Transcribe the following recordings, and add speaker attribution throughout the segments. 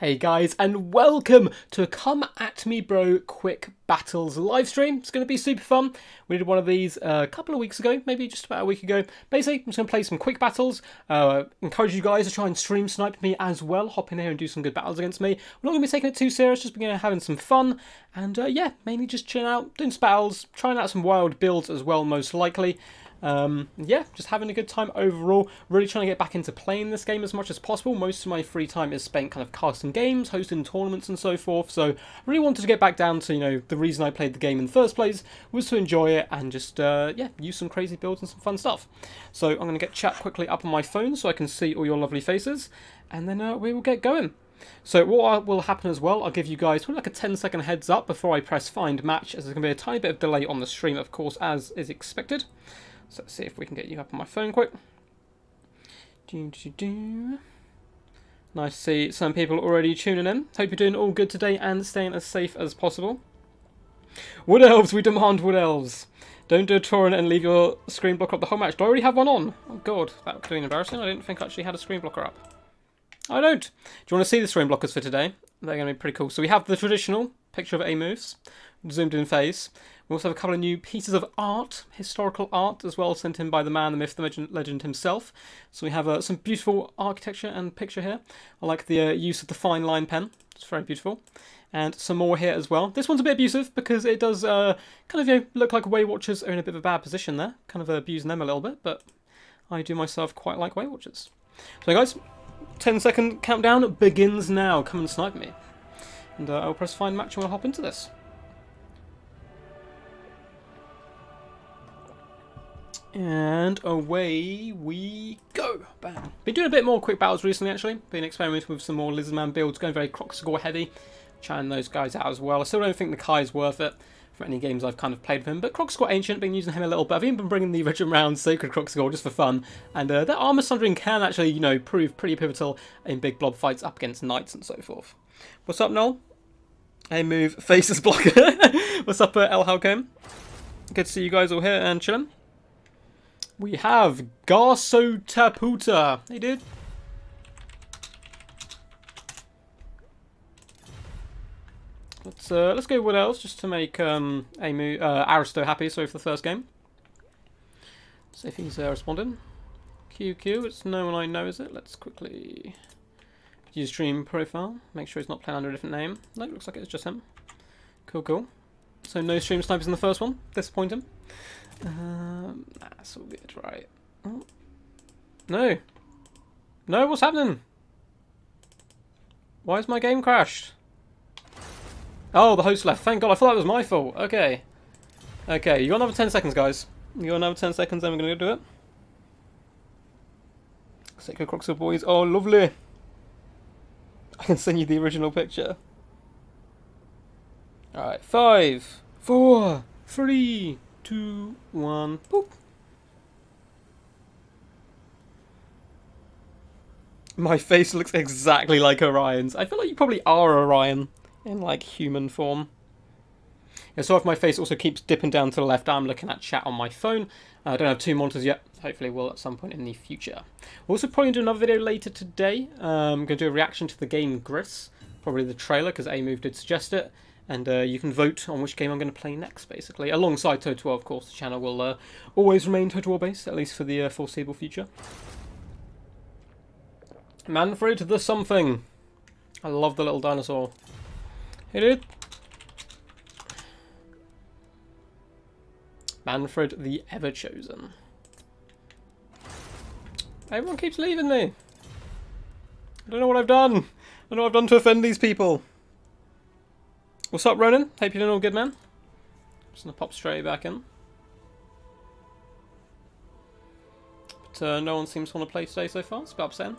Speaker 1: Hey guys, and welcome to Come At Me Bro Quick Battles livestream. It's going to be super fun. We did one of these a couple of weeks ago, maybe just about a week ago. Basically, I'm just going to play some quick battles. Encourage you guys to try and stream snipe me as well. Hop in here and do some good battles against me. We're not going to be taking it too serious, just having some fun. And yeah, mainly just chilling out, doing some battles, trying out some wild builds as well, most likely. Yeah, just having a good time overall. Really trying to get back into playing this game as much as possible. Most of my free time is spent kind of casting games, hosting tournaments and so forth. So really wanted to get back down to, the reason I played the game in the first place was to enjoy it and just, yeah, use some crazy builds and some fun stuff. So I'm going to get chat quickly up on my phone so I can see all your lovely faces. And then we will get going. So what will happen as well, I'll give you guys probably like a 10-second heads up before I press find match, as there's going to be a tiny bit of delay on the stream, of course, as is expected. So let's see if we can get you up on my phone quick. Nice to see some people already tuning in. Hope you're doing all good today and staying as safe as possible. Wood Elves, we demand Wood Elves. Don't do a torrent and leave your screen blocker up the whole match. Do I already have one on? Oh god, that could be embarrassing. I didn't think I actually had a screen blocker up. I don't. Do you want to see the screen blockers for today? They're going to be pretty cool. So we have the traditional picture of A moves, zoomed in face. We also have a couple of new pieces of art, historical art as well, sent in by the man, the myth, the legend himself. So we have some beautiful architecture and picture here. I like the use of the fine line pen. It's very beautiful. And some more here as well. This one's a bit abusive because it does kind of look like Weight Watchers are in a bit of a bad position there. Kind of abusing them a little bit, but I do myself quite like Weight Watchers. So guys, 10-second countdown begins now. Come and snipe me. And I'll press find match and we'll hop into this. And away we go. Bam. Been doing a bit more quick battles recently, actually. Been experimenting with some more Lizardman builds, going very Crocscore heavy. Trying those guys out as well. I still don't think the Kai's worth it for any games I've kind of played with him. But Crocscore Ancient, been using him a little bit. I've even been bringing the original round Sacred Crocscore just for fun. And that armor sundering can actually, prove pretty pivotal in big blob fights up against knights and so forth. What's up, Noel? Hey, move. Faces blocker. What's up, El Halcom? Good to see you guys all here and chilling. We have Garso Taputa. Hey, dude. Let's go Wood Elves just to make Aristo happy. Sorry for the first game. See if he's responding. QQ. It's no one I know, is it? Let's quickly use stream profile. Make sure he's not playing under a different name. No, looks like it's just him. Cool, cool. So no stream snipers in the first one. Disappointing. That's all good, right? Oh. No. No, what's happening? Why is my game crashed? Oh, the host left. Thank God, I thought that was my fault. Okay. Okay, you got another 10 seconds, guys. You got another 10 seconds, then we're going to do it. Sacred Crocscore boys. Oh, lovely. I can send you the original picture. Alright, 5, 4, 3, 2, 1, boop. My face looks exactly like Orion's. I feel like you probably are Orion in like human form. Yeah, so if my face also keeps dipping down to the left, I'm looking at chat on my phone. I don't have two monitors yet. Hopefully will at some point in the future. We'll also probably do another video later today. I'm going to do a reaction to the game Gris. Probably the trailer because A-Move did suggest it. And you can vote on which game I'm going to play next, basically. Alongside Total War, of course. The channel will always remain Total War based, at least for the foreseeable future. Manfred the something. I love the little dinosaur. Hey, dude. Manfred the Ever-Chosen. Everyone keeps leaving me. I don't know what I've done. I don't know what I've done to offend these people. What's up, Ronan? Hope you're doing all good, man. Just gonna pop straight back in. But no one seems to want to play today so far. It's about upsetting.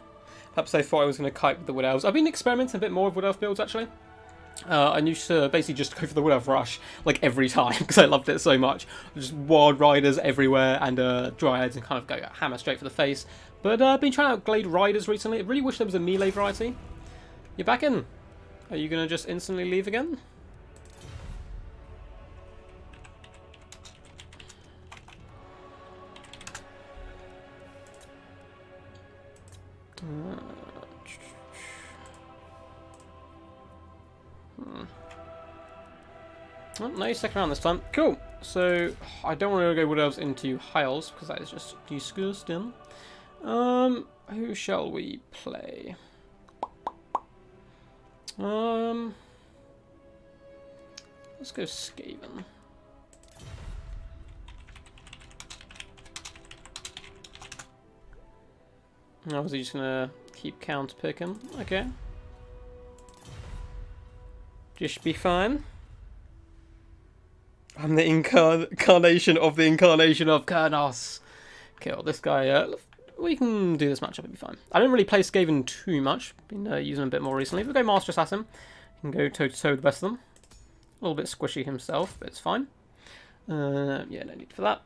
Speaker 1: Perhaps they thought I was going to kite with the Wood Elves. I've been experimenting a bit more with Wood Elf builds, actually. I used to basically just go for the Wood Elf Rush, like, every time, because I loved it so much. Just Wild Riders everywhere, and Dryads, and kind of go hammer straight for the face. But I've been trying out Glade Riders recently. I really wish there was a melee variety. You're back in. Are you going to just instantly leave again? Oh, no, second round this time. Cool. So I don't want to go Wood Elves into High Elves because that is just disgusting. Who shall we play? Let's go Skaven. I was just gonna keep counter picking. Okay. Just be fine. I'm the incarnation of the incarnation of Kurnos. Kill this guy. We can do this matchup, it'll be fine. I don't really play Skaven too much. Been using him a bit more recently. We'll go Master Assassin. You can go toe-to-toe with the best of them. A little bit squishy himself, but it's fine. Yeah, no need for that.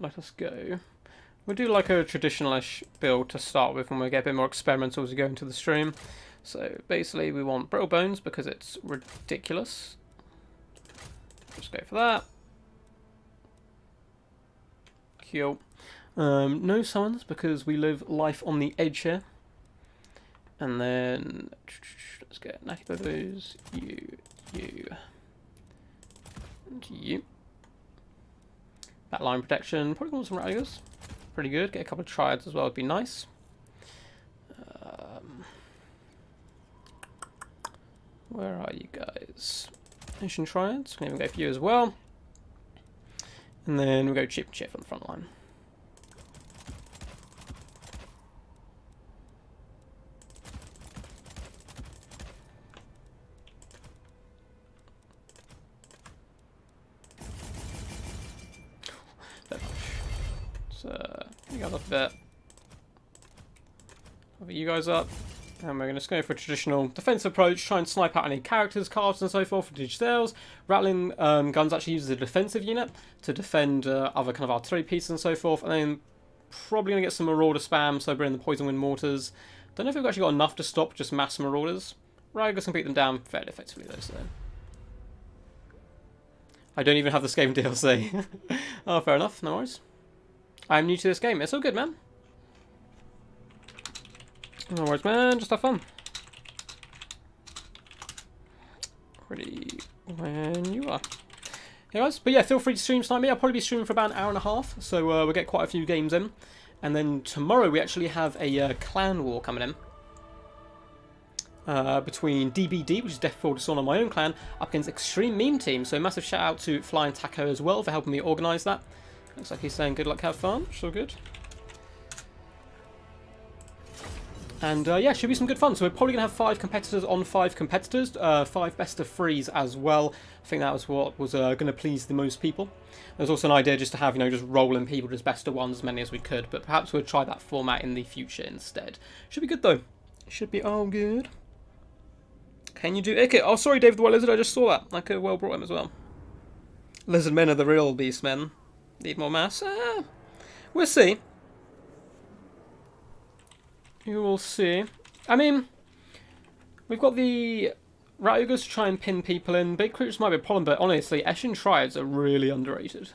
Speaker 1: Let us go. We'll do like a traditional-ish build to start with, and we'll get a bit more experimental as we go into the stream. So basically we want Brittle Bones because it's ridiculous. Just go for that. Cool. No summons because we live life on the edge here. And then let's get Naki Bobos, you, and you. That line protection, probably want some Raggers. Pretty good. Get a couple of Triads as well would be nice. Where are you guys? Ancient Triads, can even go for you as well. And then we'll go Chip and Chip on the front line. So, you guys up a bit. Cover you guys up. And we're going to go for a traditional defensive approach, try and snipe out any characters, cards and so forth for digitales. Rattling guns actually uses a defensive unit to defend other kind of artillery pieces and so forth. And then probably going to get some Marauder spam, so bring the Poison Wind Mortars. Don't know if we've actually got enough to stop just mass Marauders. Raggers can beat them down fairly effectively though, so. I don't even have the Skaven DLC. Oh, fair enough, no worries. I'm new to this game, it's all good, man. No worries, man. Just have fun. Ready when you are. Yeah, guys. But yeah, feel free to stream snipe me. I'll probably be streaming for about an hour and a half, so we'll get quite a few games in. And then tomorrow we actually have a clan war coming in. Between DBD, which is Death Before Dishonor, my own clan, up against Extreme Meme Team. So massive shout out to Flying Taco as well for helping me organise that. Looks like he's saying good luck, have fun. So good. And yeah, should be some good fun. So we're probably going to have 5 competitors on 5 competitors, 5 best of 3s as well. I think that was what was going to please the most people. There's also an idea just to have, you know, just rolling people just best of 1s, as many as we could. But perhaps we'll try that format in the future instead. Should be good though. Should be all good. Can you do Ickit? Oh, sorry, David the White Lizard, I just saw that. I could have well brought him as well. Lizard men are the real beast men. Need more mass? We'll see. You will see. I mean, we've got the Rat Ogres to try and pin people in. Big creatures might be a problem, but honestly, Eshin Triads are really underrated.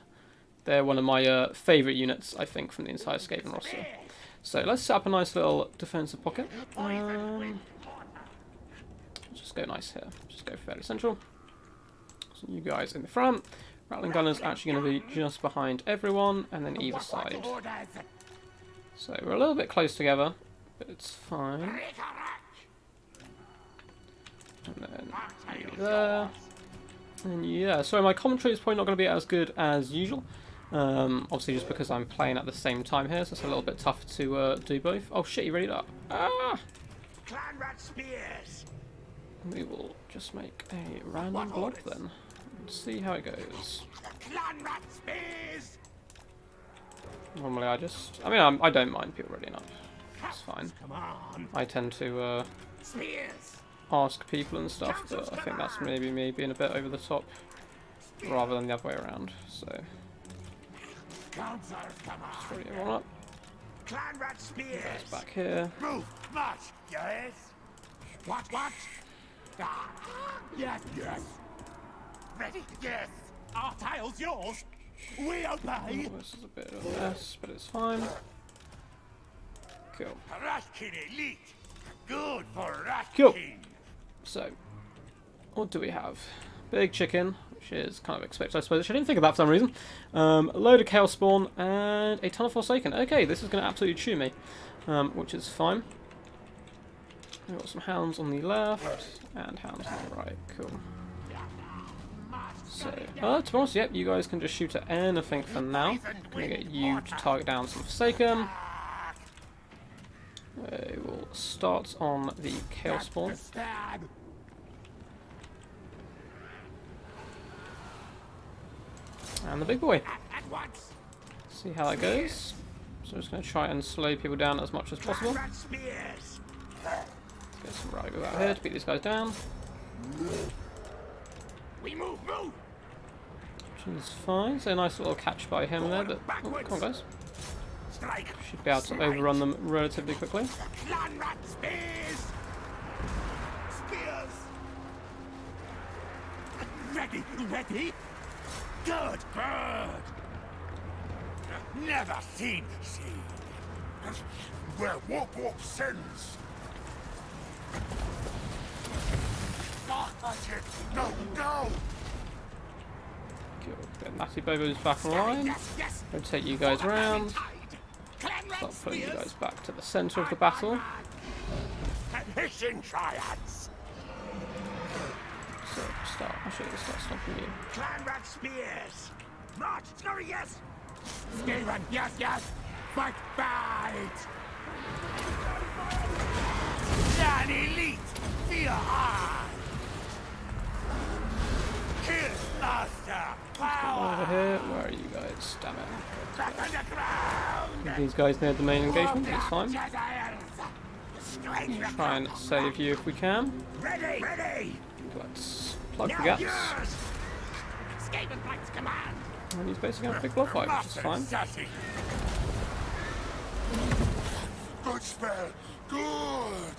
Speaker 1: They're one of my favourite units, I think, from the entire Skaven roster. So let's set up a nice little defensive pocket. Just go nice here. Just go fairly central. So you guys in the front. Rattling Gunner's actually going to be just behind everyone, and then either side. So we're a little bit close together, but it's fine. And then there. And yeah, so my commentary is probably not going to be as good as usual. Obviously just because I'm playing at the same time here, so it's a little bit tough to do both. Oh shit, he readied up. Ah!
Speaker 2: Clan rat spears.
Speaker 1: We will just make a random block then. And see how it goes.
Speaker 2: Clan rat spears.
Speaker 1: Normally I don't mind people readying up. It's fine.
Speaker 2: Come on.
Speaker 1: I tend to
Speaker 2: Spears.
Speaker 1: ask people and stuff, but I think that's maybe me being a bit over the top rather than the other way around. So
Speaker 2: Councillors, come
Speaker 1: just
Speaker 2: on.
Speaker 1: ready everyone up.
Speaker 2: Clan rat spears.
Speaker 1: Guys back here.
Speaker 2: Move, march. Yes. What? Ah, yes. Ready? Yes. Our tile's yours. We obey.
Speaker 1: Oh, this is a bit of a mess, but it's fine. Cool.
Speaker 2: Ratkin elite. Good for Ratkin.
Speaker 1: Cool. So, what do we have? Big chicken, which is kind of expected, I suppose. I didn't think of that for some reason. A load of chaos spawn and a ton of forsaken. Okay, this is going to absolutely chew me, which is fine. We've got some hounds on the left and hounds on the right. Cool. So, to be honest, yep, you guys can just shoot at anything for now. I'm going to get you to target down some forsaken. We'll start on the chaos spawn. And the big boy. See how that goes. So I'm just going to try and slow people down as much as possible. Let's get some riders out here to beat these guys down.
Speaker 2: We move.
Speaker 1: Which is fine. So a nice little catch by him there, but oh, come on guys. Should be able to overrun them relatively quickly.
Speaker 2: Ready? Good. Never seen. Where Warp sends. No.
Speaker 1: Cool. Get Matty Bobo's back online. Rotate you guys around. Start putting you guys back to the centre of the battle.
Speaker 2: Hissing triads.
Speaker 1: So I should start stopping you.
Speaker 2: Clan rat spears. March, scurry, yes. Skaven, yes. Fight. An elite. Fear hard. Kill master.
Speaker 1: Over here, where are you guys? Damn it.
Speaker 2: Back underground.
Speaker 1: These guys near the main engagement, it's fine. Try and save you if we can.
Speaker 2: Ready.
Speaker 1: Let's plug the gaps. And he's basically going to pick block fight, which is fine.
Speaker 2: Good spell. Good.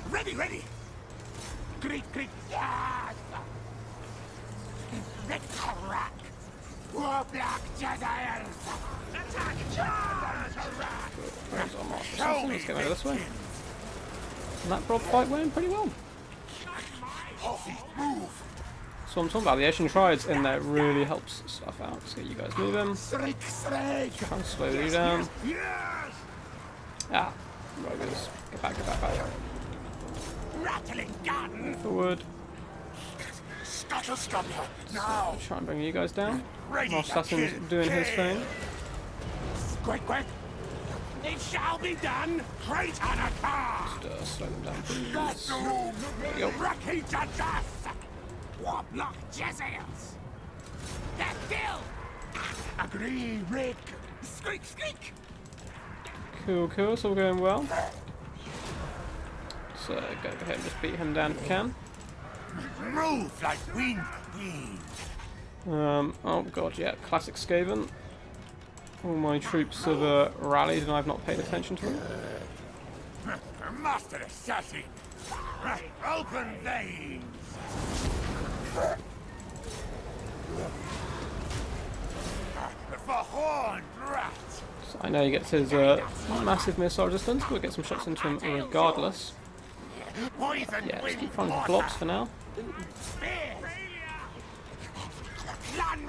Speaker 2: Ready. Great. Yes. The crack. War black Jedians. Attack. Charge.
Speaker 1: Where's our master assassin? Let's get over this way. And that block fight went pretty well. So I'm talking about the Asian Triads in there really helps stuff out. Let's get you guys moving. Try and slow you down. Ah, Rogers. Get back.
Speaker 2: Rattling gun.
Speaker 1: Forward.
Speaker 2: Stop her now.
Speaker 1: Try and bring you guys down. Master Assassin's doing his thing.
Speaker 2: Quick. It shall be done. Great on a car.
Speaker 1: Just slow them down, please. There we go.
Speaker 2: Rocky to death. Warlock Jezels. That kill. Agree, Rick. Squeak.
Speaker 1: Cool. It's all going well. So go ahead and just beat him down if you can.
Speaker 2: Move like wind.
Speaker 1: Oh god, yeah, classic Skaven. All my troops have rallied and I've not paid attention to them.
Speaker 2: Master Assassin. Open veins. For horned rat.
Speaker 1: So I know he gets his massive missile resistance, but we'll get some shots into him regardless. Yeah, just keep finding the blocks for now.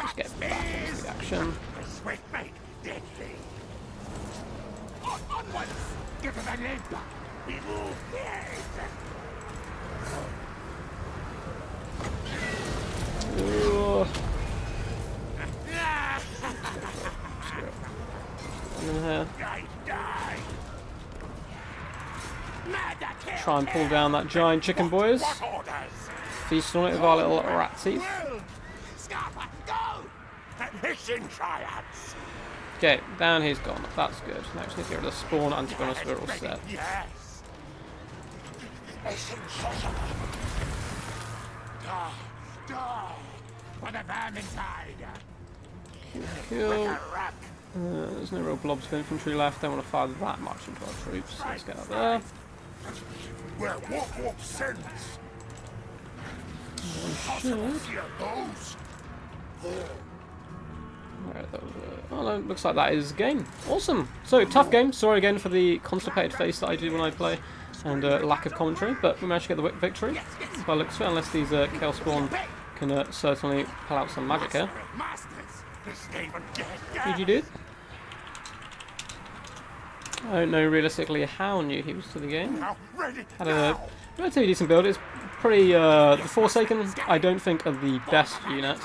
Speaker 1: Just get back into the action.
Speaker 2: Give him a limp. We move.
Speaker 1: Ooh. And in here. Try and pull down that giant chicken, boys. Feast on it with our little rat teeth. Okay, down he's gone. That's good. Now just need to get rid of the spawn and to be honest, we're all set. Cool. There's no real blobs of infantry left. Don't want to fire that much into our troops. So let's get up there.
Speaker 2: Where Warp sends.
Speaker 1: Oh, no, looks like that is game. Awesome. So, tough game. Sorry again for the constipated face that I do when I play, and lack of commentary, but we managed to get the victory. By looks of it, unless these Chaos Spawn can certainly pull out some magic here. GG, dude. I don't know realistically how new he was to the game. Had a relatively decent build. It's pretty. The Forsaken, I don't think, are the best unit.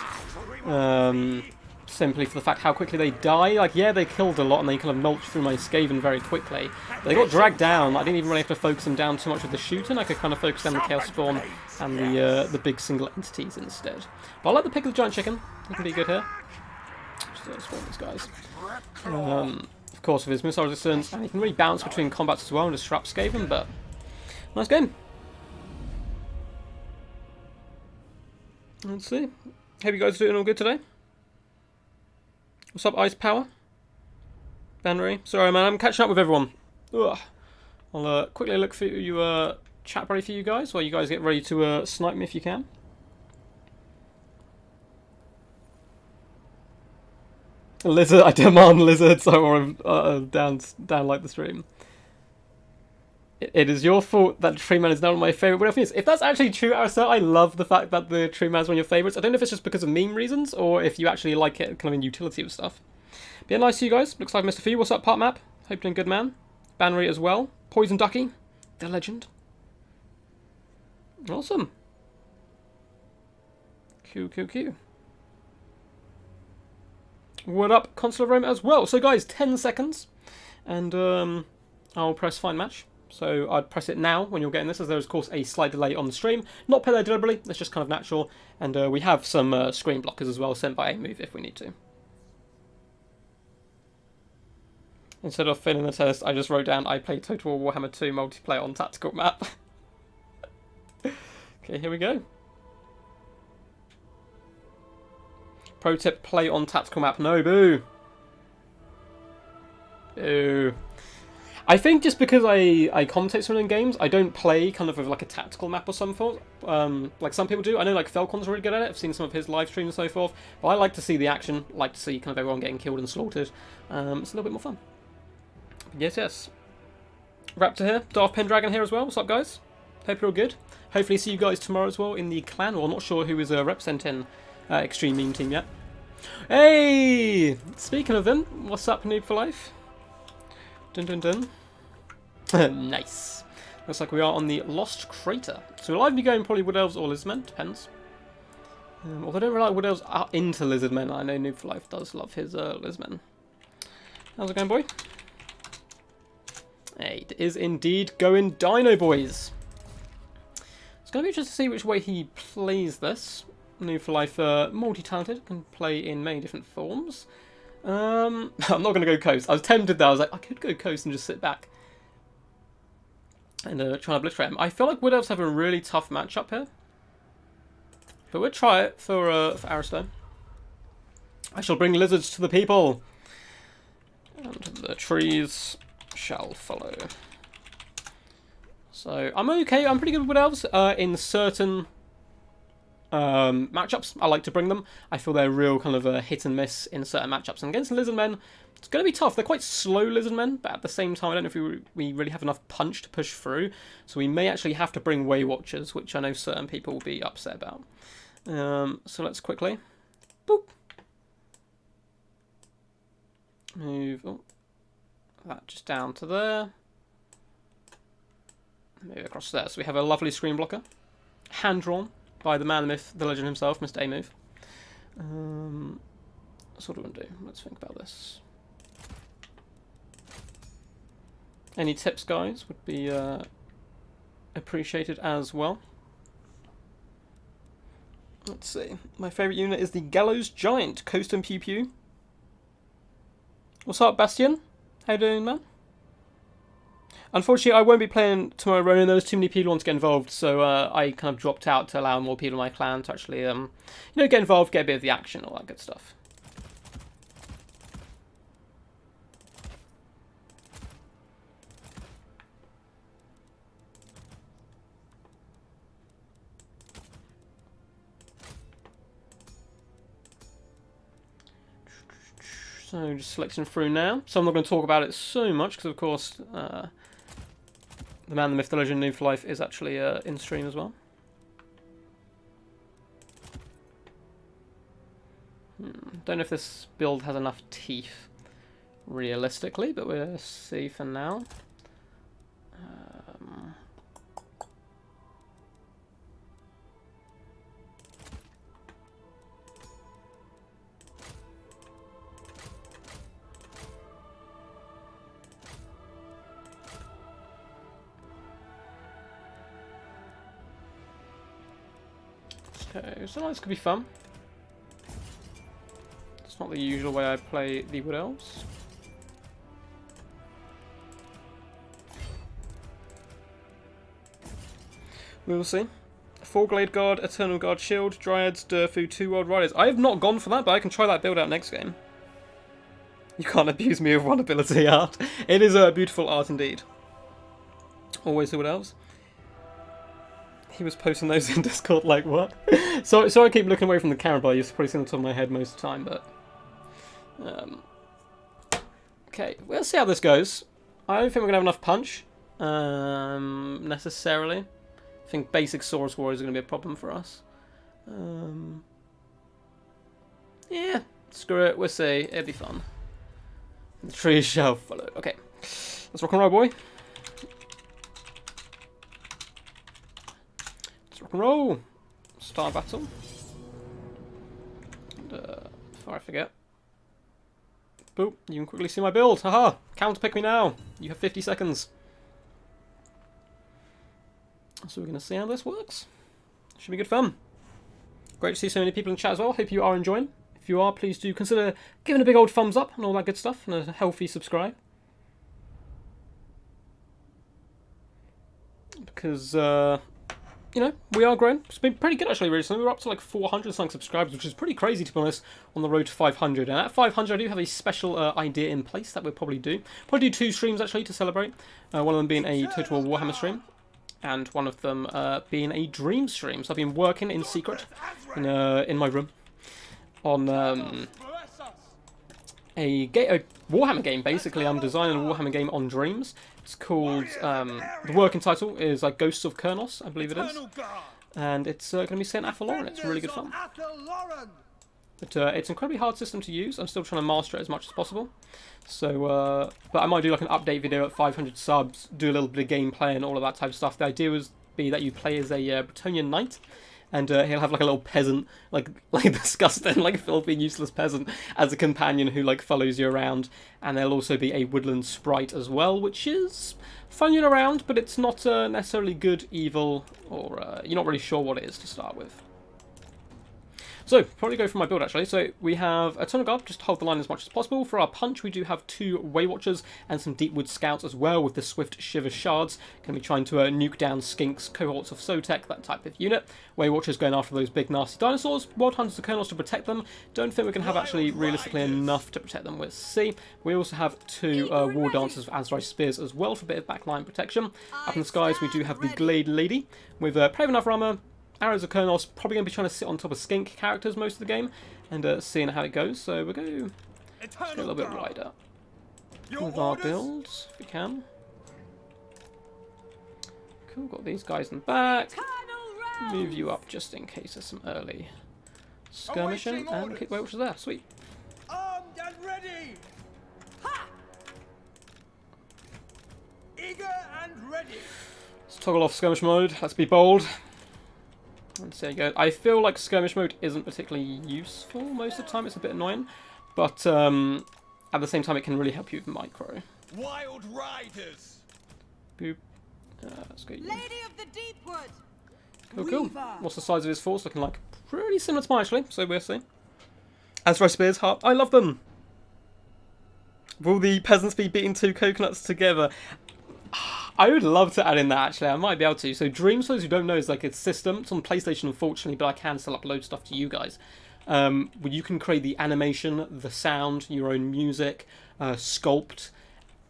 Speaker 1: Simply for the fact how quickly they die. Like, yeah, they killed a lot and they kind of mulched through my Skaven very quickly. But they got dragged down. I didn't even really have to focus them down too much with the shooting. I could kind of focus on the Chaos Spawn and the big single entities instead. But I like the pick of the Giant Chicken. He can be good here. Just spawn these guys. Of course, with his missile resistance, and he can really bounce between combats as well and disrupt Skaven, but nice game. Let's see. Hope you guys are doing all good today. What's up, Ice Power? Benry. Sorry, man, I'm catching up with everyone. Ugh. I'll quickly look for you, chat ready for you guys, while you guys get ready to snipe me if you can. Lizard, I demand lizards, or down like the stream. It is your fault that the Tree Man is now one of my favourite Warhammer units. If that's actually true, Arisa, I love the fact that the Tree Man is one of your favourites. I don't know if it's just because of meme reasons, or if you actually like it kind of in utility of stuff. But yeah, nice to you guys. Looks like Mr. Fee. What's up, Part Map? Hope you're doing good, man. Bannery as well. Poison Ducky, the legend. Awesome. Q. What up, Consul of Rome as well. So guys, 10 seconds, and I'll press Find Match. So I'd press it now when you're getting this, as there is of course a slight delay on the stream. Not put there deliberately, that's just kind of natural. And we have some screen blockers as well sent by A-Move if we need to. Instead of failing the test, I just wrote down I play Total War Warhammer 2 multiplayer on tactical map. Okay, here we go. Pro tip, play on tactical map. No, boo. Boo. I think just because I commentate some in games, I don't play kind of with like a tactical map or some sort. Like some people do. I know like Falcon's really good at it. I've seen some of his live streams and so forth. But I like to see the action. Like to see kind of everyone getting killed and slaughtered. It's a little bit more fun. Yes. Raptor here. Darth Pendragon here as well. What's up, guys? Hope you're all good. Hopefully see you guys tomorrow as well in the clan. Well, I'm not sure who is representing Extreme Meme Team yet. Hey! Speaking of them, what's up, Noob for Life? Dun. Nice. Looks like we are on the Lost Crater. So we'll either be going probably Wood Elves or Lizardmen, depends. Although I don't really like Wood Elves are into Lizardmen. I know Noob for Life does love his Lizardmen. How's it going, boy? Hey, it is indeed going Dino, boys. It's going to be interesting to see which way he plays this. Noob for Life, multi-talented, can play in many different forms. I'm not going to go coast. I was tempted though. I was like, I could go coast and just sit back and try and obliterate him. I feel like Wood Elves have a really tough matchup here, but we'll try it for Aristone. I shall bring lizards to the people, and the trees shall follow. So I'm okay. I'm pretty good with Wood Elves in certain matchups. I like to bring them. I feel they're real kind of a hit and miss in certain matchups. And against Lizardmen, it's going to be tough. They're quite slow Lizardmen, but at the same time, I don't know if we really have enough punch to push through. So we may actually have to bring Way Watchers, which I know certain people will be upset about. So let's quickly boop, move that just down to there. Move across there. So we have a lovely screen blocker, hand drawn by the man, the myth, the legend himself, Mr. A-Move. So what do we want to do? Let's think about this. Any tips, guys, would be appreciated as well. Let's see. My favourite unit is the Gallows Giant, Coast and Pew Pew. What's up, Bastion? How you doing, man? Unfortunately, I won't be playing tomorrow, Ronan. There was too many people want to get involved, so I kind of dropped out to allow more people in my clan to actually, you know, get involved, get a bit of the action, all that good stuff. So just selecting through now. So I'm not going to talk about it so much because, of course, the man, the myth, the legend, New for Life is actually in stream as well. Don't know if this build has enough teeth, realistically, but we'll see for now. Okay, so this could be fun. It's not the usual way I play the Wood Elves. We will see. 4-Glade Guard, Eternal Guard Shield, Dryads, Durfu, 2 World Riders. I have not gone for that, but I can try that build out next game. You can't abuse me of one ability art. It is a beautiful art indeed. Always the Wood Elves. He was posting those in Discord like, what? So I keep looking away from the camera, but you've probably seen the top of my head most of the time, but... okay, we'll see how this goes. I don't think we're going to have enough punch, necessarily. I think basic Saurus Warriors are going to be a problem for us. Yeah, screw it, we'll see. It'll be fun. The trees shall follow. Okay, let's rock and roll, boy. Rock and roll! Start battle. And, before I forget. Boop, you can quickly see my build. Haha! Counterpick me now! You have 50 seconds. So we're going to see how this works. Should be good fun. Great to see so many people in chat as well. Hope you are enjoying. If you are, please do consider giving a big old thumbs up and all that good stuff. And a healthy subscribe. Because, you know, we are growing. It's been pretty good actually recently. We're up to like 400 something subscribers, which is pretty crazy to be honest, on the road to 500. And at 500 I do have a special idea in place that we'll probably do. Probably do 2 streams actually to celebrate. One of them being a Total War Warhammer stream, and one of them being a Dream stream. So I've been working in secret in my room on a Warhammer game. Basically, I'm designing a Warhammer game on Dreams. It's called, the working title is like Ghosts of Kurnos, I believe it is. And it's going to be set in Athelloren. It's really good fun. But it's an incredibly hard system to use. I'm still trying to master it as much as possible. So, but I might do like an update video at 500 subs, do a little bit of gameplay and all of that type of stuff. The idea would be that you play as a Bretonnian knight. And he'll have like a little peasant, like disgusting, like filthy, useless peasant as a companion who like follows you around. And there'll also be a woodland sprite as well, which is fun around, but it's not necessarily good, evil, or you're not really sure what it is to start with. So, probably go for my build actually. So, we have a Eternal Guard, just hold the line as much as possible. For our punch, we do have 2 Waywatchers and some Deepwood Scouts as well with the Swift Shiver Shards. Going to be trying to nuke down Skinks, cohorts of Sotek, that type of unit. Waywatchers going after those big nasty dinosaurs. Wild Hunters of Kurnos to protect them. Don't think we're going to have actually realistically enough to protect them. We'll see. We also have 2 War Dancers of Azrai Spears as well for a bit of backline protection. Up in the skies, we do have the Glade Lady with plenty of enough armor. Arrows of Kurnos, probably going to be trying to sit on top of skink characters most of the game, and seeing how it goes. So we'll go a little bit wider with our builds, if we can. Cool, got these guys in the back. Move you up just in case there's some early skirmishing, and keep Waywatchers there. Sweet.
Speaker 2: Armed and ready. Ha! Eager and ready.
Speaker 1: Let's toggle off skirmish mode. Let's be bold. And see how it goes. I feel like skirmish mode isn't particularly useful most of the time. It's a bit annoying, but at the same time, it can really help you with micro.
Speaker 2: Wild Riders.
Speaker 1: Boop. Let's go.
Speaker 3: Lady of the Deepwood.
Speaker 1: Cool, cool. What's the size of his force looking like? Pretty similar to mine actually. So we'll see. Azrai Spears, Harp. I love them. Will the peasants be beating 2 coconuts together? I would love to add in that actually, I might be able to. So Dreams, for those who don't know, is like a system. It's on PlayStation unfortunately, but I can still upload stuff to you guys. Where you can create the animation, the sound, your own music, sculpt,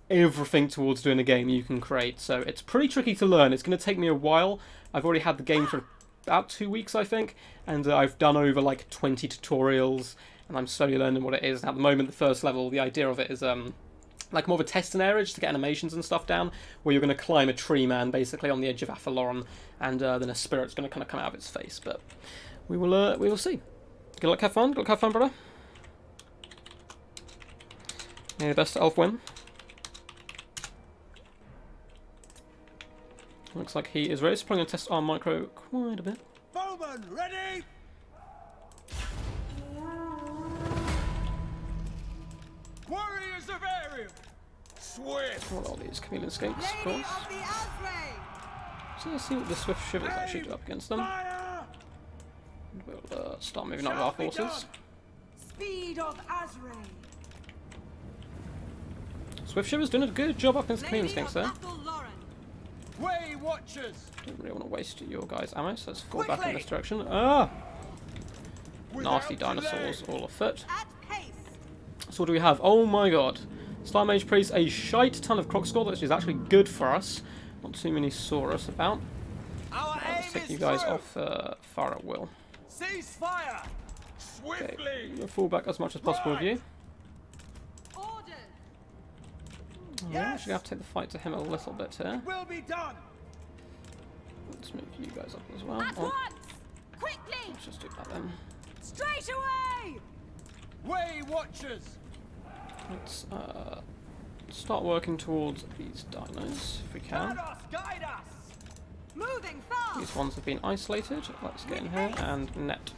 Speaker 1: everything towards doing a game you can create. So it's pretty tricky to learn. It's going to take me a while. I've already had the game for about 2 weeks I think, and I've done over like 20 tutorials and I'm slowly learning what it is. At the moment, the first level, the idea of it is like more of a testing area just to get animations and stuff down, where you're going to climb a tree man basically on the edge of Athaloran, and then a spirit's going to kind of come out of its face. But we will see. Good luck, have fun. Good luck, have fun, brother. May the best elf win. Looks like he is ready. So probably going to test our micro quite a bit.
Speaker 2: Bowman, ready? Warriors of Ariel, swift.
Speaker 1: What are all these chameleon skinks, of course. So let's see what the swift shivers actually do up against them.
Speaker 2: Fire!
Speaker 1: We'll start moving up with our forces.
Speaker 3: Speed of Azrael.
Speaker 1: Swift shivers doing a good job up against the chameleon skinks there.
Speaker 2: Way watchers.
Speaker 1: Don't really want to waste your guys' ammo, so let's fall back in this direction. Ah! Nasty dinosaurs all afoot. So what do we have? Oh my god. Star Mage Priest, a shite ton of croc skull, which is actually good for us. Not too many Saurus about.
Speaker 2: Our
Speaker 1: I'll just take you guys off far at will.
Speaker 2: Cease fire.
Speaker 1: Okay,
Speaker 2: Swiftly.
Speaker 1: we'll fall back as much as possible with you. I'm actually have to take the fight to him a little bit here.
Speaker 2: Will be done.
Speaker 1: Let's move you guys up as well.
Speaker 3: At
Speaker 1: Oh,
Speaker 3: once! Quickly!
Speaker 1: let's just do that then.
Speaker 3: Straight away!
Speaker 2: Way watchers.
Speaker 1: Let's start working towards these dinos if we can.
Speaker 2: Guide us.
Speaker 3: Moving fast!
Speaker 1: These ones have been isolated. Let's get in here and net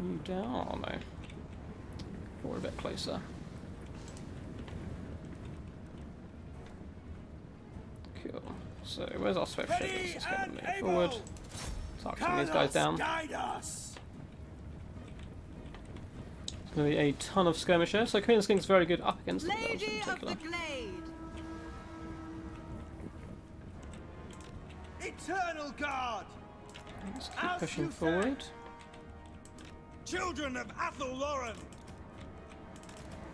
Speaker 1: you down. Oh no. We're a bit closer. Cool. So where's our swift shivers? Let's get them moving forward. Start cutting these guys down.
Speaker 2: Guide us.
Speaker 1: There's going to be a ton of skirmish here. So chameleon skink's very good up against the elves in
Speaker 3: Lady of
Speaker 1: particular.
Speaker 3: the Glade!
Speaker 2: Eternal guard.
Speaker 1: Let's keep pushing forward.
Speaker 2: Children of Athaloran.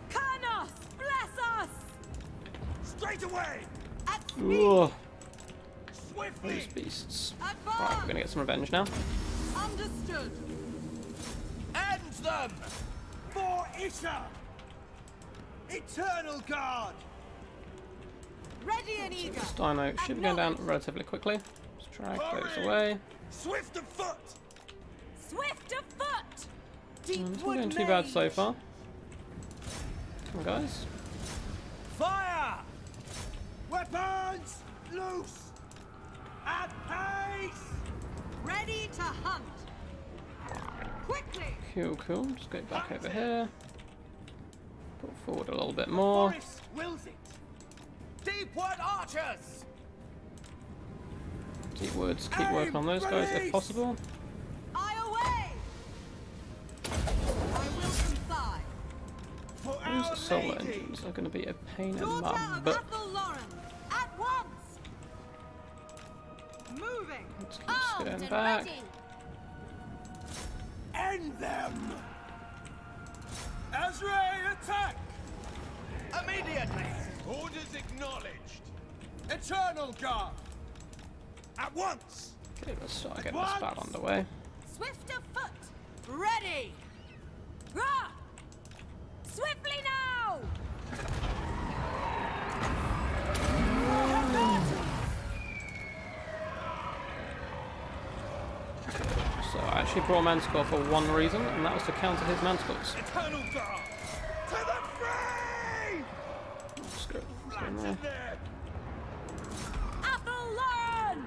Speaker 3: Karnos! Bless us!
Speaker 2: Straight away.
Speaker 3: At speed!
Speaker 1: Ooh,
Speaker 2: Swiftly.
Speaker 1: those beasts.
Speaker 3: Advance!
Speaker 1: Right, we're going to get some revenge now.
Speaker 3: Understood!
Speaker 2: End them. For Isha. Eternal guard.
Speaker 3: Ready and eager!
Speaker 1: This dino should be going down relatively quickly. Let's drag those away.
Speaker 2: Swift of foot.
Speaker 3: Swift of foot!
Speaker 1: It's not going too bad so far. Come on, guys.
Speaker 2: Fire. Weapons loose. At pace.
Speaker 3: Ready to hunt! Quickly!
Speaker 1: Cool, cool. Just go back over here. Pull forward a little bit more.
Speaker 2: Boris wills it. Deepwood archers.
Speaker 1: Deep woods, keep working on those guys if possible.
Speaker 3: Eye away! I will comply.
Speaker 2: For
Speaker 1: Those
Speaker 2: our
Speaker 1: solar
Speaker 2: lady.
Speaker 1: engines are going to be a pain in
Speaker 3: Daughter
Speaker 1: my
Speaker 3: of
Speaker 1: butt.
Speaker 3: Athaloran! At once! Moving!
Speaker 1: Let's keep skirting back.
Speaker 2: End them. Azrael attack. Immediately. Orders acknowledged. Eternal guard. At once.
Speaker 1: Okay, let's start getting this battle underway.
Speaker 3: Swift of foot! Ready! Rah! Swiftly now!
Speaker 1: So I actually brought Manticore for one reason, and that was to counter his Manticores.
Speaker 2: Eternal guard. To the fray.
Speaker 1: Let's go in there.
Speaker 2: There.
Speaker 3: Athaloran!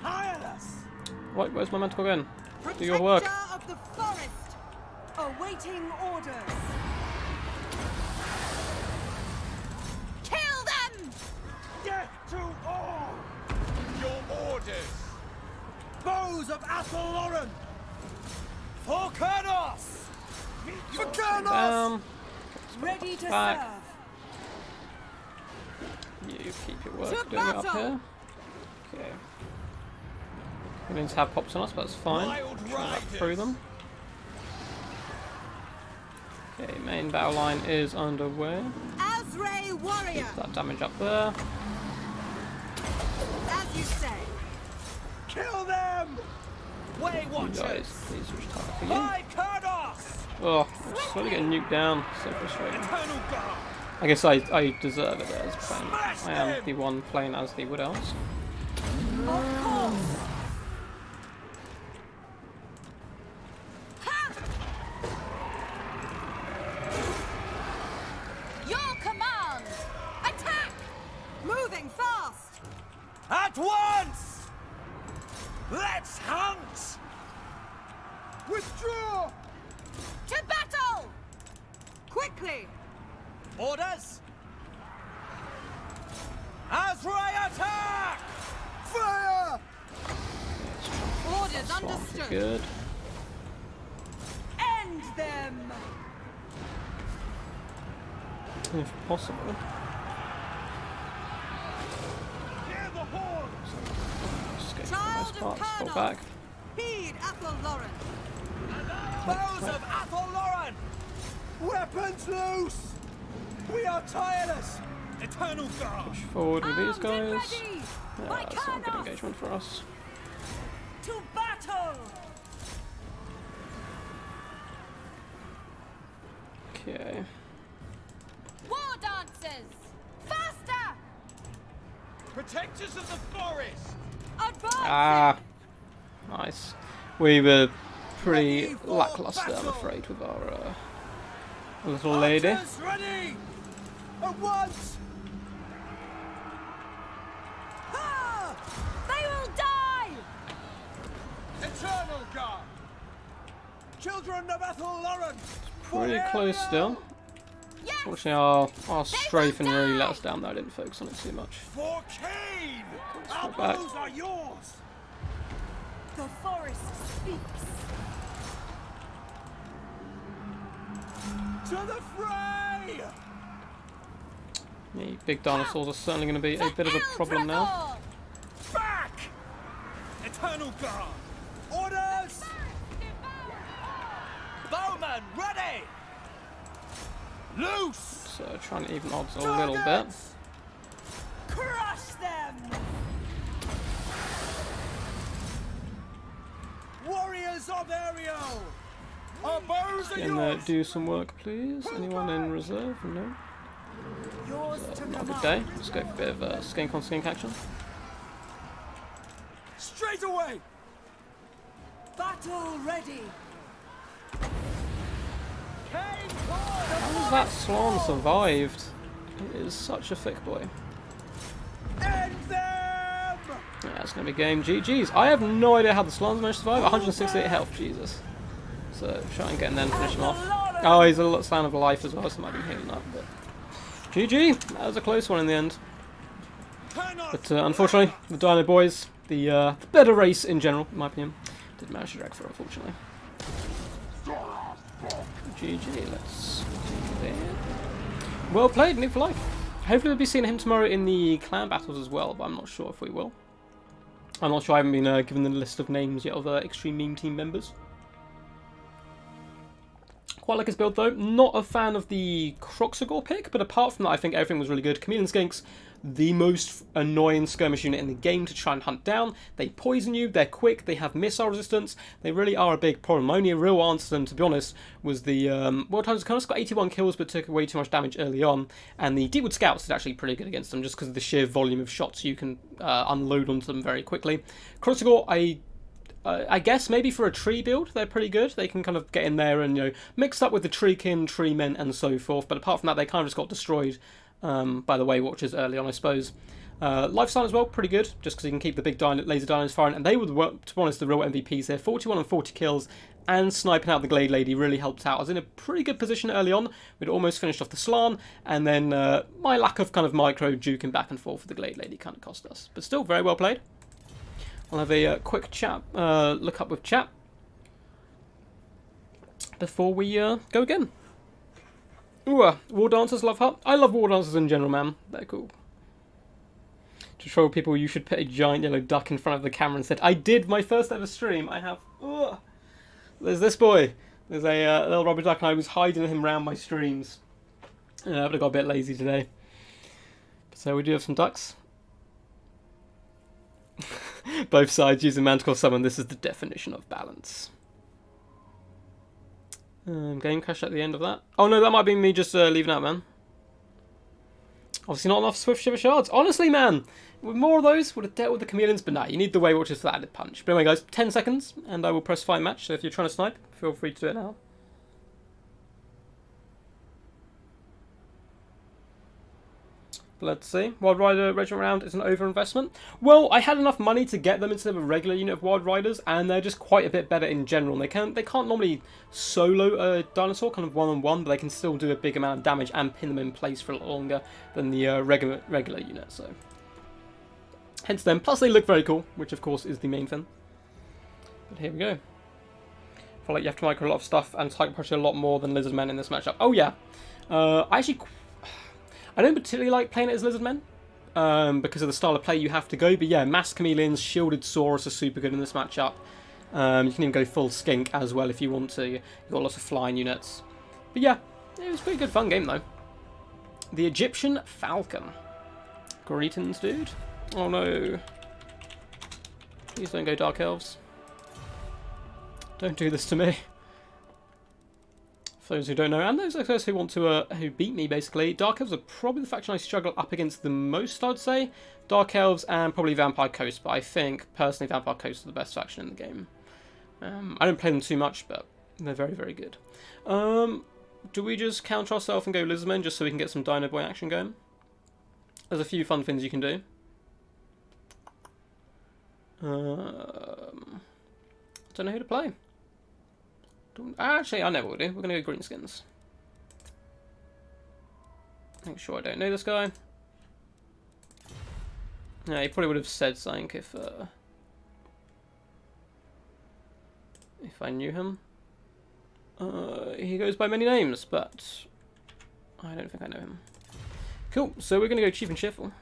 Speaker 2: Tireless.
Speaker 1: Right, where's my Manticore going? Do your work.
Speaker 3: Protector of the forest! Awaiting orders! Kill them!
Speaker 2: Death to all. Your orders. Bows of Athaloran. For Kurnos. For Kurnos.
Speaker 1: Down.
Speaker 3: Ready to
Speaker 1: Back.
Speaker 3: serve!
Speaker 1: You keep your work
Speaker 3: To
Speaker 1: doing it up
Speaker 3: battle.
Speaker 1: here. Okay. We need to have pops on us, but that's fine.
Speaker 2: Wild
Speaker 1: Try that
Speaker 2: riders.
Speaker 1: through them. Okay, main battle line is underway.
Speaker 3: Azrael warrior!
Speaker 1: Keep that damage up there.
Speaker 3: As you say!
Speaker 2: Kill them. Way
Speaker 1: You
Speaker 2: watchers.
Speaker 1: guys, please retire for you.
Speaker 2: By Kurnos.
Speaker 1: Oh, I'm just slowly getting nuked down. So frustrating.
Speaker 2: Eternal guard.
Speaker 1: I guess I deserve it as playing.
Speaker 2: Smash
Speaker 1: I am
Speaker 2: them!
Speaker 1: the one playing as the Wood Elves.
Speaker 3: Of course. Ha! Your command. Attack. Moving fast.
Speaker 2: At once! Let's hunt! Withdraw!
Speaker 3: To battle. Quickly.
Speaker 2: Orders! Azrai attack! Fire!
Speaker 3: Orders
Speaker 1: Swamp,
Speaker 3: understood.
Speaker 1: good.
Speaker 3: End them.
Speaker 1: If possible.
Speaker 2: Hear the horn!
Speaker 1: Just get
Speaker 3: Child
Speaker 1: those
Speaker 3: of
Speaker 1: parts, fall
Speaker 3: Colonel.
Speaker 1: back.
Speaker 3: Heed Athel Lauren.
Speaker 2: Bows of Athel Lauren! Weapons loose! We are tireless! Eternal guard!
Speaker 1: Push forward with these
Speaker 3: Armed and
Speaker 1: guys.
Speaker 3: ready.
Speaker 1: Yeah,
Speaker 3: My
Speaker 1: that's not a good
Speaker 3: Colonel.
Speaker 1: engagement for us.
Speaker 3: To battle.
Speaker 1: Okay.
Speaker 3: War dancers. Faster.
Speaker 2: Protectors of the forest!
Speaker 3: Advance.
Speaker 1: Ah, nice. We were pretty
Speaker 2: Ready for
Speaker 1: lackluster, I'm
Speaker 2: battle.
Speaker 1: afraid, with our little lady.
Speaker 2: Archers ready! At once!
Speaker 3: Ah! They will die.
Speaker 2: Eternal guard! Children of Athel Lauren!
Speaker 1: Pretty close still.
Speaker 3: Yes.
Speaker 1: Unfortunately, our strafing really let us down there. I didn't focus on it too much.
Speaker 2: For Cain! Our
Speaker 1: go back.
Speaker 2: bows are yours!
Speaker 3: The forest speaks.
Speaker 2: To the fray!
Speaker 1: The big dinosaurs are certainly going to be a bit of a problem now.
Speaker 2: Back! Eternal guard! Orders! Bowman ready! Loose!
Speaker 1: So trying to even odds a little bit.
Speaker 2: Targets!
Speaker 3: Crush them.
Speaker 2: Warriors of Ariel! Our bows are
Speaker 1: Can
Speaker 2: yours!
Speaker 1: do some work, please? Anyone in reserve? No.
Speaker 3: Yours to
Speaker 1: Not a good
Speaker 3: command.
Speaker 1: day. Let's go for a bit of skink on skink action.
Speaker 2: Straight away!
Speaker 3: Battle ready.
Speaker 1: How has that Slan survived? It is such a thick boy.
Speaker 2: End them!
Speaker 1: Yeah, it's going to be game GG's. I have no idea how the Slans managed to survive. 168 health, Jesus. So try and get him then, finish him off. Oh, he's a Slan of life as well, so might be healing up. But GG, that was a close one in the end. But unfortunately, the Dino Boys, the better race in general, in my opinion, didn't manage to drag through, unfortunately. GG, let's take it there. Well played, Nick for life. Hopefully we'll be seeing him tomorrow in the clan battles as well, but I'm not sure if we will. I'm not sure, I haven't been given the list of names yet of Extreme Meme team members. Quite like his build though. Not a fan of the Croxagore pick, but apart from that I think everything was really good. Chameleon Skinks, the most annoying skirmish unit in the game to try and hunt down. They poison you, they're quick, they have missile resistance, they really are a big problem. My only real answer to them, to be honest, was the World Times kind of got 81 kills but took way too much damage early on, and the Deepwood Scouts did actually pretty good against them just because of the sheer volume of shots you can unload onto them very quickly. Croxagore, I guess maybe for a tree build, they're pretty good. They can kind of get in there and, you know, mix up with the treekin, tree men, and so forth. But apart from that, they kind of just got destroyed by the Way Watchers early on, I suppose. Lifestyle as well, pretty good, just because you can keep the big laser dinos firing. And they were, to be honest, the real MVPs there. 41 and 40 kills, and sniping out the Glade Lady really helped out. I was in a pretty good position early on. We'd almost finished off the Slan, and then my lack of kind of micro juking back and forth with the Glade Lady kind of cost us. But still, very well played. I'll have a quick chat, look up with chat before we go again. Ooh, War Dancers, love her. I love War Dancers in general, man. They're cool. To troll people, you should put a giant yellow duck in front of the camera and said, I did my first ever stream. I have. Ooh. There's this boy. There's a little rubber duck, and I was hiding him around my streams. But I got a bit lazy today. So we do have some ducks. Both sides using Manticore Summon. This is the definition of balance. Game crash at the end of that. Oh no, that might be me just leaving out, man. Obviously not enough Swift Shiver Shards. Honestly, man, with more of those, would have dealt with the chameleons, but nah, you need the Way Watchers for that added punch. But anyway, guys, 10 seconds, and I will press fight match, so if you're trying to snipe, feel free to do it now. Let's see. Wild Rider Regiment round is an overinvestment. Well, I had enough money to get them instead of a regular unit of Wild Riders, and they're just quite a bit better in general. They can't normally solo a dinosaur kind of one-on-one, but they can still do a big amount of damage and pin them in place for a lot longer than the regular unit. So, hence them. Plus, they look very cool, which of course is the main thing. But here we go. I feel like you have to micro a lot of stuff and type pressure a lot more than Lizard Men in this matchup. Oh yeah, I don't particularly like playing it as Lizard Men, because of the style of play you have to go, but yeah, Mass Chameleons, Shielded Saurus are super good in this matchup. You can even go full Skink as well if you want to. You've got lots of flying units. But yeah, it was a pretty good fun game though. The Egyptian Falcon. Greetings, dude. Oh no. Please don't go Dark Elves. Don't do this to me. For those who don't know, and those of us who want to, who beat me basically, Dark Elves are probably the faction I struggle up against the most, I'd say. Dark Elves and probably Vampire Coast, but I think, personally, Vampire Coast are the best faction in the game. I don't play them too much, but they're very, very good. Do we just counter ourselves and go Lizardmen just so we can get some Dino Boy action going? There's a few fun things you can do. I don't know who to play. Actually, I know what we'll do. We're going to go Greenskins. Make sure I don't know this guy. Yeah, he probably would have said something if I knew him. He goes by many names, but I don't think I know him. Cool, so we're going to go cheap and cheerful.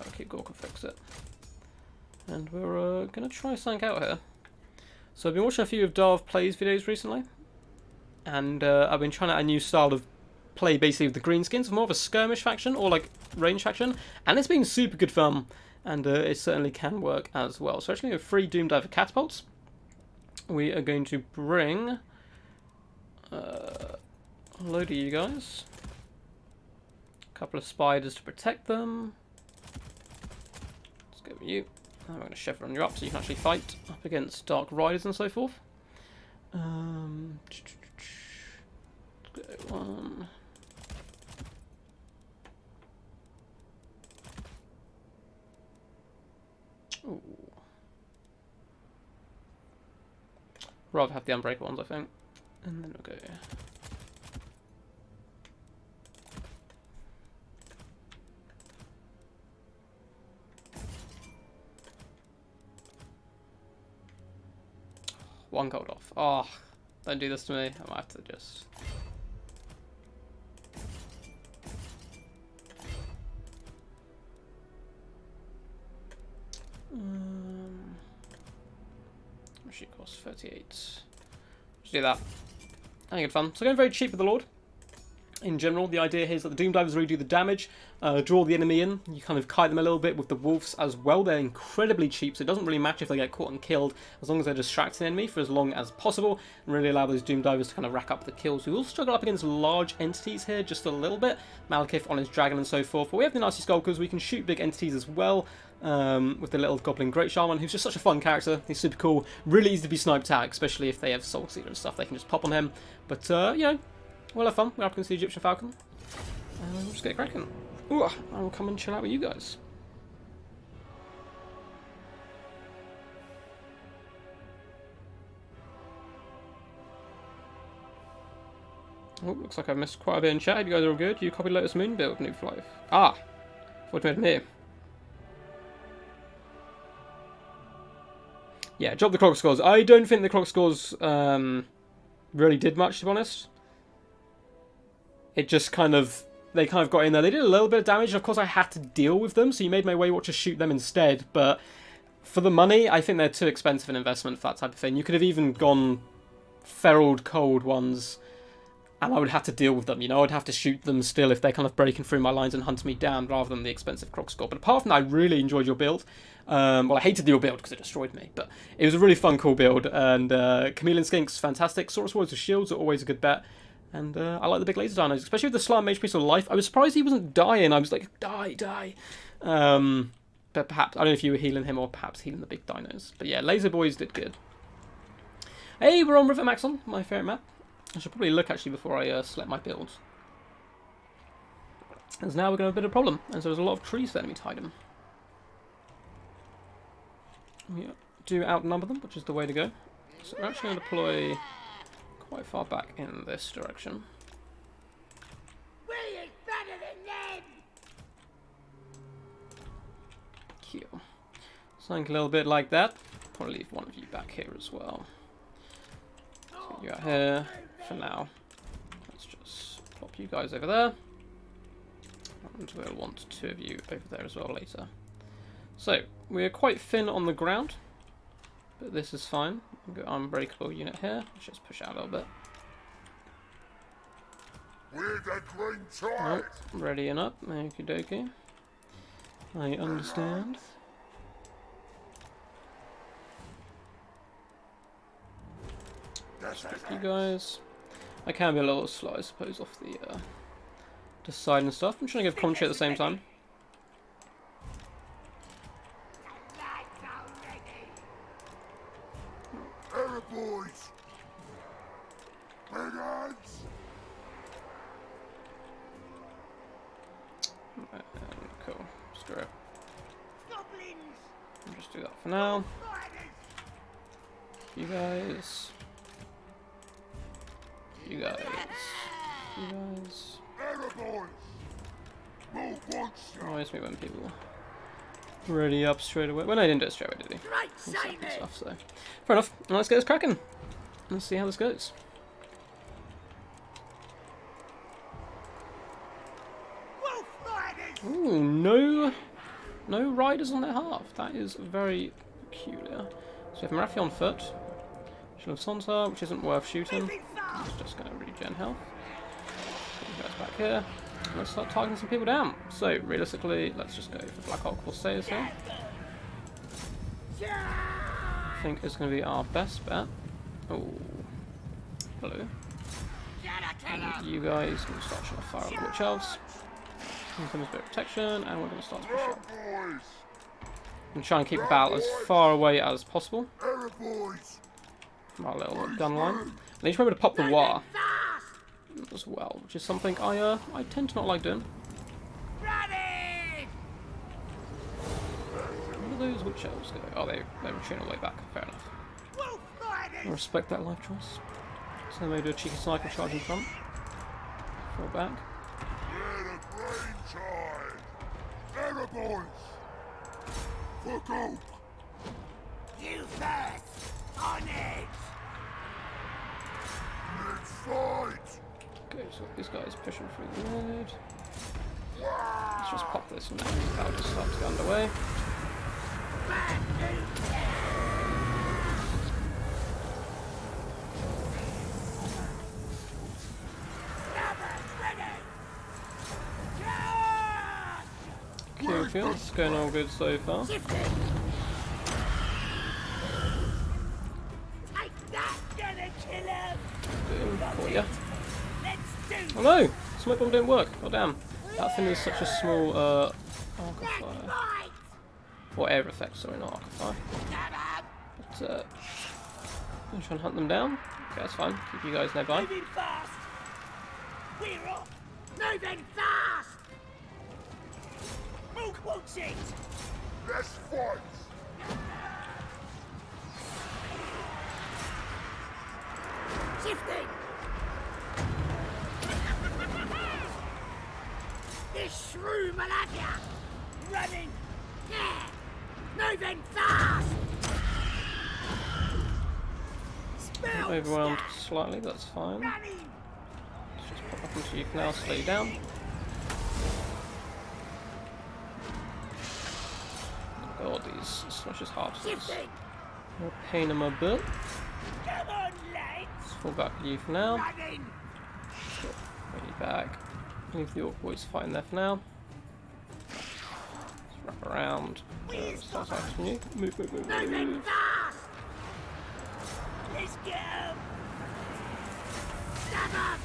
Speaker 1: Okay, Gore can fix it. And we're going to try something out here. So I've been watching a few of Darv Plays videos recently. And I've been trying out a new style of play basically with the Greenskins. More of a skirmish faction or like range faction. And it's been super good fun. And it certainly can work as well. So actually we have 3 Doom Diver catapults. We are going to bring a load of you guys. A couple of spiders to protect them. Let's go with you. And we're going to chevron you up so you can actually fight up against Dark Riders and so forth. One. Ooh. Rather have the Unbreakable ones, I think. And then we'll go. One gold off. Oh, don't do this to me. I might have to just... She costs 38. Let's do that. I think it's fun. So going very cheap with the Lord. In general, the idea here is that the Doom Divers really do the damage, draw the enemy in. You kind of kite them a little bit with the Wolves as well. They're incredibly cheap, so it doesn't really matter if they get caught and killed, as long as they're distracting the enemy for as long as possible, and really allow those Doom Divers to kind of rack up the kills. We will struggle up against large entities here just a little bit, Malekith on his dragon and so forth, but we have the Nasty Skulkers. We can shoot big entities as well, with the little Goblin Great Shaman, who's just such a fun character. He's super cool, really easy to be sniped out, especially if they have Soul Seeder and stuff. They can just pop on him, but you know, we'll have fun. We're up against the Egyptian Falcon. We'll just get cracking. Ooh, I will come and chill out with you guys. Oh, looks like I've missed quite a bit in chat. You guys are all good. You copied Lotus Moon build, Noob Life. Ah, thought you made him here. Yeah, drop the Croc Scores. I don't think the Croc Scores really did much, to be honest. It just kind of... They kind of got in there. They did a little bit of damage, and of course I had to deal with them, so you made my Way Watcher shoot them instead, but for the money, I think they're too expensive an investment for that type of thing. You could have even gone Feraled Cold ones and I would have to deal with them. You know, I'd have to shoot them still if they're kind of breaking through my lines and hunting me down, rather than the expensive Krog score. But apart from that, I really enjoyed your build. Well, I hated your build because it destroyed me, but it was a really fun, cool build. And Chameleon Skink's fantastic. Saurus Warriors with shields are always a good bet. And I like the big laser dinos, especially with the Slam Mage Priest of Life. I was surprised he wasn't dying. I was like, die. But perhaps, I don't know if you were healing him or perhaps healing the big dinos. But yeah, Laser Boys did good. Hey, we're on River Maxon, my favourite map. I should probably look actually before I select my builds. As now we're going to have a bit of a problem, as there's a lot of trees for enemy tidum. We do outnumber them, which is the way to go. So we're actually going to deploy quite far back in this direction.
Speaker 2: We is better than them!
Speaker 1: Cute. Something a little bit like that. Probably leave one of you back here as well. So you out here for now. Let's just plop you guys over there. And we'll want two of you over there as well later. So, we're quite thin on the ground, but this is fine. We've got unbreakable unit here. Let's just push out a little bit.
Speaker 2: We're the green tide!
Speaker 1: Right, readying up. Okie dokie. I understand. You guys. I can be a little slow, I suppose, off the side and stuff. I'm trying to give commentary at the same time.
Speaker 2: Error boys! Big hands!
Speaker 1: Cool. Screw it.
Speaker 2: Goblins!
Speaker 1: I'll just do that for now.
Speaker 2: Spiders!
Speaker 1: You guys. You guys. You guys.
Speaker 2: Error boys! Move once!
Speaker 1: Annoys me when people ready up straight away. Well, no, I didn't do it straight away, did he?
Speaker 2: Right,
Speaker 1: And
Speaker 2: save it!
Speaker 1: stuff, so. Fair enough. Now let's get this cracking. Let's see how this goes.
Speaker 2: Wolf riders!
Speaker 1: Ooh, no riders on their half. That is very peculiar. So we have Marathi on foot. Shield of Sontar, which isn't worth shooting.
Speaker 2: Moving fast!
Speaker 1: It's just going to regen health. Put you guys back here. Let's start targeting some people down. So, realistically, let's just go for Black Hawk Corsairs here. I think it's going to be our best bet. Oh, hello. And you guys can start trying to fire at the Witch Elves. Give them a bit of protection, and we're going to start to push
Speaker 2: Error
Speaker 1: up.
Speaker 2: boys!
Speaker 1: And try and keep the battle as far away as possible
Speaker 2: Error boys!
Speaker 1: from our little gun line. And you just remember to pop the war
Speaker 2: Fast!
Speaker 1: as well, which is something I tend to not like doing.
Speaker 2: Running!
Speaker 1: Where are those Witch Elves go? Oh, they're retreating all the way back. Fair enough.
Speaker 2: Wolf
Speaker 1: I
Speaker 2: riders!
Speaker 1: respect that life choice. So maybe do a cheeky sniper charge in front. Fall back.
Speaker 2: We're the green tide! Error boys! For gold! You first! On it! Let's fight!
Speaker 1: Okay, so these guys pushing through the road. Let's just pop this and that'll just start to get underway. Cool, it's going all good so far.
Speaker 2: Take that, gonna kill him!
Speaker 1: Boom, for ya.
Speaker 2: Let's do
Speaker 1: Oh no! Smoke bomb didn't work. Oh damn. That thing is such a small arc of fire.
Speaker 2: right!
Speaker 1: Or air effect, sorry, not arc of fire. But I'm trying to hunt them down. Okay, that's fine. Keep you guys nearby.
Speaker 2: Moving fast! We're off! Moving fast! Move, won't it? Let's fight! Shifting! This shrew will have ya! Running! Yeah! Moving fast! Spell
Speaker 1: Overwhelmed
Speaker 2: stack.
Speaker 1: slightly, that's fine.
Speaker 2: Running!
Speaker 1: Let's just pop up into you for now, slow you down. God, these smashes harvesters.
Speaker 2: Shifting!
Speaker 1: You're a pain in my butt.
Speaker 2: Come on, lads!
Speaker 1: Fall back with you for now.
Speaker 2: Running!
Speaker 1: Bring you back. Leave the orc boys fighting there for now. Let's wrap around. Start from you. Move, move, move, move.
Speaker 2: Let's go! Stab him!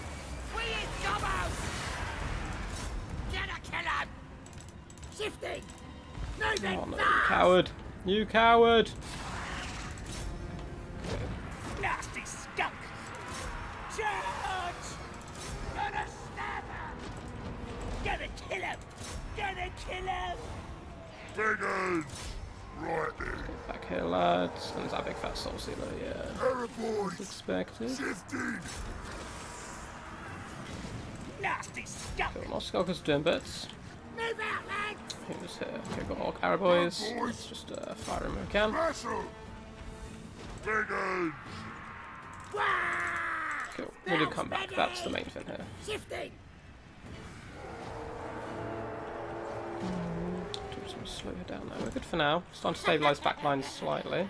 Speaker 2: We is Gobos! Gonna kill him! Shifting! Moving
Speaker 1: Oh no, you
Speaker 2: fast!
Speaker 1: coward! You coward!
Speaker 2: Nasty skunk! Charge! Gonna stab him! Gonna kill him! Gonna kill him!
Speaker 4: Figures! Right then.
Speaker 1: Back here, lads. And there's that big fat soul sealer, yeah.
Speaker 4: Terriboys!
Speaker 1: Expected.
Speaker 4: Shifting!
Speaker 2: Nasty skunk!
Speaker 1: Cool, my skulkers doing bits.
Speaker 2: Move out, lads!
Speaker 1: Who's here? Okay, got all arrow boys. Let's just fire him if we can.
Speaker 4: Smash 'em! Figures!
Speaker 2: Wah!
Speaker 1: Cool. We do come back. That's the main thing here.
Speaker 2: Shifting!
Speaker 1: Just gonna slow her down now. We're good for now. Starting to stabilise backline slightly.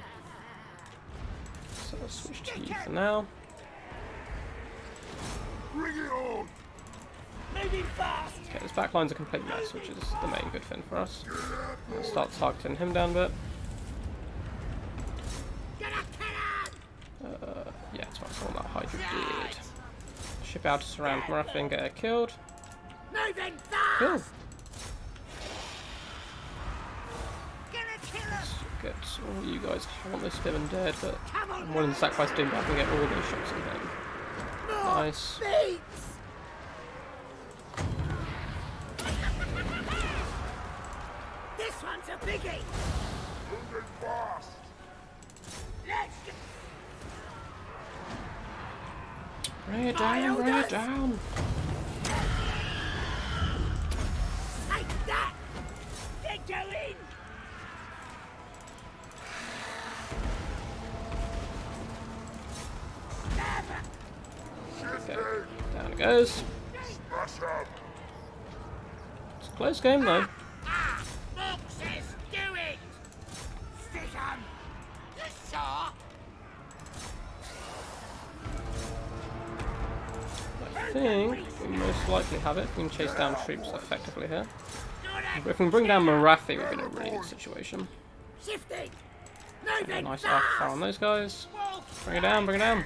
Speaker 1: So let's switch to you for now.
Speaker 4: Bring it on!
Speaker 2: Moving fast!
Speaker 1: Okay, this backline's a complete mess, which is the main good thing for us. Let's start targeting him down a bit.
Speaker 2: Gonna kill him!
Speaker 1: Yeah, that's what I saw that Hydra did. Ship out to surround Marathi and get her killed.
Speaker 2: Moving fast!
Speaker 1: Cool.
Speaker 2: Gonna kill him!
Speaker 1: Get all you guys want this Devon dead, but
Speaker 2: Come on,
Speaker 1: I'm willing to sacrifice Doomback and get all these shots in him. Nice.
Speaker 2: beats! This one's a biggie!
Speaker 4: Moving fast!
Speaker 2: Let's go!
Speaker 1: Bring it down, bring it down.
Speaker 2: Take that! They're going! Never!
Speaker 1: Okay, down it goes.
Speaker 4: Smash 'em!
Speaker 1: It's a close game though.
Speaker 2: Ah! Foxes, do it! Stick 'em! You saw?
Speaker 1: I think we most likely have it. We can chase down troops effectively here. If we can bring down Marathi, we're in a really good situation.
Speaker 2: Shifting!
Speaker 1: A
Speaker 2: Moving
Speaker 1: nice
Speaker 2: fast!
Speaker 1: fire on those guys.
Speaker 2: Wolf!
Speaker 1: Bring it down, bring it down.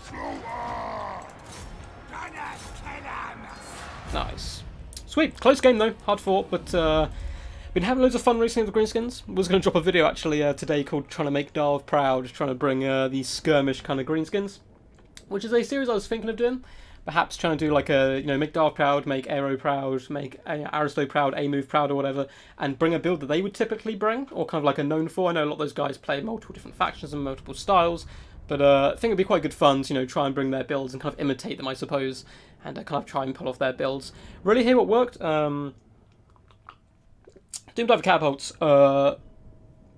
Speaker 4: Slaughter!
Speaker 2: Gonna kill him!
Speaker 1: Nice. Sweet. Close game though. Hard fought, but been having loads of fun recently with the Greenskins. Was going to drop a video actually today called Trying to Make Darv Proud, trying to bring these skirmish kind of Greenskins, which is a series I was thinking of doing. Perhaps trying to do like a, you know, make Darv proud, make Aero proud, make Aristo proud, A-Move proud or whatever, and bring a build that they would typically bring, or kind of like a known for. I know a lot of those guys play multiple different factions and multiple styles, but I think it'd be quite good fun to, you know, try and bring their builds and kind of imitate them, I suppose, and kind of try and pull off their builds. Really hear what worked. Doom Diver Catapults,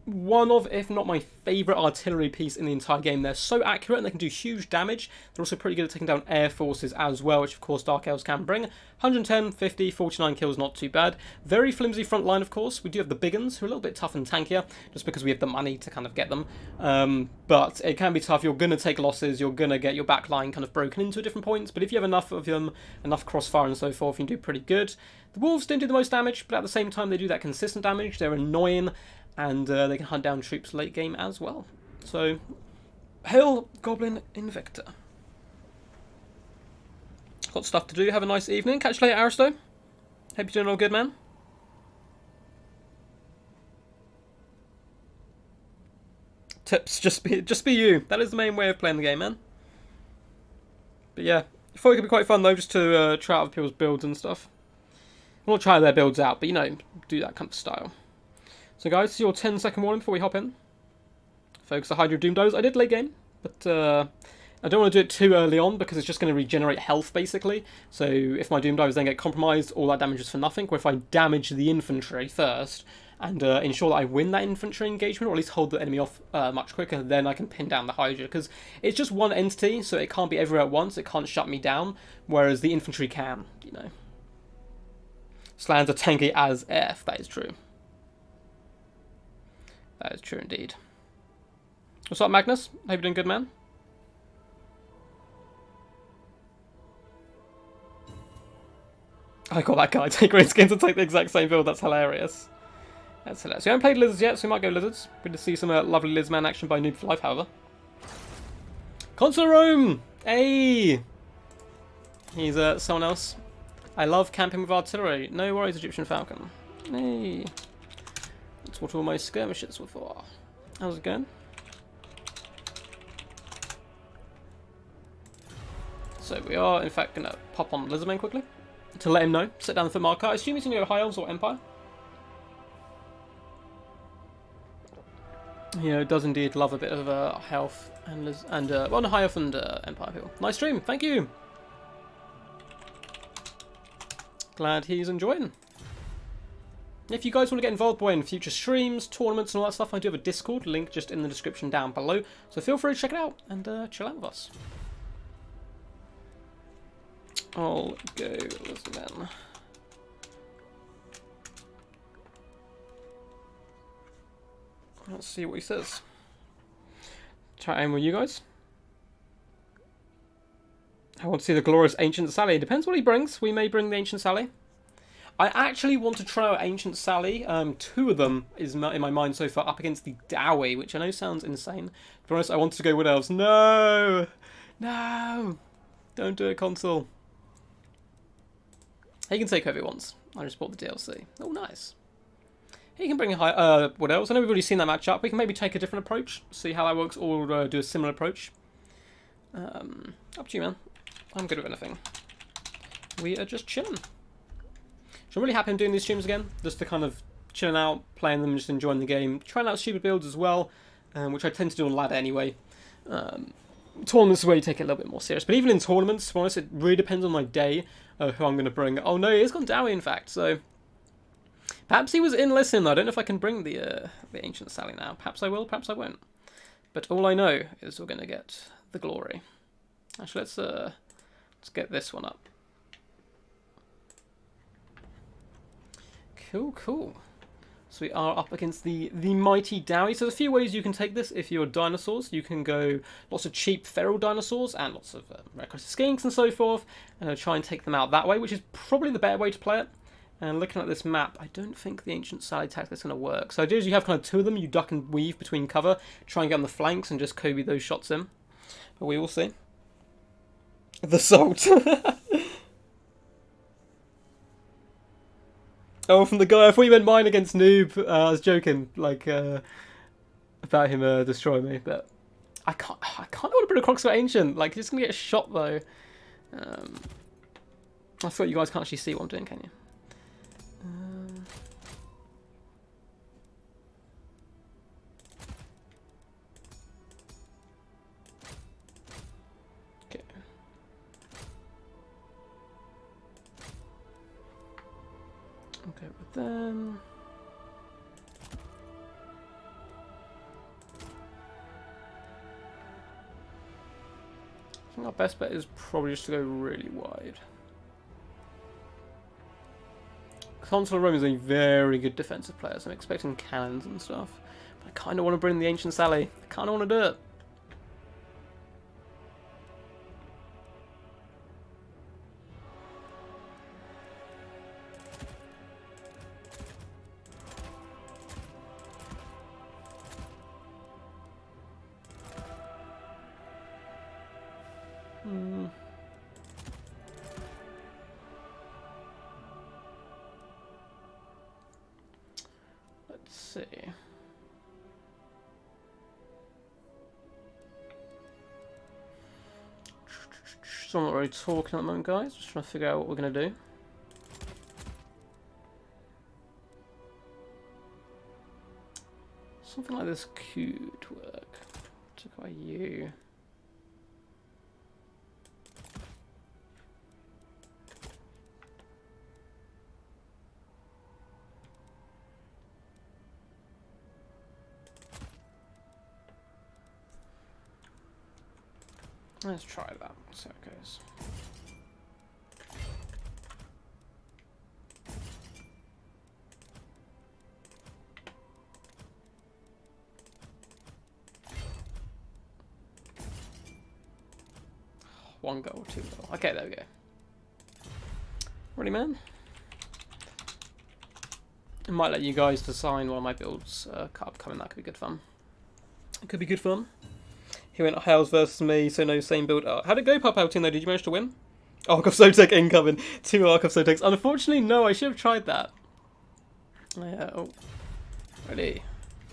Speaker 1: one of, if not my favourite artillery piece in the entire game. They're so accurate and they can do huge damage. They're also pretty good at taking down air forces as well, which of course Dark Elves can bring. 110, 50, 49 kills, not too bad. Very flimsy front line, of course. We do have the big uns, who are a little bit tough and tankier, just because we have the money to kind of get them. But it can be tough. You're going to take losses. You're going to get your back line kind of broken into at different points. But if you have enough of them, enough crossfire and so forth, you can do pretty good. The Wolves don't do the most damage, but at the same time, they do that consistent damage. They're annoying, and they can hunt down troops late game as well. So, hail Goblin Invictor. Got stuff to do. Have a nice evening. Catch you later, Aristo. Hope you're doing all good, man. Tips, just be you. That is the main way of playing the game, man. But yeah, I thought it could be quite fun though, just to try out other people's builds and stuff. Well, not try their builds out, but you know, do that kind of style. So guys, this is your 10-second warning before we hop in. Focus the Hydra Doom Does. I did late game, but I don't want to do it too early on because it's just going to regenerate health basically. So if my Doom Divers then get compromised, all that damage is for nothing. Or if I damage the infantry first and ensure that I win that infantry engagement, or at least hold the enemy off much quicker, then I can pin down the Hydra. Because it's just one entity, so it can't be everywhere at once. It can't shut me down, whereas the infantry can, you know. Slans are tanky as F, that is true. That is true indeed. What's up, Magnus? Hope you're doing good, man. I got that guy. Take green skins and take the exact same build. That's hilarious. That's hilarious. We haven't played lizards yet, so we might go lizards. Good to see some lovely Lizman action by Noob for Life, however. Console room! Hey! He's someone else. I love camping with artillery. No worries, Egyptian Falcon. Hey! That's what all my skirmishes were for. How's it going? So we are, in fact, going to pop on Lizardman quickly to let him know. Set down the foot marker. I assume he's going to go High Elves or Empire. He does indeed love a bit of health and well, no, High Elf and Empire people. Nice stream, thank you. Glad he's enjoying. If you guys want to get involved in future streams, tournaments, and all that stuff, I do have a Discord link just in the description down below. So feel free to check it out and chill out with us. I'll go Lizardman. Let's see what he says. Try aim with you guys. I want to see the glorious Ancient Sally. Depends what he brings. We may bring the Ancient Sally. I actually want to try out Ancient Sally. 2 of them is in my mind so far up against the Dowie, which I know sounds insane. To be honest, I wanted to go Wood Elves. No! No! Don't do it, console. He can take whoever he wants. I just bought the DLC. Oh, nice. He can bring what else? I know we've already seen that matchup. We can maybe take a different approach, see how that works, or do a similar approach. Up to you, man. I'm good with anything. We are just chilling. So I'm really happy I'm doing these streams again, just to kind of chilling out, playing them, just enjoying the game, trying out stupid builds as well, which I tend to do on ladder anyway. Tournaments is where you take it a little bit more serious, but even in tournaments, to be honest, it really depends on my day, who I'm going to bring. Oh no, he's gone Dowie, in fact, so perhaps he was in Listen. I don't know if I can bring the Ancient Sally now. Perhaps I will, perhaps I won't. But all I know is we're going to get the glory. Actually, let's get this one up. Cool. So we are up against the mighty Dowie. So there's a few ways you can take this if you're dinosaurs. You can go lots of cheap feral dinosaurs and lots of reckless skinks and so forth, and try and take them out that way, which is probably the better way to play it. And looking at this map, I don't think the Ancient Sally tactic is going to work. So the idea is you have kind of 2 of them, you duck and weave between cover, try and get on the flanks and just Kobe those shots in. But we will see. The salt. Oh, from the guy. I thought you meant mine against Noob. I was joking, like, about him destroying me, but I can't order Brit of Crocs about Ancient. Like, he's just gonna get a shot though. I thought you guys can't actually see what I'm doing, can you? Okay. Okay, but then I think our best bet is probably just to go really wide. Console Rome is a very good defensive player, so I'm expecting cannons and stuff. But I kind of want to bring the Ancient Sally. I kind of want to do it. Let's see. So I'm not really talking at the moment, guys. Just trying to figure out what we're going to do. Something like this could work. Took by you. Let's try that. See how it goes. One goal, 2 goal. Okay, there we go. Ready, man? I might let you guys design one of my builds upcoming. That could be good fun. It could be good fun. He went Hales versus me, so no same build. How'd it go, Palpatine, though? Did you manage to win? Arc of Sotek incoming. 2 Arc of Soteks. Unfortunately, no, I should have tried that. Yeah, oh. Ready.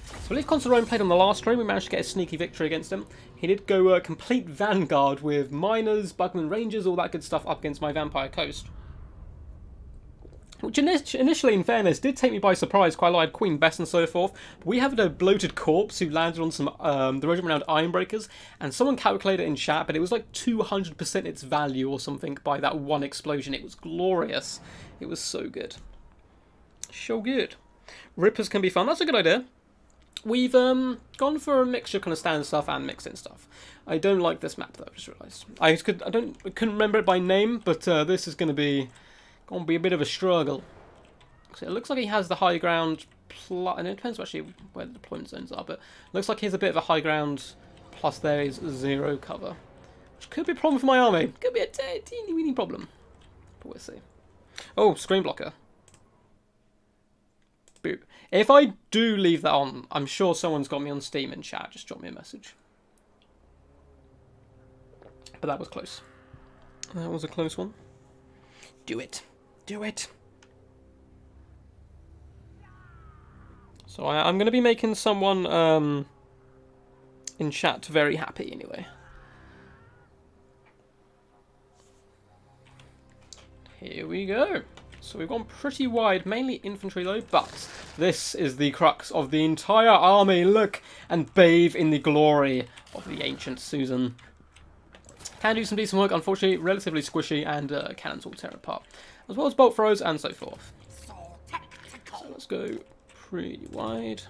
Speaker 1: So I believe Considine played on the last stream. We managed to get a sneaky victory against him. He did go complete Vanguard with Miners, Bugman Rangers, all that good stuff up against my Vampire Coast. Which initially, in fairness, did take me by surprise. Quite a lot. I had Queen Bess and so forth. But we have a bloated corpse who landed on some the regiment renowned Ironbreakers, and someone calculated it in chat, but it was like 200% its value or something by that one explosion. It was glorious. It was so good. So good. Rippers can be fun. That's a good idea. We've gone for a mixture of kind of standard stuff and mixing stuff. I don't like this map though. I just realised. I couldn't remember it by name, but this is going to be a bit of a struggle. So it looks like he has the high ground, and it depends actually where the deployment zones are, but it looks like he has a bit of a high ground, plus there is 0 cover. Which could be a problem for my army. Could be a teeny weeny problem. But we'll see. Oh, screen blocker. Boop. If I do leave that on, I'm sure someone's got me on Steam in chat. Just drop me a message. But that was close. That was a close one. Do it. Do it. So I'm going to be making someone in chat very happy anyway. Here we go. So we've gone pretty wide, mainly infantry though, but this is the crux of the entire army. Look and bathe in the glory of the ancient Susan. Can do some decent work, unfortunately relatively squishy, and cannons will tear apart. As well as bolt throws and so forth. So let's go pretty wide.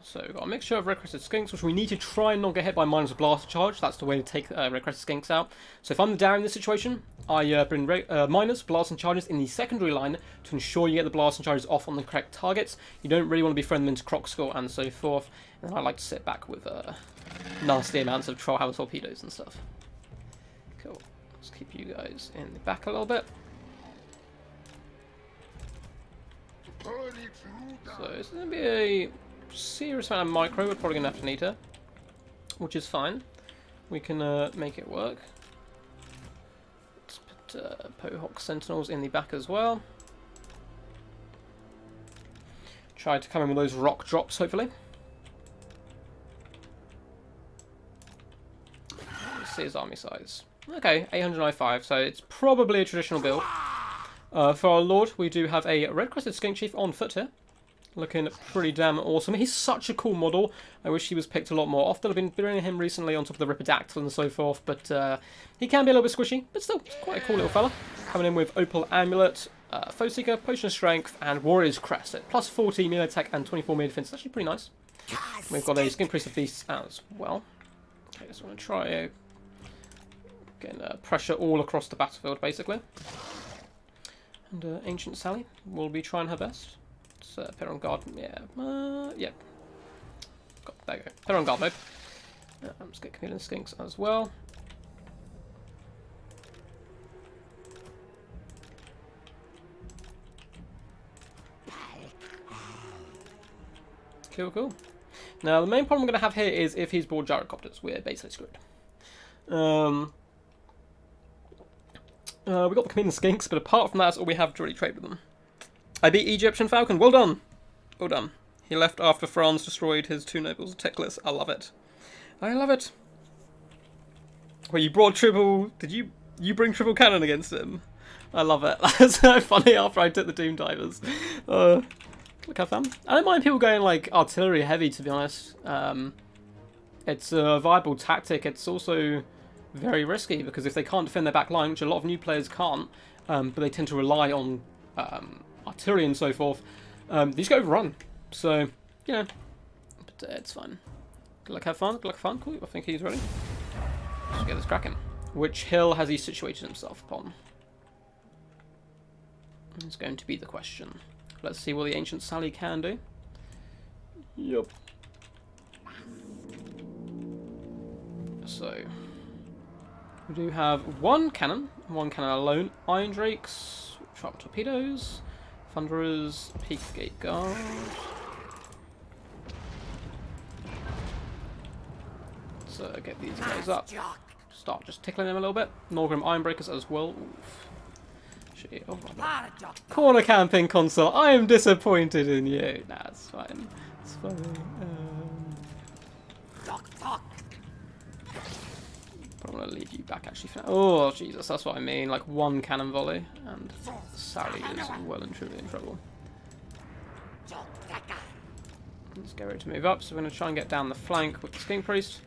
Speaker 1: So we've got a mixture of Red Crested Skinks, which we need to try and not get hit by Miners with Blast Charge. That's the way to take Red Crested Skinks out. So if I'm the Darren in this situation, I bring Miners, Blast and Charges in the secondary line to ensure you get the Blast and Charges off on the correct targets. You don't really want to be throwing them into Croc Skull and so forth. And I like to sit back with nasty amounts of Trollhammer torpedoes and stuff. Cool. Let's keep you guys in the back a little bit. So this is going to be a serious amount of micro. We're probably going to have to need her, which is fine. We can make it work. Let's put Pohawk Sentinels in the back as well. Try to come in with those rock drops, hopefully. Let's see his army size. Okay, 895, so it's probably a traditional build. For our Lord, we do have a Red Crested Skink Chief on foot here. Looking pretty damn awesome. He's such a cool model. I wish he was picked a lot more often. I've been bringing him recently on top of the Ripidactyl and so forth, but he can be a little bit squishy, but still, it's quite a cool little fella. Coming in with Opal Amulet, Foe Seeker, Potion of Strength, and Warrior's Crest at plus 40 melee attack and 24 melee defense. It's actually pretty nice. We've got a Skin Priest of Beasts as well. Okay, so I'm going to try getting pressure all across the battlefield, basically. And Ancient Sally will be trying her best. Let's put her on guard. Yeah, yep. There you go. Put her on guard mode. Let's get Chameleon Skinks as well. Cool, cool. Now, the main problem I'm going to have here is if he's brought gyrocopters, we're basically screwed. We got the Chameleon Skinks, but apart from that, that's all we have to really trade with them. I beat Egyptian Falcon. Well done. Well done. He left after France destroyed his 2 nobles techless. I love it. I love it. Well, you brought triple... Did you bring triple cannon against him? I love it. That's so funny after I took the Doom Divers. Look how fun. I don't mind people going, like, artillery heavy, to be honest. It's a viable tactic. It's also very risky, because if they can't defend their back line, which a lot of new players can't, but they tend to rely on artillery and so forth, they just go overrun. So, you know, but it's fine. Good luck, have fun. Good luck, have fun. Cool. I think he's ready. Let's get this cracking. Which hill has he situated himself upon? It's going to be the question. Let's see what the ancient Sally can do. Yup. So, we do have one cannon alone. Iron Drakes, sharp torpedoes, Thunderers, Peak Gate Guard. So get these guys up. Start just tickling them a little bit. Norgrim Ironbreakers as well. Oof. Shit. Oh, corner camping console. I am disappointed in you. Nah, it's fine. It's funny. I'm gonna leave you back actually for now. Oh Jesus, that's what I mean. Like one cannon volley, and Sally is well and truly in trouble. Let's get ready to move up. So we're gonna try and get down the flank with the Skink Priest.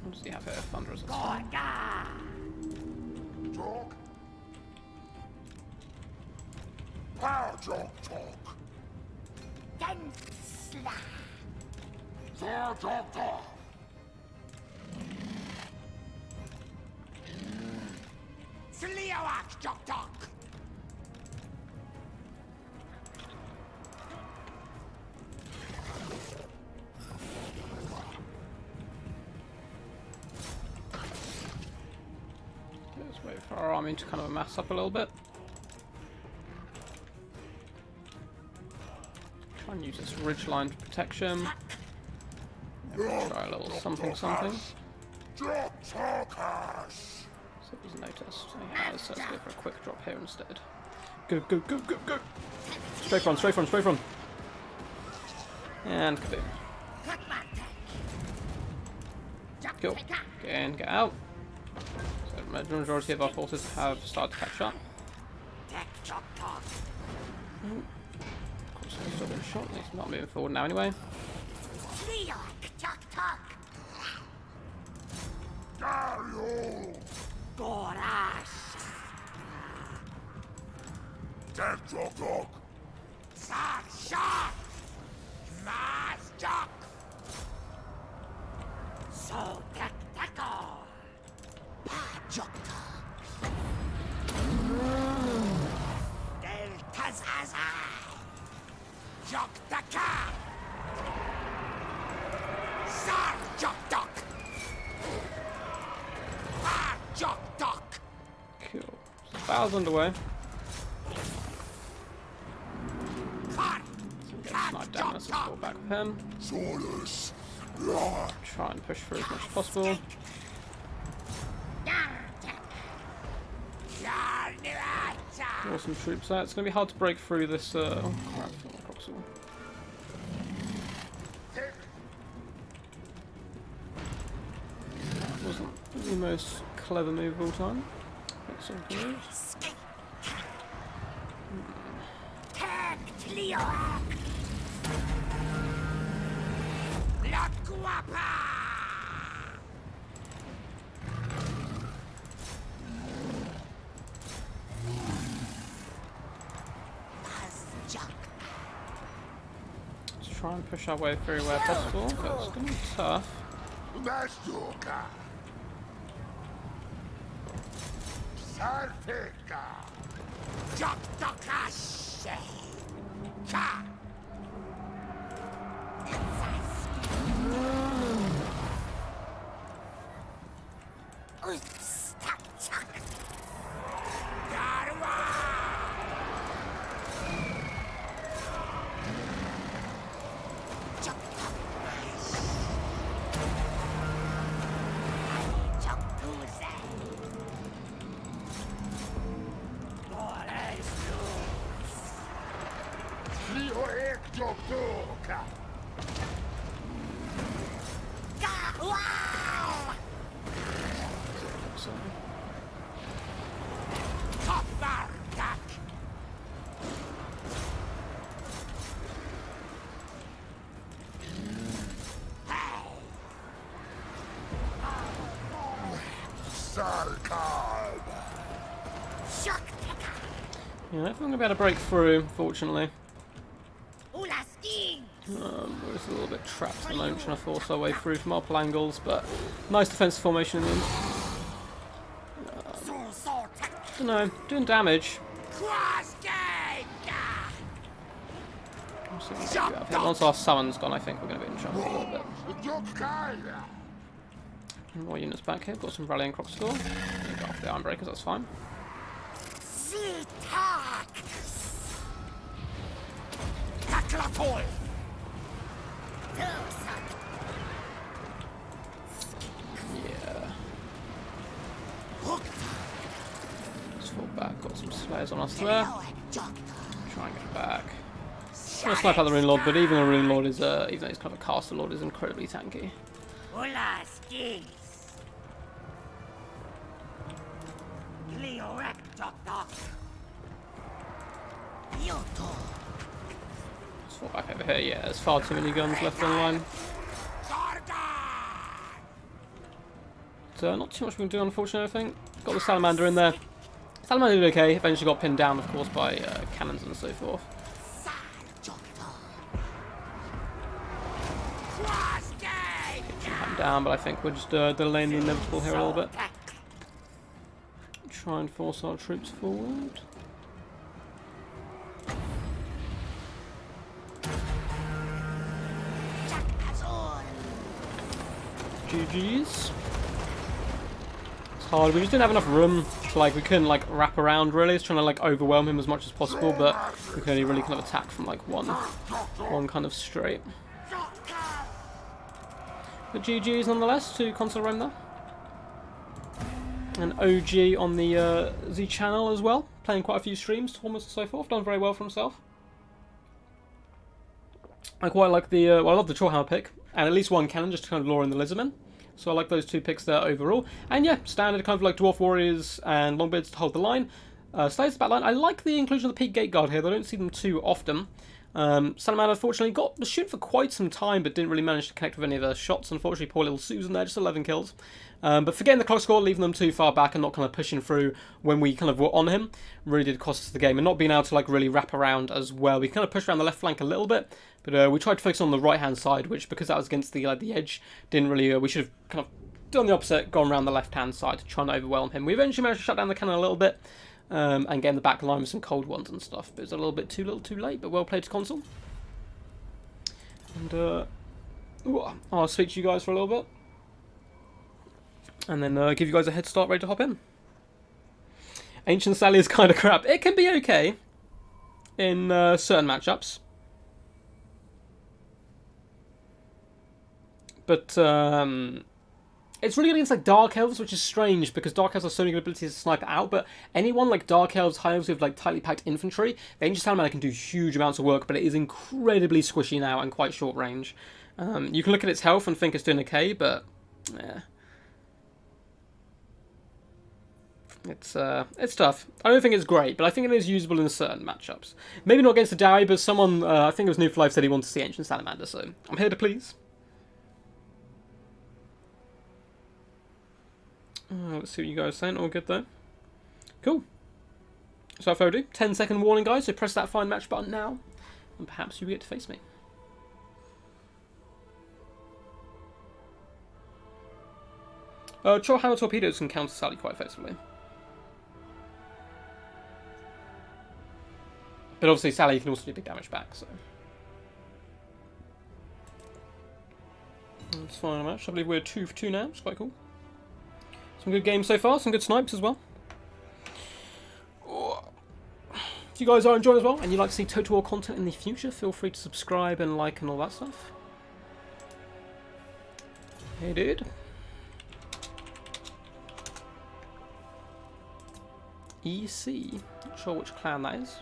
Speaker 1: What does he have here? Thunderers or something?
Speaker 4: Talk. Power talk. Talk.
Speaker 1: Let's wait for our army to kind of mass up a little bit. Try and use this ridgeline for protection. Try a little something. See if he's noticed. So he has, so let's go for a quick drop here instead. Go. Strafe run. And kaboom. Cool. Get out. So the majority of our forces have started to catch up. Of course, he's still been shot. He's not moving forward now anyway.
Speaker 4: Talk.
Speaker 1: Cool. So battle's underway. Snipe down, let's go back with him. Try and push through as much as possible. Awesome troops there. It's going to be hard to break through this. Oh crap, proximal. That wasn't the most clever move of all time. Let's try and push our way through where possible, but it's going to be tough. Yeah, I don't think I'm going to be able to break through, fortunately. We're just a little bit trapped at the moment, trying to force our way through from multiple angles, but nice defensive formation in the end. Don't know, doing damage. Once our summon's gone, I think we're going to be in trouble a little bit. More units back here. Got some rallying croc score. Got off the iron breakers, that's fine. Yeah. Let's fall back. Got some slayers on us there. Try and get back. I'm gonna snipe out the Rune Lord, but even the Rune Lord is, even though he's kind of a caster Lord, is incredibly tanky. Let's fall back over here. Yeah, there's far too many guns left on the line. So not too much we can do, unfortunately, I think. Got the Salamander in there. Salamander did okay. Eventually got pinned down, of course, by cannons and so forth. I'm down, but I think we're just delaying the inevitable here a little bit. Try and force our troops forward. GG's. It's hard. We just didn't have enough room to, like, we couldn't, like, wrap around really. It's trying to, like, overwhelm him as much as possible, but we can only really kind of attack from, like, one kind of straight. But GG's nonetheless to Console Rome there. And OG on the Z channel as well. Playing quite a few streams, tournaments and so forth. Done very well for himself. I quite like the, well, I love the Warhammer pick. And at least one cannon just to kind of lure in the Lizardmen. So I like those two picks there overall. And yeah, standard kind of like Dwarf Warriors and Longbeards to hold the line. Slays the back line. I like the inclusion of the Peak Gate Guard here. I don't see them too often. Salamander unfortunately got the shoot for quite some time, but didn't really manage to connect with any of the shots. Unfortunately, poor little Susan there, just 11 kills. But forgetting the clock score, leaving them too far back and not kind of pushing through when we kind of were on him, really did cost us the game. And not being able to like really wrap around as well. We kind of pushed around the left flank a little bit, but we tried to focus on the right hand side, which because that was against the edge, didn't really. We should have kind of done the opposite, gone around the left hand side to try and overwhelm him. We eventually managed to shut down the cannon a little bit. And get in the back line with some cold ones and stuff, but it was a little bit too little too late, but well played to Console. And I'll speak to you guys for a little bit. And then give you guys a head start ready to hop in. Ancient Sally is kind of crap. It can be okay in certain matchups. But it's really good against like Dark Elves, which is strange because Dark Elves have so many good abilities to snipe it out, but anyone like Dark Elves, High Elves with like tightly packed infantry, the Ancient Salamander can do huge amounts of work, but it is incredibly squishy now and quite short range. You can look at its health and think it's doing okay, but yeah. It's tough. I don't think it's great, but I think it is usable in certain matchups. Maybe not against the Dowie, but someone, I think it was New for Life, said he wanted to see Ancient Salamander, so I'm here to please. Let's see what you guys are saying. All good though. Cool. So if I do, 10-second warning, guys. So press that find match button now, and perhaps you get to face me. Trollhammer torpedoes can counter Sally quite effectively. But obviously Sally can also do big damage back, so. Let's find a match. I believe we're 2 for 2 now. It's quite cool. Some good games so far, some good snipes as well. If you guys are enjoying as well, and you'd like to see Total War content in the future, feel free to subscribe and like and all that stuff. Hey dude. EC. Not sure which clan that is.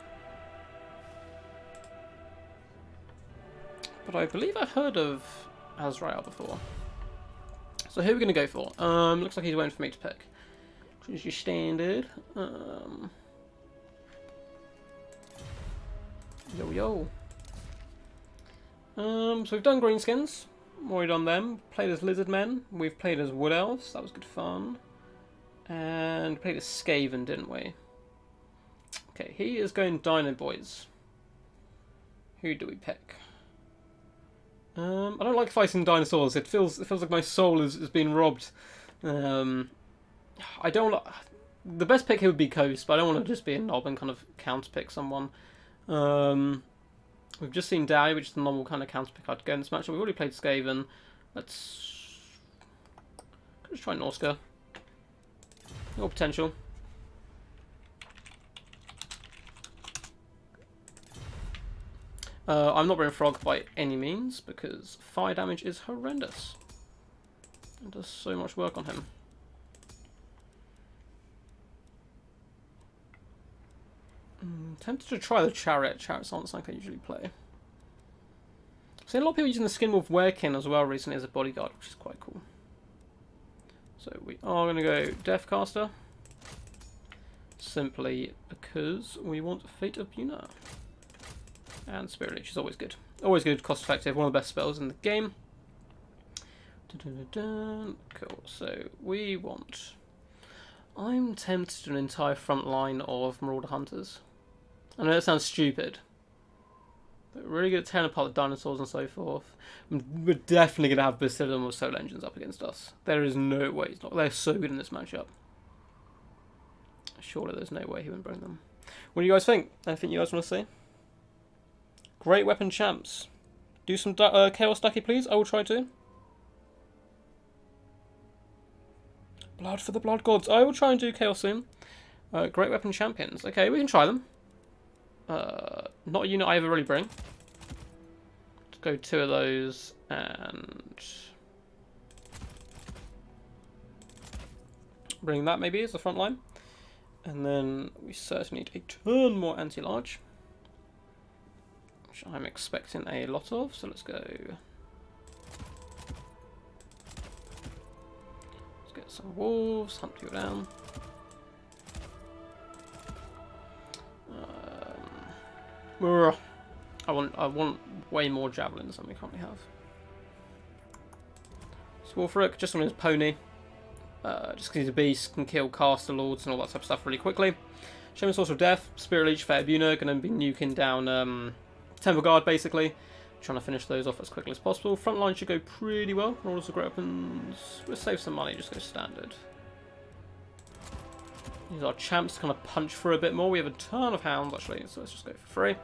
Speaker 1: But I believe I've heard of Azrael before. So who are we going to go for? Looks like he's waiting for me to pick. Which is your standard. Yo. So we've done greenskins. Already done them. Played as lizard men. We've played as wood elves. That was good fun. And played as Skaven, didn't we? Okay, he is going Dino Boys. Who do we pick? I don't like fighting dinosaurs. It feels like my soul is being robbed. I don't. The best pick here would be Coast, but I don't want to just be a knob and kind of counter pick someone. We've just seen Dowie, which is the normal kind of counter pick I'd go in this matchup. We've already played Skaven. Let's try Norska. No potential. I'm not bringing Frog by any means because fire damage is horrendous. It does so much work on him. Tempted to try the Chariot. Chariots aren't something I usually play. I've seen a lot of people using the Skinwolf Werekin as well recently as a bodyguard, which is quite cool. So we are going to go Deathcaster. Simply because we want Fate of Buna. And Spirit Leech is always good. Always good, cost effective, one of the best spells in the game. Cool, so we want... I'm tempted to an entire front line of Marauder Hunters. I know that sounds stupid. But we're really good at tearing apart the dinosaurs and so forth. We're definitely going to have Basilism or Soul Engines up against us. There is no way he's not. They're so good in this matchup. Surely there's no way he wouldn't bring them. What do you guys think? Anything you guys want to see? Great weapon champs. Do some Chaos Ducky, please. I will try to. Blood for the Blood Gods. I will try and do Chaos soon. Great weapon champions. Okay, we can try them. Not a unit I ever really bring. Let's go 2 of those and bring that maybe as a front line. And then we certainly need a turn more anti-large, which I'm expecting a lot of. So let's go. Let's get some wolves, hunt people down. I want way more javelins than we currently have. Swarfrick, just on his pony. Just because he's a beast, can kill caster lords and all that type of stuff really quickly. Shaman Source of Death, Spirit Leech, Faerbuna, going to be nuking down Temple Guard basically. Trying to finish those off as quickly as possible. Front line should go pretty well. Marauders of Great Weapons. We'll save some money, just go standard. Use our champs to kind of punch for a bit more. We have a ton of hounds actually, so let's just go for free.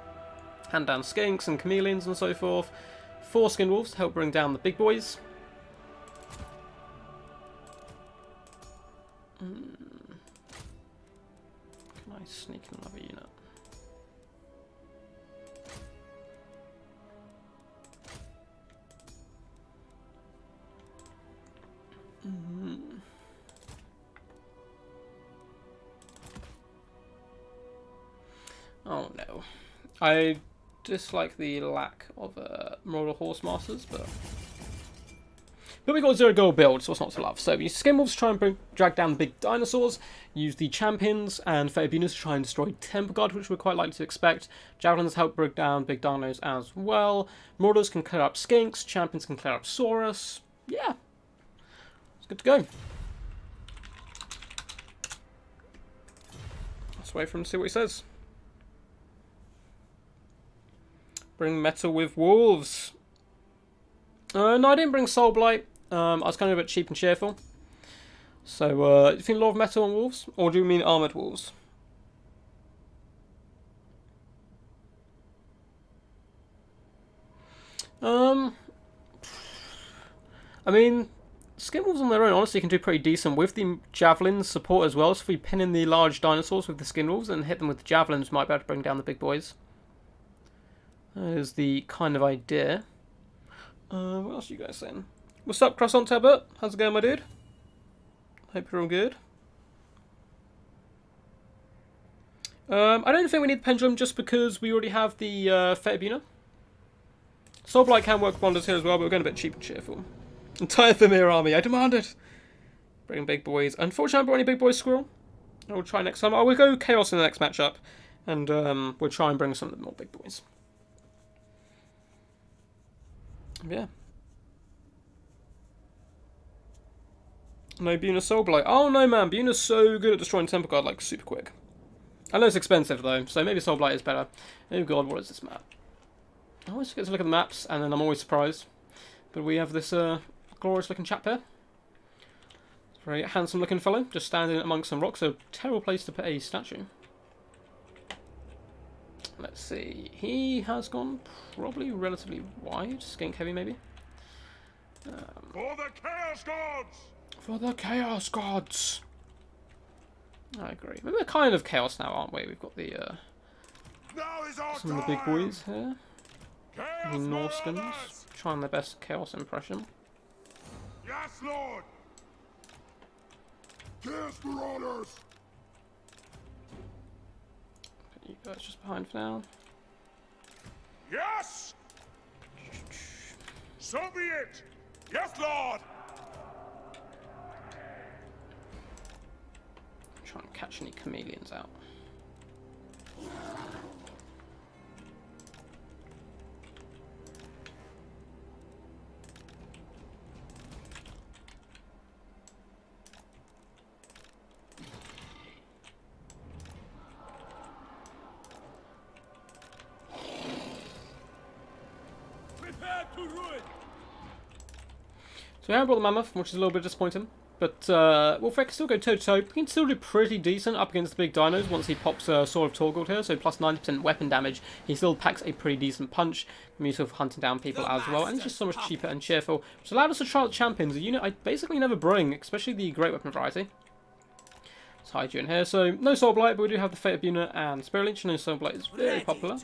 Speaker 1: Hand down skinks and chameleons and so forth. 4 skin wolves to help bring down the big boys. Can I sneak in another unit? Oh no. I dislike the lack of Marauder Horse Masters, but we got 0 gold build, so what's not to love? So we use Skinwolves to try and drag down the big dinosaurs, use the Champions and Faebunas to try and destroy Temple Guard, which we're quite likely to expect. Javelins help break down big dinos as well. Marauders can clear up Skinks, Champions can clear up Saurus. Yeah, it's good to go. Let's wait for him to see what he says. Bring metal with wolves. No, I didn't bring Soul Blight. I was kind of a bit cheap and cheerful. So, do you think Lord of Metal and wolves? Or do you mean armoured wolves? I mean, Skin Wolves on their own honestly can do pretty decent with the Javelins support as well. So if we pin in the large dinosaurs with the Skin Wolves and hit them with the Javelins, we might be able to bring down the big boys. That is the kind of idea. What else are you guys saying? What's up, Croissant Tablet? How's it going, my dude? Hope you're all good. I don't think we need Pendulum just because we already have the Faerbuna. Soul Blight can work wonders here as well, but we're going a bit cheap and cheerful. Entire Thamir army, I demand it! Bring big boys. Unfortunately, I haven't brought any big boys, Squirrel. I will try next time. I will go Chaos in the next matchup, and we'll try and bring some of the more big boys. Yeah. No Buna Soul Blight. Oh no, man. Buna's so good at destroying Temple Guard, like, super quick. I know it's expensive, though, so maybe Soul Blight is better. Oh god, what is this map? I always get to look at the maps, and then I'm always surprised. But we have this glorious looking chap here. Very handsome looking fellow, just standing amongst some rocks. A terrible place to put a statue. Let's see. He has gone probably relatively wide. Skink heavy, maybe.
Speaker 4: For the Chaos Gods!
Speaker 1: For the Chaos Gods! I agree. Maybe we're kind of chaos now, aren't we? We've got the
Speaker 4: Now is our
Speaker 1: some of the big boys here. The
Speaker 4: Chaos
Speaker 1: Norskins
Speaker 4: Marauders!
Speaker 1: trying their best chaos impression.
Speaker 4: Yes, Lord! Chaos Marauders!
Speaker 1: You guys just behind for now.
Speaker 4: Yes! So be it! Yes, Lord!
Speaker 1: Try and catch any chameleons out.
Speaker 2: Prepare to ruin!
Speaker 1: So we haven't brought the Mammoth, which is a little bit disappointing. But Wolfrek can still go toe-to-toe. He can still do pretty decent up against the big dinos once he pops Sword of Torgold here. So plus 90% weapon damage. He still packs a pretty decent punch. I'm useful for hunting down people as well. And it's just so much cheaper and cheerful. Which allowed us to try out Champions, a unit I basically never bring, especially the Great Weapon variety. Let's hide you in here. So no Soul Blight, but we do have the Fate of Unit and Spirit Leech. No Soul Blight is very popular.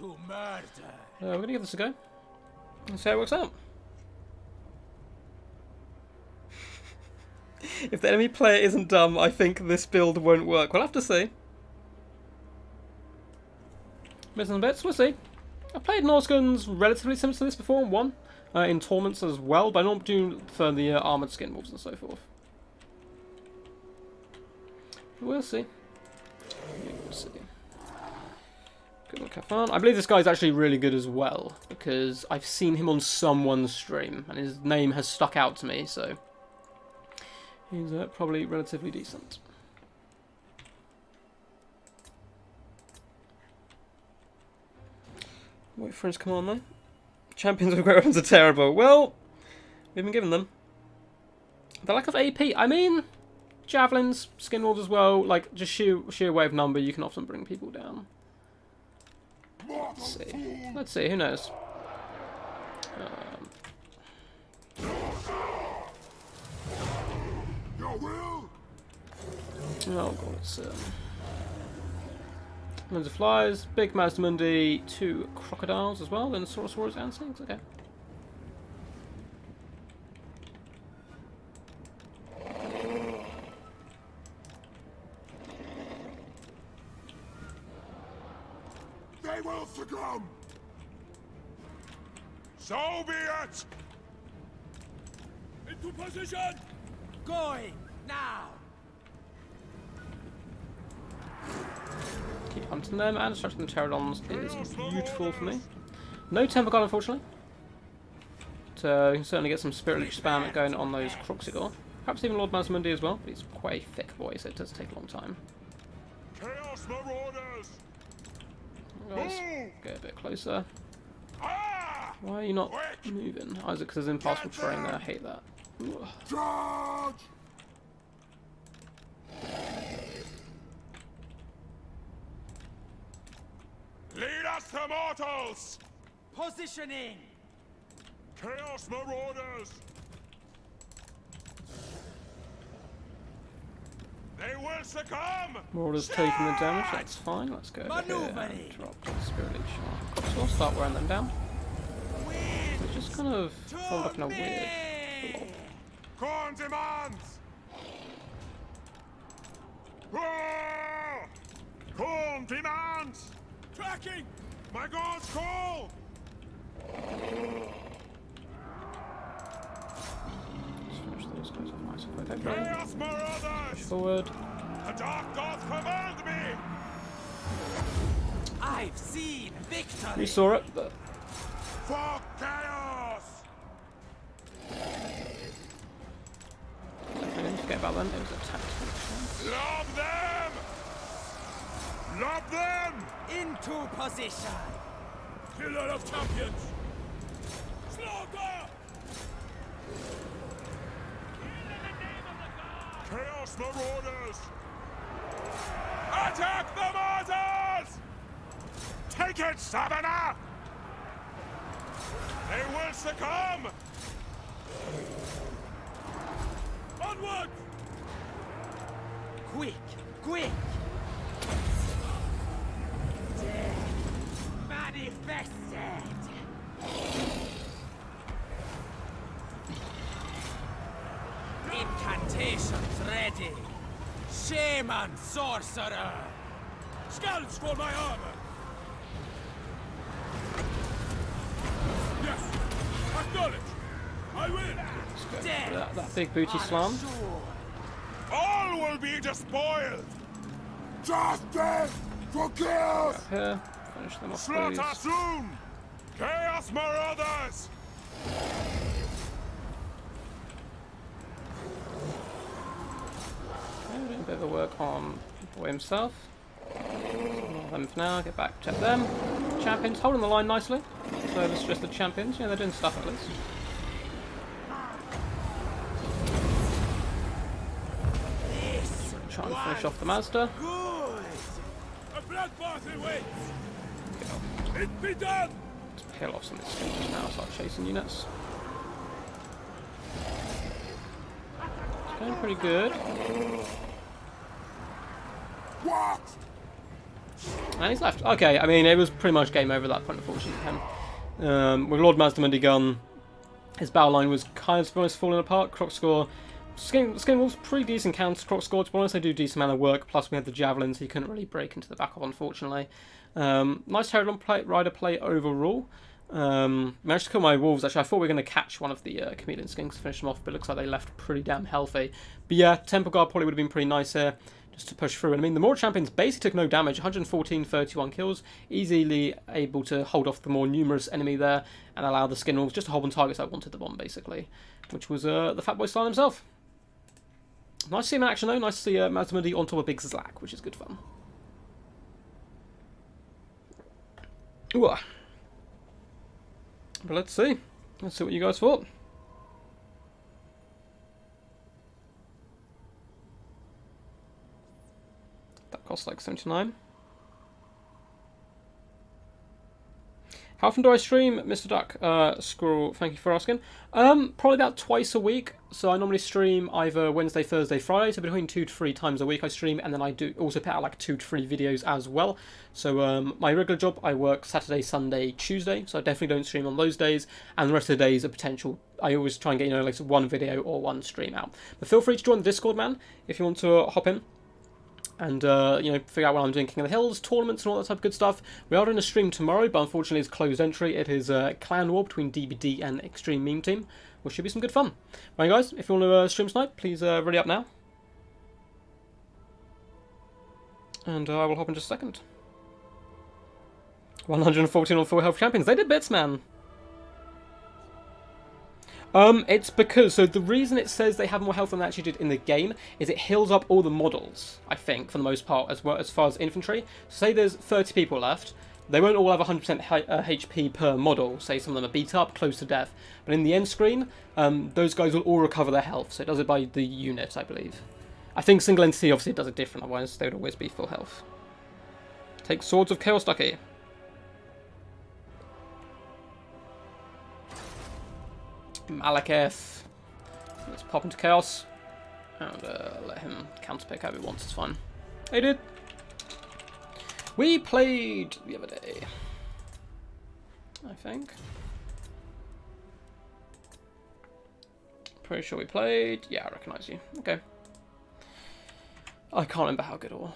Speaker 1: We're going to give this a go. Let's see how it works out. If the enemy player isn't dumb, I think this build won't work. We'll have to see. Missing bits, we'll see. I've played Norskins relatively similar to this before and won. In tournaments as well, but I don't do for the armoured skin wolves and so forth. We'll see. We'll see. Good luck, have fun. I believe this guy's actually really good as well, because I've seen him on someone's stream, and his name has stuck out to me, so he's probably relatively decent. Wait for him to come on, though. Champions with great weapons are terrible. Well, we've been given them. The lack of AP. I mean, javelins, skin wolves as well. Like, just sheer way of number, you can often bring people down. Let's see. Let's see. Who knows? Oh god, it's loads of flies, big Mazdamundi, 2 crocodiles as well, then Saurosaurus and snakes. Okay.
Speaker 4: They will succumb! So be it!
Speaker 2: Into position! Going now!
Speaker 1: Keep hunting them and destructing the pterodons is beautiful for me. No Temper God, unfortunately. So you can certainly get some Spirit Leech spam going on those Croxidor. Perhaps even Lord Mazdamundi as well, but he's quite a thick boy, so it does take a long time.
Speaker 4: Chaos Marauders!
Speaker 1: Guys, get a bit closer.
Speaker 4: Ah!
Speaker 1: Why are you not moving? Oh, is it because there's impassable terrain there? I hate that. Ugh.
Speaker 4: Charge! Lead us to mortals!
Speaker 2: Positioning!
Speaker 4: Chaos Marauders! They will succumb!
Speaker 1: Marauders taking the damage, that's fine. Let's go over here and drop the Spirit Leech. So we'll start wearing them down. They're just kind of fold up in a weird blob.
Speaker 4: Corn demands! Roar! Corn demands!
Speaker 2: Tracking!
Speaker 4: My God's call!
Speaker 1: Let's finish those guys off nice and quick. Okay.
Speaker 4: Chaos
Speaker 1: Push
Speaker 4: Marauders!
Speaker 1: forward.
Speaker 4: The Dark Gods command me!
Speaker 2: I've seen victory!
Speaker 1: We saw it, but
Speaker 4: For chaos!
Speaker 1: definitely forget about them. It was a tactical chance.
Speaker 4: Lob them! Lob them!
Speaker 2: Into position! Killer of champions! Slaughter!
Speaker 4: Chaos Marauders! Attack the martyrs! Take it, Savannah! They will succumb! Onward!
Speaker 2: Quick! Quick! Death manifested! Incantations ready! Shaman sorcerer!
Speaker 4: Scouts for my armor! Yes! Acknowledge! I will!
Speaker 2: Death!
Speaker 1: That big booty slam.
Speaker 2: Sure.
Speaker 4: All will be despoiled! Justice for chaos!
Speaker 1: Here, finish them off,
Speaker 4: Slaughter
Speaker 1: please.
Speaker 4: soon! Chaos Marauders!
Speaker 1: Okay, we're doing a bit of work on the boy himself. Ignore them for now, get back, check them. Champions holding the line nicely. So this is just the champions, yeah, they're doing stuff at least.
Speaker 2: This
Speaker 1: Try and finish off the Mazda.
Speaker 2: good!
Speaker 4: A bloodbath awaits! It be done!
Speaker 1: Let's peel off some of the skins now, start chasing units. It's going pretty good.
Speaker 4: What?
Speaker 1: And he's left. Okay, I mean, it was pretty much game over at that point, unfortunately, for him. With Lord Mazdamundi gone, his battle line was kind of, to be honest, falling apart. Croc score, Skin Wolves, pretty decent counter. Croc score, to be honest, they do a decent amount of work. Plus, we had the javelins, so he couldn't really break into the back of, unfortunately. Nice Pterodon rider play overall. Managed to kill my wolves. Actually, I thought we were going to catch one of the chameleon skinks to finish them off, but it looks like they left pretty damn healthy. But yeah, Temple Guard probably would have been pretty nice here, just to push through. And I mean, the Mord champions basically took no damage, 114, 31 kills, easily able to hold off the more numerous enemy there and allow the skin wolves just to hold on targets I wanted them on, basically, which was the Fatboy Slan himself. Nice to see him in action though. Nice to see Mazdamundi on top of Big Zlak, which is good fun. Ooh. But let's see. Let's see what you guys thought. That costs like 79. How often do I stream, Mr. Duck? Squirrel, thank you for asking. Probably about twice a week. So I normally stream either Wednesday, Thursday, Friday. So between 2 to 3 times a week I stream, and then I do also put out like 2 to 3 videos as well. So my regular job, I work Saturday, Sunday, Tuesday. So I definitely don't stream on those days, and the rest of the days are potential. I always try and get like one video or one stream out. But feel free to join the Discord, man, if you want to hop in. And, figure out what I'm doing King of the Hills, tournaments and all that type of good stuff. We are doing a stream tomorrow, but unfortunately it's closed entry. It is a clan war between DBD and Extreme Meme Team, which should be some good fun. Right, guys, if you want to stream tonight, please ready up now. And I will hop in just a second. 114 on full health champions. They did bits, man. It's because, so the reason it says they have more health than they actually did in the game is it heals up all the models, I think, for the most part, as well as far as infantry. So say there's 30 people left, they won't all have 100% HP per model. Say some of them are beat up, close to death. But in the end screen, those guys will all recover their health, so it does it by the unit, I believe. I think single entity, obviously, it does it different, otherwise they would always be full health. Take Swords of Chaos, Ducky. Malekith. Let's pop into Chaos and let him counterpick how he wants. It's fine. Hey, dude. We played the other day, I think. Pretty sure we played. Yeah, I recognise you. Okay. I can't remember how good or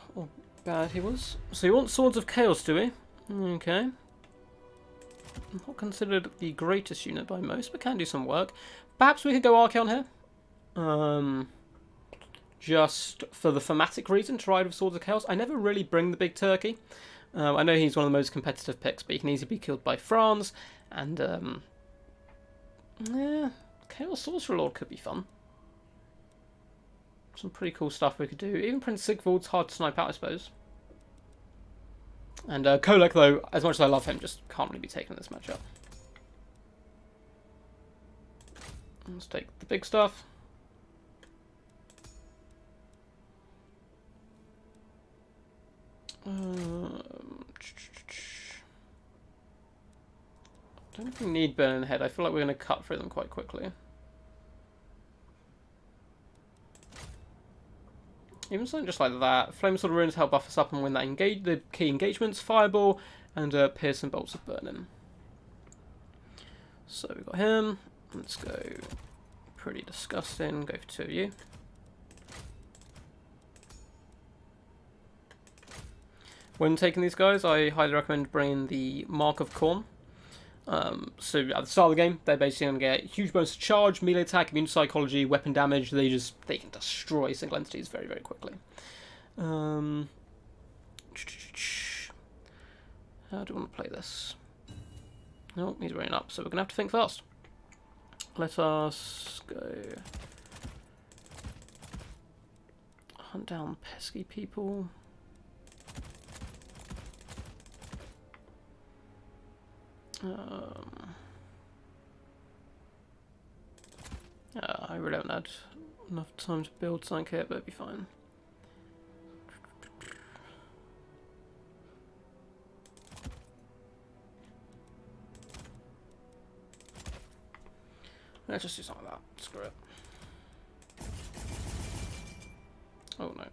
Speaker 1: bad he was. So you want Swords of Chaos, do we? Okay. Not considered the greatest unit by most, but can do some work. Perhaps we could go Archaon here. Just for the thematic reason, to ride with Swords of Chaos. I never really bring the big turkey. I know he's one of the most competitive picks, but he can easily be killed by Franz. And, yeah, Chaos Sorcerer Lord could be fun. Some pretty cool stuff we could do. Even Prince Sigvald's hard to snipe out, I suppose. And Kolek, though, as much as I love him, just can't really be taken in this matchup. Let's take the big stuff. Don't know if we need burning head. I feel like we're going to cut through them quite quickly. Even something just like that. Flame Sword of Runes help buff us up and win that the key engagements. Fireball and Piercing Bolts of Burning. So we've got him. Let's go pretty disgusting. Go for 2 of you. When taking these guys, I highly recommend bringing the Mark of Khorne. So at the start of the game, they're basically going to get huge bonus to charge, melee attack, immune psychology, weapon damage. They can destroy single entities very, very quickly. How do I want to play this? No, he's running up, so we're going to have to think fast. Let us go hunt down pesky people. I really haven't had enough time to build something here, but it'll be fine. Let's just do something like that. Screw it. Oh no.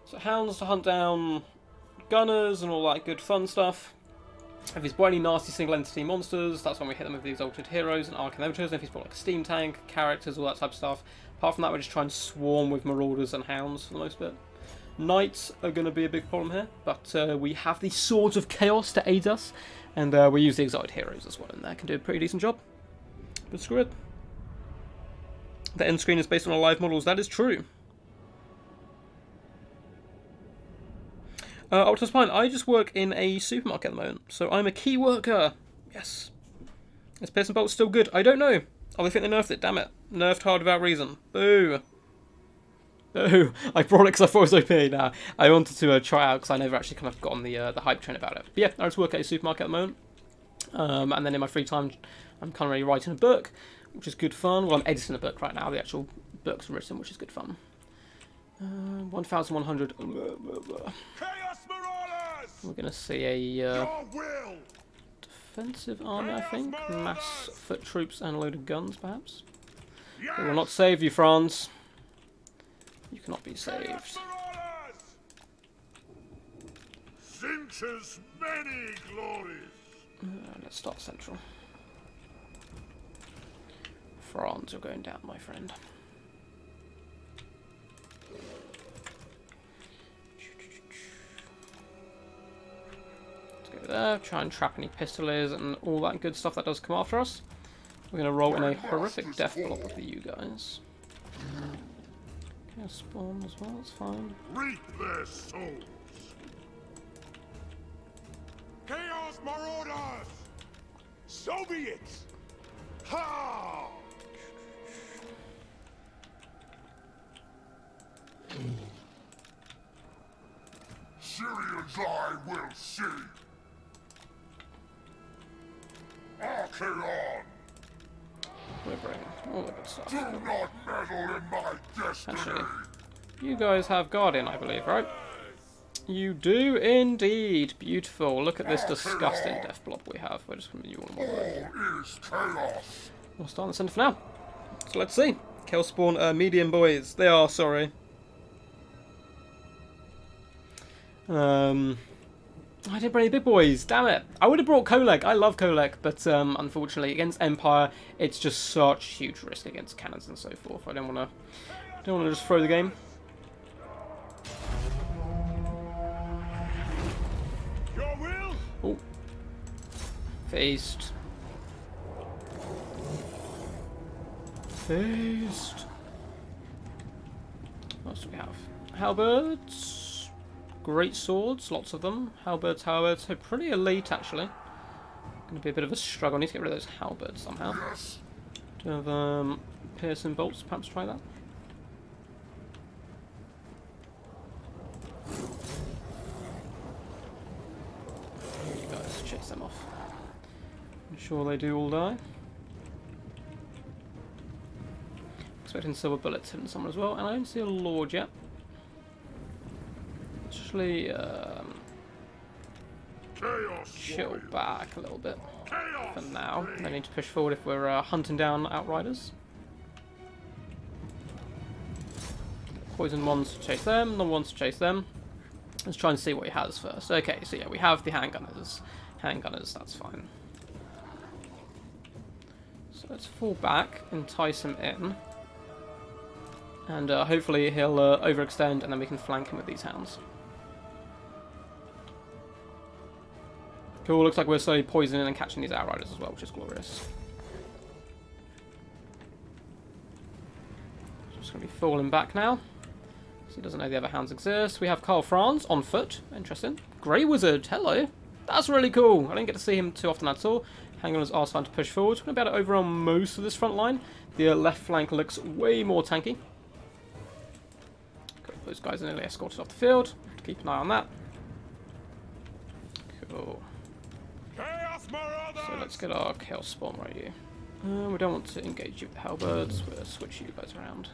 Speaker 1: So hounds to hunt down gunners and all that good fun stuff. If he's brought any nasty single entity monsters, that's when we hit them with the exalted heroes and arcanoters. And if he's brought like a steam tank, characters, all that type of stuff. Apart from that, we're just trying to swarm with marauders and hounds for the most bit. Knights are going to be a big problem here, but we have the Swords of Chaos to aid us, and we use the exalted heroes as well, and that can do a pretty decent job. But screw it. The end screen is based on our live models. That is true. Optimus Prime, I just work in a supermarket at the moment, so I'm a key worker. Yes. Is Piercing Bolt still good? I don't know. Oh, they think they nerfed it, damn it. Nerfed hard without reason. Boo. Boo. I brought it because I thought it was OP. Nah, I wanted to try out because I never actually kind of got on the hype train about it. But yeah, I just work at a supermarket at the moment. And then in my free time, I'm currently writing a book, which is good fun. Well, I'm editing a book right now. The actual book's written, which is good fun. 1,100.
Speaker 4: Chaos Marauders!
Speaker 1: We're going to see a
Speaker 4: Your will!
Speaker 1: defensive army, I think. Mass foot troops and a load of guns, perhaps.
Speaker 4: Yes!
Speaker 1: They will not save you, Franz. You cannot be saved.
Speaker 4: Chaos Marauders! Sinch's many glories!
Speaker 1: Let's start central. Franz, you're going down, my friend. Let's go there, try and trap any pistoliers and all that good stuff that does come after us. We're going to roll in a horrific death block with you guys. Okay, spawn as well, it's fine.
Speaker 4: Reap their souls! Chaos Marauders! So be it! Ha! Syrian's eye will see! Archaon!
Speaker 1: We're bringing all the good stuff.
Speaker 4: Do not meddle in my destiny!
Speaker 1: Actually, you guys have Guardian, I believe, right? You do indeed. Beautiful. Look at this disgusting death blob we have. We're just going to you on one word.
Speaker 4: All is chaos!
Speaker 1: We'll start in the centre for now. So let's see. Kill spawn medium boys. They are, sorry. I didn't bring any big boys, damn it. I would have brought Kolek, I love Kolek, but unfortunately against Empire, it's just such huge risk against cannons and so forth. I don't want to just throw the game.
Speaker 4: Your will?
Speaker 1: Oh. Feast. Feast. What else do we have? Halberds. Great swords, lots of them. Halberds, so pretty elite actually. Going to be a bit of a struggle. I need to get rid of those halberds somehow. Do you have piercing bolts? Perhaps try that. You guys chase them off. I'm sure they do all die. Expecting silver bullets hitting someone as well, and I don't see a lord yet. Actually, chill back a little bit for now. I need to push forward if we're hunting down outriders. Poison ones to chase them, non ones to chase them. Let's try and see what he has first. Okay, so yeah, we have the handgunners. Handgunners, that's fine. So let's fall back, entice him in. And hopefully he'll overextend and then we can flank him with these hounds. Cool, looks like we're slowly poisoning and catching these outriders as well, which is glorious. Just going to be falling back now. So he doesn't know the other hounds exist. We have Karl Franz on foot. Interesting. Grey Wizard, hello. That's really cool. I didn't get to see him too often at all. Hang on, are starting to push forward. We're going to be able to overrun most of this front line. The left flank looks way more tanky. Cool. Those guys are nearly escorted off the field. Have to keep an eye on that. Cool. So let's get our chaos spawn right here. We don't want to engage you with the halberds. We'll switch you guys around.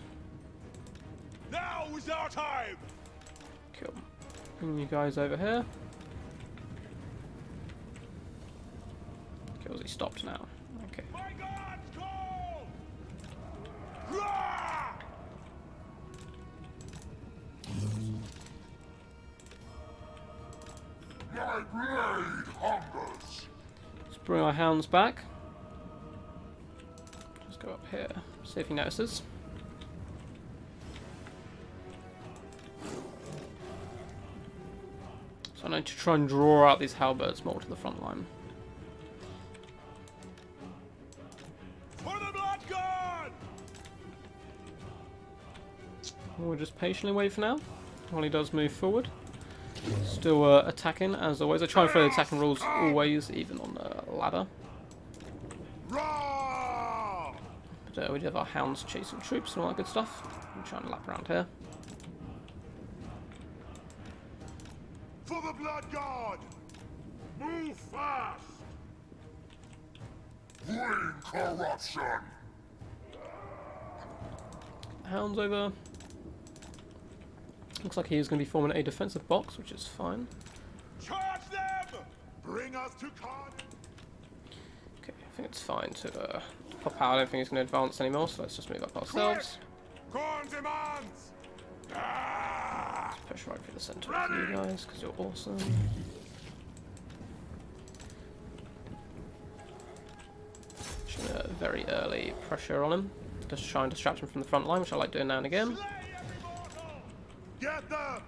Speaker 4: Now is our time.
Speaker 1: Cool. Bring you guys over here. Cool, he stopped now. Okay.
Speaker 4: My God, call! Rah!
Speaker 2: My blade hungers.
Speaker 1: Let's bring our hounds back. Just go up here. See if he notices. So I need to try and draw out these halberds more to the front line.
Speaker 4: For the blood god!
Speaker 1: We'll just patiently wait for now while he does move forward. Still attacking as always. I try and follow the attacking rules always, even on the ladder.
Speaker 4: Rah!
Speaker 1: But we do have our hounds chasing troops and all that good stuff. I'm trying to lap around here.
Speaker 4: For the blood god! Move fast!
Speaker 2: Bring corruption.
Speaker 1: Hounds over. Looks like he is going to be forming a defensive box, which is fine.
Speaker 4: Charge them! Bring us to carnage!
Speaker 1: Okay, I think it's fine to pop out. I don't think he's going to advance anymore, so let's just move up ourselves.
Speaker 4: Corn demands! Ah!
Speaker 1: Push right through the centre of you guys, because you're awesome. Pushing a very early pressure on him. Just try and distract him from the front line, which I like doing now and again.
Speaker 4: Slay every mortal! Get them!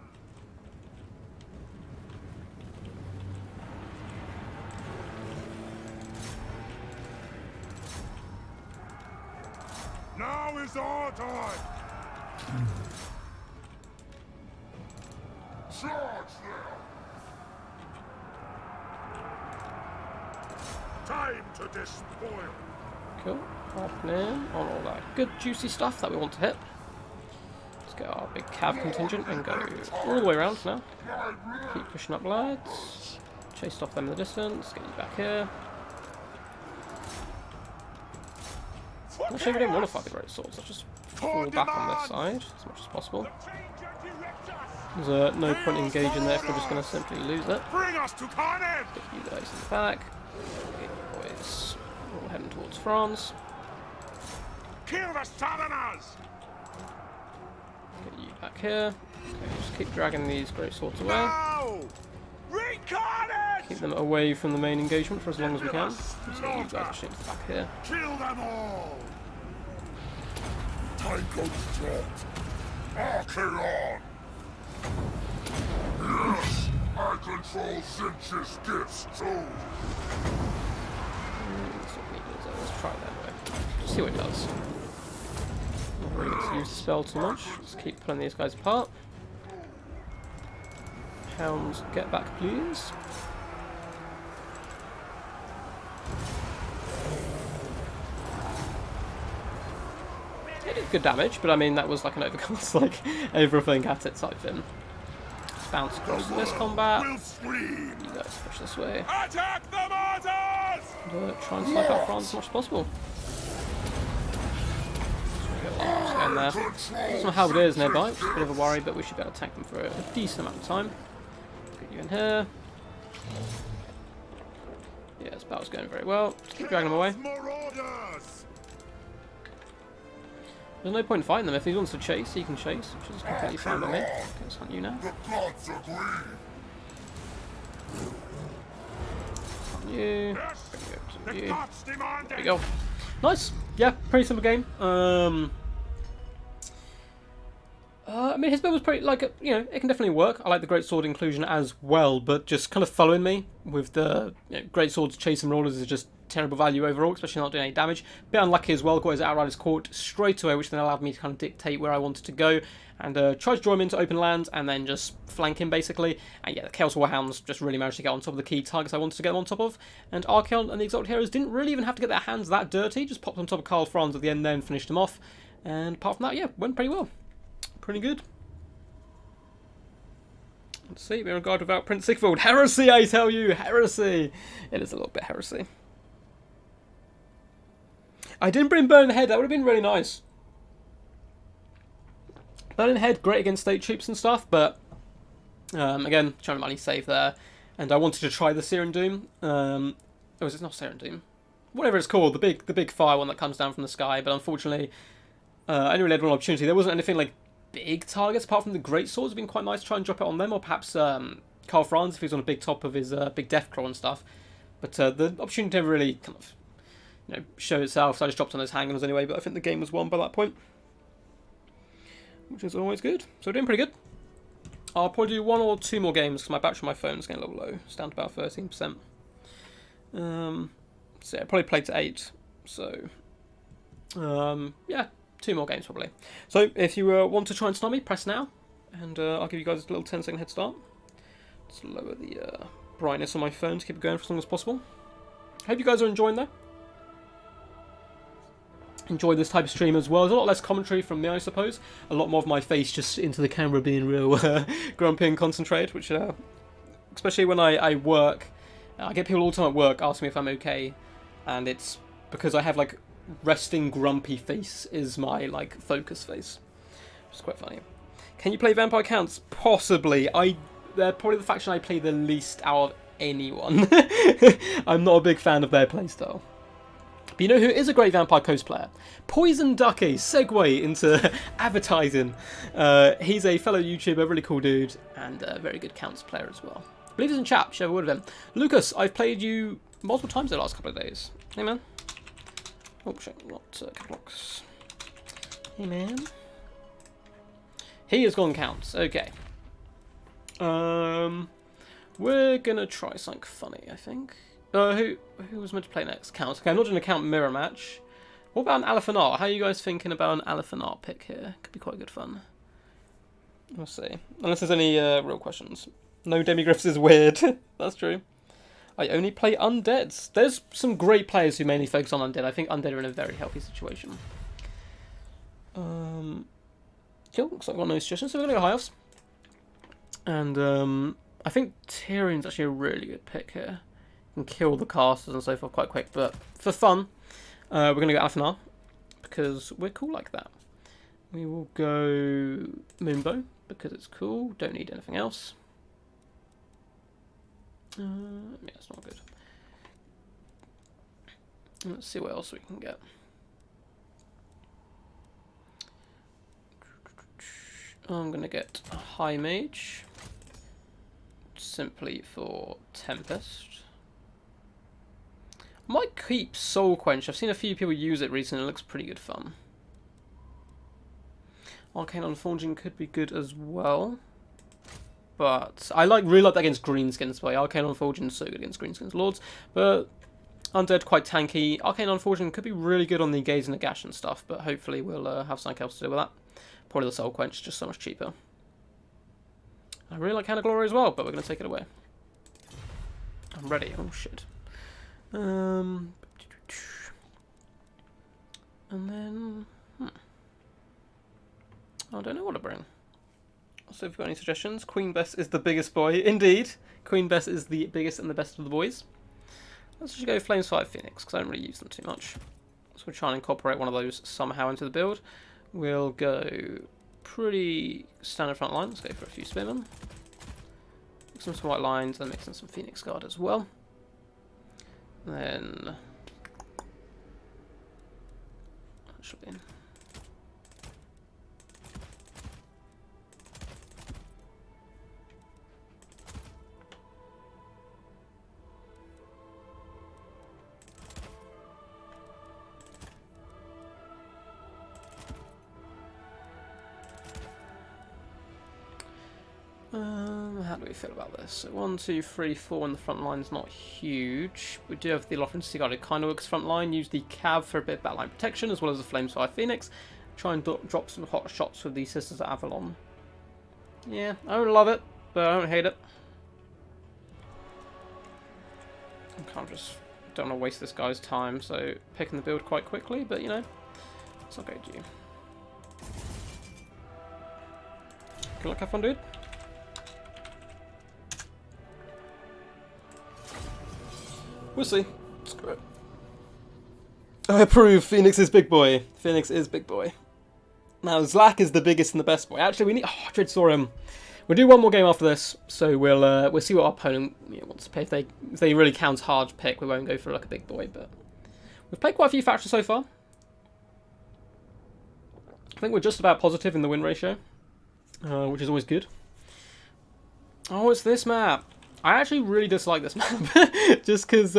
Speaker 4: Now is our time!
Speaker 2: Charge them.
Speaker 4: Time to despoil!
Speaker 1: Cool. Hopping in on all that good juicy stuff that we want to hit. Let's get our big cav contingent and go all the way around now. Keep pushing up, lads. Chased off them in the distance. Get you back here. Actually, we don't want to fight the great swords. Let's just fall back on this side as much as possible. There's no point in engaging there if we're just going to simply lose it.
Speaker 4: Bring us to carnage!
Speaker 1: Get you guys in the back. Get you boys all heading towards France.
Speaker 4: Kill the southerners!
Speaker 1: Get you back here. Okay, just keep dragging these great swords away.
Speaker 4: Now! Wreak carnage!
Speaker 1: Keep them away from the main engagement for as long as we can. Just get you guys shooting to the back here.
Speaker 4: Kill them all!
Speaker 2: Time goes short. Archeon. Yes, I control Zinch's gifts too.
Speaker 1: Let's try that way. Just see what it does. Not really get to use the spell too much. Just keep pulling these guys apart. Hounds, get back, please. It did good damage, but I mean that was like an overcast, like everything at it type thing. bounce across to this combat.
Speaker 4: Will scream.
Speaker 1: You guys push this way.
Speaker 4: Attack the martyrs!
Speaker 1: And try and snipe out France as much as possible. Just get in there. Some halberdiers nearby, which is a bit of a worry, but we should be able to tank them for a decent amount of time. Get you in here. Yeah, this battle's going very well. Just keep dragging them away.
Speaker 4: Marauders!
Speaker 1: There's no point in fighting them. If he wants to chase, he can chase, which is completely fine by me. Let's hunt you now.
Speaker 4: The gods agree.
Speaker 1: Hunt you.
Speaker 4: Yes,
Speaker 1: Bring
Speaker 4: the
Speaker 1: you.
Speaker 4: gods demand
Speaker 1: There we
Speaker 4: it.
Speaker 1: go. Nice. Yeah, pretty simple game. I mean, his build was pretty, like, you know, it can definitely work. I like the Great Sword inclusion as well, but just kind of following me with the Great Swords chasing Marauders is just terrible value overall, especially not doing any damage. Bit unlucky as well, got his Outriders caught straight away, which then allowed me to kind of dictate where I wanted to go, and try to draw him into open land, and then just flank him, basically. And yeah, the Chaos Warhounds just really managed to get on top of the key targets I wanted to get them on top of, and Archaon and the Exalted Heroes didn't really even have to get their hands that dirty, just popped on top of Karl Franz at the end there and finished him off. And apart from that, yeah, went pretty well. Pretty good. Let's see, we're on guard without Prince Sigvald. Heresy, I tell you! Heresy! It is a little bit heresy. I didn't bring Burning Head, that would have been really nice. Burning Head, great against state troops and stuff, but again, trying to money save there. And I wanted to try the Searing Doom. Oh, is it not Searing Doom? Whatever it's called, the big fire one that comes down from the sky, but unfortunately, I only really had one opportunity. There wasn't anything like big targets apart from the Great Swords. It's been quite nice to try and drop it on them, or perhaps Karl Franz if he's on a big top of his big Deathclaw and stuff. But the opportunity never really kind of show itself, so I just dropped on those hangers anyway, but I think the game was won by that point, which is always good. So we're doing pretty good. I'll probably do 1 or 2 more games because my battery on my phone is getting a little low. It's down to about 13%. So yeah, I probably played to 8. So yeah, 2 more games probably. So if you want to try and start me, press now, and I'll give you guys a little 10-second head start. Just lower the brightness on my phone to keep it going for as long as possible. Hope you guys are enjoying that. Enjoy this type of stream as well. There's a lot less commentary from me, I suppose. A lot more of my face just into the camera being real grumpy and concentrated, which, especially when I work, I get people all the time at work asking me if I'm okay, and it's because I have, like, resting grumpy face is my, like, focus face, which is quite funny. Can you play Vampire Counts? Possibly. They're probably the faction I play the least out of anyone. I'm not a big fan of their playstyle. But you know who is a great Vampire Coast player? Poison Ducky, segue into advertising. He's a fellow YouTuber, really cool dude, and a very good Counts player as well. I believe he's in chat, share a word with him. Lucas, I've played you multiple times the last couple of days. Hey man. Oh shit, not blocks. Hey man. He has gone Counts, okay. We're gonna try something funny, I think. Who was meant to play next? Count. Okay, I'm not doing a Count mirror match. What about an Aliphanar? How are you guys thinking about an Aliphanar pick here? Could be quite good fun. We'll see. Unless there's any real questions. No Demigriffs is weird. That's true. I only play Undeads. There's some great players who mainly focus on Undead. I think Undead are in a very healthy situation. Cool. Looks like I've got no suggestions, so we're going to go high-offs. And I think Tyrion's actually a really good pick here. Can kill the casters and so forth quite quick, but for fun, we're going to go Aliphanar because we're cool like that. We will go Moonbow because it's cool. Don't need anything else. Yeah, it's not good. Let's see what else we can get. I'm going to get a High Mage simply for Tempest. I might keep Soul Quench. I've seen a few people use it recently. It looks pretty good fun. Arcane Unforging could be good as well. But I really like that against Greenskins play. Arcane Unforging is so good against Greenskins Lords. But Undead quite tanky. Arcane Unforging could be really good on the Gaze and the Gash and stuff. But hopefully we'll have something else to do with that. Probably the Soul Quench, just so much cheaper. I really like Hand of Glory as well, but we're going to take it away. I'm ready. Oh shit. And then I don't know what to bring. So if you've got any suggestions, Queen Bess is the biggest boy. Indeed. Queen Bess is the biggest and the best of the boys. Let's just go Flames 5 Phoenix, because I don't really use them too much. So we'll try and incorporate one of those somehow into the build. We'll go pretty standard front line. Let's go for a few Spearmen. Mix in some white lines, and mix in some Phoenix Guard as well. Then... actually... how do we feel about this? So 1, 2, 3, 4 in the front line's not huge. We do have the Lothran Seaguard, it kind of works front line. Use the Cav for a bit of backline protection, as well as the Flames 5 Phoenix. Try and drop some hot shots with the Sisters of Avalon. Yeah, I don't love it, but I don't hate it. I can't just... don't want to waste this guy's time, so picking the build quite quickly, but you know, it's not going to do. Good luck, have fun, dude. We'll see. Screw it. I approve. Phoenix is big boy. Phoenix is big boy. Now, Zlak is the biggest and the best boy. Actually, we need... oh, I dread saw him. We'll do one more game after this, so we'll see what our opponent wants to pick. If they really count hard to pick, we won't go for like a big boy, but... we've played quite a few factions so far. I think we're just about positive in the win ratio, which is always good. Oh, it's this map. I actually really dislike this map, just because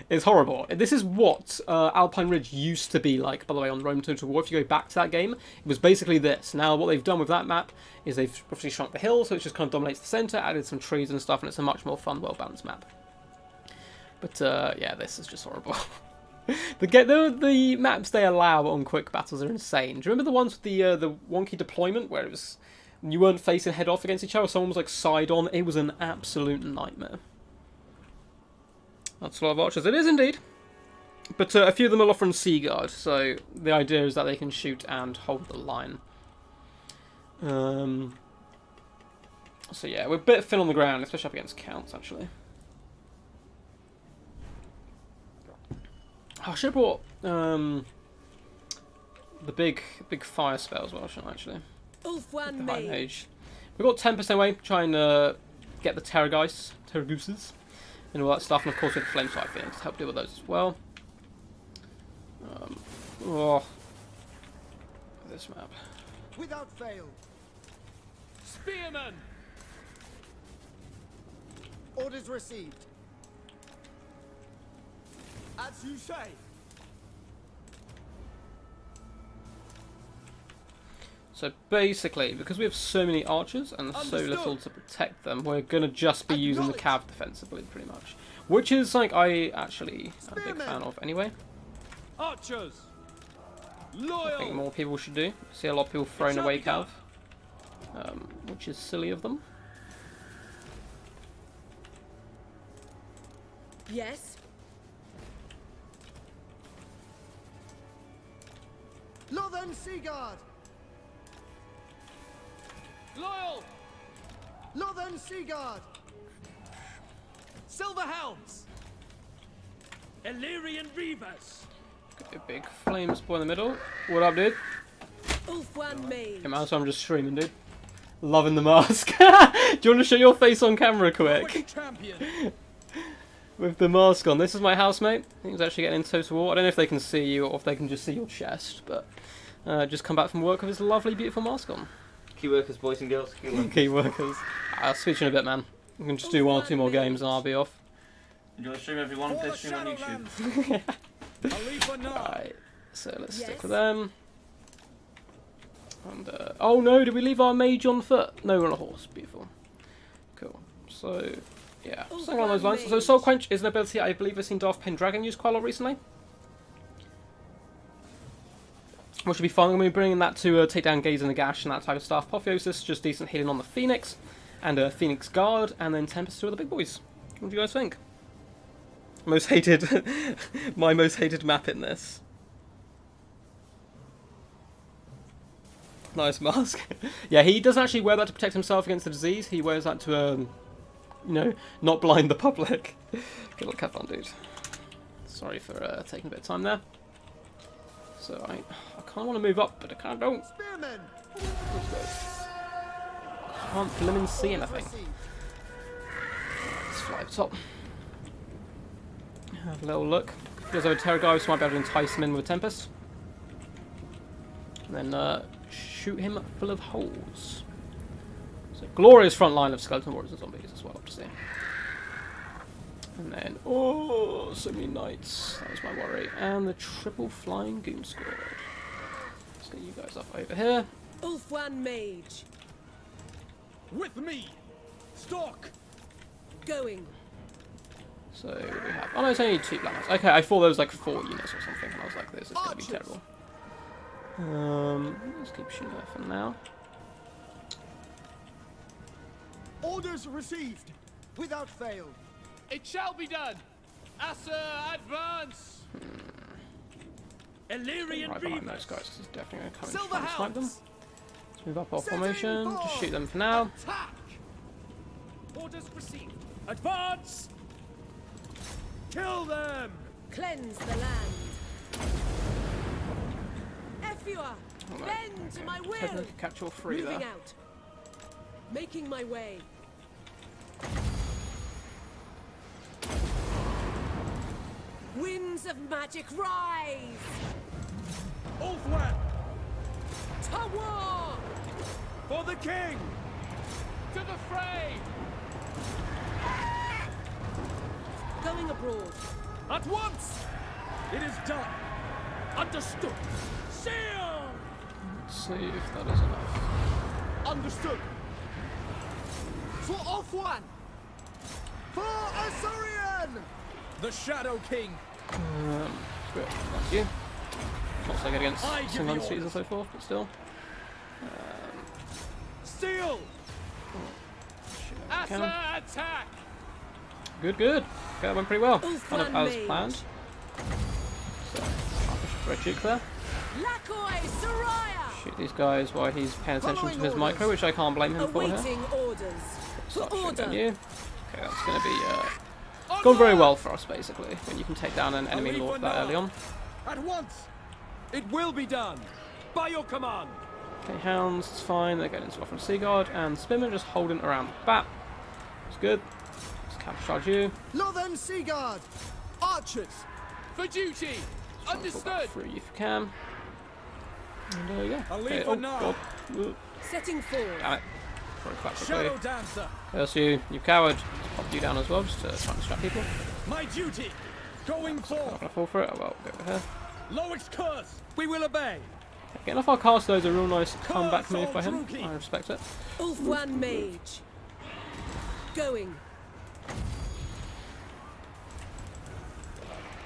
Speaker 1: it's horrible. This is what Alpine Ridge used to be like, by the way, on Rome Total War. If you go back to that game, it was basically this. Now, what they've done with that map is they've obviously shrunk the hill, so it just kind of dominates the centre, added some trees and stuff, and it's a much more fun, well-balanced map. But, yeah, this is just horrible. The maps they allow on quick battles are insane. Do you remember the ones with the wonky deployment, where it was... you weren't facing head off against each other, someone was like side on? It was an absolute nightmare. That's a lot of archers. It is indeed. But a few of them are Lothran Seaguard, so the idea is that they can shoot and hold the line. So yeah, we're a bit thin on the ground, especially up against counts, actually. Oh, I should have brought the big fire spell as well, shouldn't I, actually? The High Mage. We've got 10% away, trying to get the Terragooses, and all that stuff, and of course with the Flame Side Phoenix to help deal with those as well. This map.
Speaker 2: Without fail.
Speaker 4: Spearman!
Speaker 2: Orders received.
Speaker 4: As you say.
Speaker 1: So basically, because we have so many archers and so little to protect them, we're going to just be using the cav defensively, pretty much. Which is something I actually am a big fan of anyway.
Speaker 4: Archers!
Speaker 1: I think more people should do. See a lot of people throwing away cav, which is silly of them.
Speaker 3: Yes.
Speaker 2: Lothran Seaguard!
Speaker 4: Loyal!
Speaker 2: Lothran Seaguard!
Speaker 4: Silver Helms! Illyrian Reavers!
Speaker 1: Got a big flames boy in the middle. What up, dude?
Speaker 3: Ulfwan Mage.
Speaker 1: Hey man, so I'm just streaming, dude. Loving the mask. Do you want to show your face on camera quick?
Speaker 4: Champion!
Speaker 1: With the mask on. This is my housemate. He's actually getting into Total War. I don't know if they can see you or if they can just see your chest, but just come back from work with his lovely, beautiful mask on.
Speaker 5: Key workers, boys and girls. Key workers.
Speaker 1: Key workers. I'll switch in a bit, man. We can just do 1 or 2 more games and I'll be off.
Speaker 5: Enjoy the stream, everyone. Please stream on YouTube.
Speaker 1: Alright, so let's stick with them. And, oh no, did we leave our mage on foot? No, we're on a horse. Beautiful. Cool. So, yeah, something along those lines. So Soul Quench is an ability I believe I've seen Darth Pendragon use quite a lot recently. Which should be fun. I'm going to be bringing that to take down Gaze and the Gash and that type of stuff. Apotheosis, just decent healing on the Phoenix. And Phoenix Guard, and then Tempest to the big boys. What do you guys think? Most hated, my most hated map in this. Nice mask. Yeah, he doesn't actually wear that to protect himself against the disease. He wears that to, you know, not blind the public. Good luck, have fun, dude. Sorry for taking a bit of time there. So I kind of want to move up, but I kind of don't.
Speaker 2: Spearmen!
Speaker 1: Can't blimmin' see anything. Let's fly up top. Have a little look. There's a terror guy, so I might be able to entice him in with a Tempest. And then shoot him full of holes. So glorious front line of skeleton warriors and zombies as well, obviously. And then, oh, so many knights. That was my worry. And the triple flying goon squad. Let's get you guys up over here.
Speaker 3: Ulfwan Mage.
Speaker 4: With me! Stalk!
Speaker 3: Going.
Speaker 1: So we have. Oh no, it's only 2 black knights. Okay, I thought there was like 4 units or something, and I was like, this is going to be terrible. Let's keep shooting there for now.
Speaker 2: Orders received, without fail.
Speaker 4: It shall be done! Asa, advance! Illyrian
Speaker 1: Right behind those
Speaker 4: Reavers!
Speaker 1: guys, 'cause it's definitely going to come and
Speaker 4: Silver
Speaker 1: try and snipe them.
Speaker 4: Hounds!
Speaker 1: Let's move up our
Speaker 2: Setting
Speaker 1: formation. Just
Speaker 2: forth!
Speaker 1: shoot them for now.
Speaker 4: Attack! Orders received. Advance! Kill them!
Speaker 3: Cleanse the land. Efua.
Speaker 1: Oh, no.
Speaker 3: Bend to
Speaker 1: Okay.
Speaker 3: my
Speaker 1: Let's hope we
Speaker 3: will.
Speaker 1: can catch all 3
Speaker 3: Moving
Speaker 1: there.
Speaker 3: out. Making my way. Winds of magic rise.
Speaker 4: Ulfwan!
Speaker 3: To war.
Speaker 4: For the king! To the fray!
Speaker 3: Going abroad.
Speaker 4: At once! It is done! Understood! Seal!
Speaker 1: Let's see if that is enough.
Speaker 4: Understood!
Speaker 2: For Ulfwan! For Azorian!
Speaker 4: The Shadow King!
Speaker 1: Good. Thank you. Not so good against
Speaker 4: I give
Speaker 1: single
Speaker 4: the
Speaker 1: seas and so forth, but still.
Speaker 4: Seal!
Speaker 1: Shoot that if we can.
Speaker 4: Asa, attack!
Speaker 1: Good, good. Okay, that went pretty well.
Speaker 3: Ulfwan
Speaker 1: Kind of as
Speaker 3: Mage.
Speaker 1: planned. So, I'll push for a juke there.
Speaker 3: Lakoi Soraya.
Speaker 1: Shoot these guys while he's paying attention
Speaker 2: Following
Speaker 1: to his
Speaker 2: orders.
Speaker 1: micro, which I can't blame him for here.
Speaker 3: Awaiting orders. For
Speaker 1: Start shooting
Speaker 3: order.
Speaker 1: at you. Okay, that's going to be gone very well for us, basically, when you can take down an enemy
Speaker 4: Arriva
Speaker 1: lord that
Speaker 4: now.
Speaker 1: early on.
Speaker 4: At once! It will be done! By your command!
Speaker 1: Okay, hounds, it's fine. They're going into off from Seaguard, and Spimmer just holding around the back. It's good. Let's counter charge you.
Speaker 2: Lothen Seaguard! Archers!
Speaker 4: For duty!
Speaker 1: Pull back
Speaker 4: Understood!
Speaker 1: through if you can. And yeah.
Speaker 4: I'll
Speaker 1: Okay.
Speaker 4: leave
Speaker 1: Oh
Speaker 4: for now.
Speaker 1: god. Ugh.
Speaker 3: Setting forward.
Speaker 1: Damn it. Probably quite quickly.
Speaker 4: Shadow Dancer!
Speaker 1: There's you, you coward. Let's pop you down as well, just to try and distract people.
Speaker 4: My duty! Going
Speaker 1: Not
Speaker 4: forth!
Speaker 1: gonna fall for it. Oh well, go over here.
Speaker 4: Loic's curse! We will obey!
Speaker 1: Getting off our cast though is a real nice comeback
Speaker 4: Curse
Speaker 1: move by him.
Speaker 4: on Druki.
Speaker 1: I respect it.
Speaker 3: Ulfwan Mage. Going.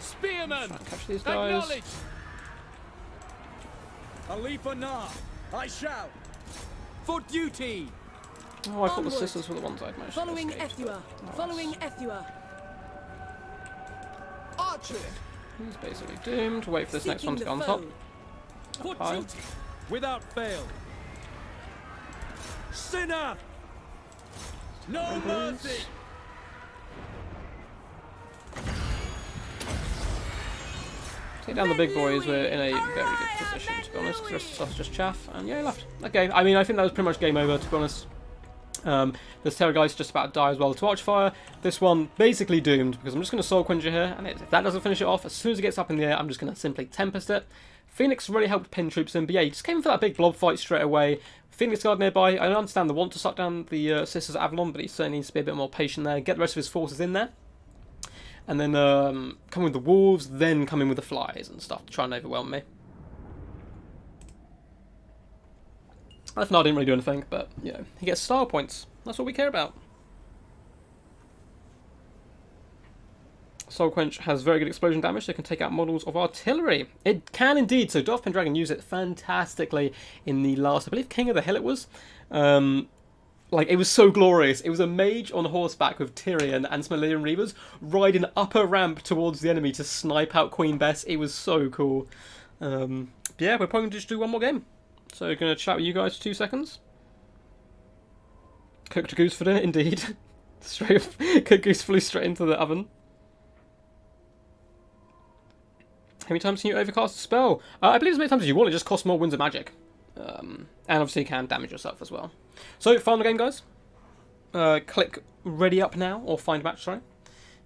Speaker 4: Spearman!
Speaker 1: Try and catch these guys.
Speaker 4: Acknowledge! Alifa Na! I shall! For duty!
Speaker 1: Oh, I thought the
Speaker 3: Onward.
Speaker 1: sisters were the ones I'd managed
Speaker 3: Following
Speaker 1: to escape.
Speaker 3: Ethua.
Speaker 1: but-
Speaker 3: Following Ethua.
Speaker 2: Archers!
Speaker 1: He's basically doomed. Wait for this next one to
Speaker 3: Seeking
Speaker 1: go on
Speaker 3: the
Speaker 1: top.
Speaker 3: foe.
Speaker 4: For
Speaker 1: High.
Speaker 4: duty! Without fail! Sinner! No mercy!
Speaker 1: Take down the big boys, we're in a very good position to be honest. The rest of stuff's just chaff, and yeah, he left. Okay, I mean, I think that was pretty much game over to be honest. This Terror guy's just about to die as well to Archfire. This one basically doomed because I'm just going to Soul Quencher here, and if that doesn't finish it off, as soon as it gets up in the air, I'm just going to simply Tempest it. Phoenix really helped pin troops in, but yeah, he just came for that big blob fight straight away. Phoenix Guard nearby. I understand the want to suck down the Sisters of Avalon, but he certainly needs to be a bit more patient there. Get the rest of his forces in there. And then come with the wolves, then come in with the flies and stuff to try and overwhelm me. Alfnar didn't really do anything, but, you know, he gets style points. That's what we care about. Soul Quench has very good explosion damage, so it can take out models of artillery. It can indeed, so Darth Pendragon used it fantastically in the last, I believe, King of the Hill it was. Like, it was so glorious. It was a mage on horseback with Tyrion and some Illyrian Reavers riding up a ramp towards the enemy to snipe out Queen Bess. It was so cool. But yeah, we're probably going to just do one more game. So going to chat with you guys for 2 seconds. Cooked a goose for dinner, indeed. Cooked goose flew straight into the oven. How many times can you overcast a spell? I believe as many times as you want, it just costs more winds of magic. And obviously you can damage yourself as well. So, final game, guys. Click ready up now, or find match, sorry,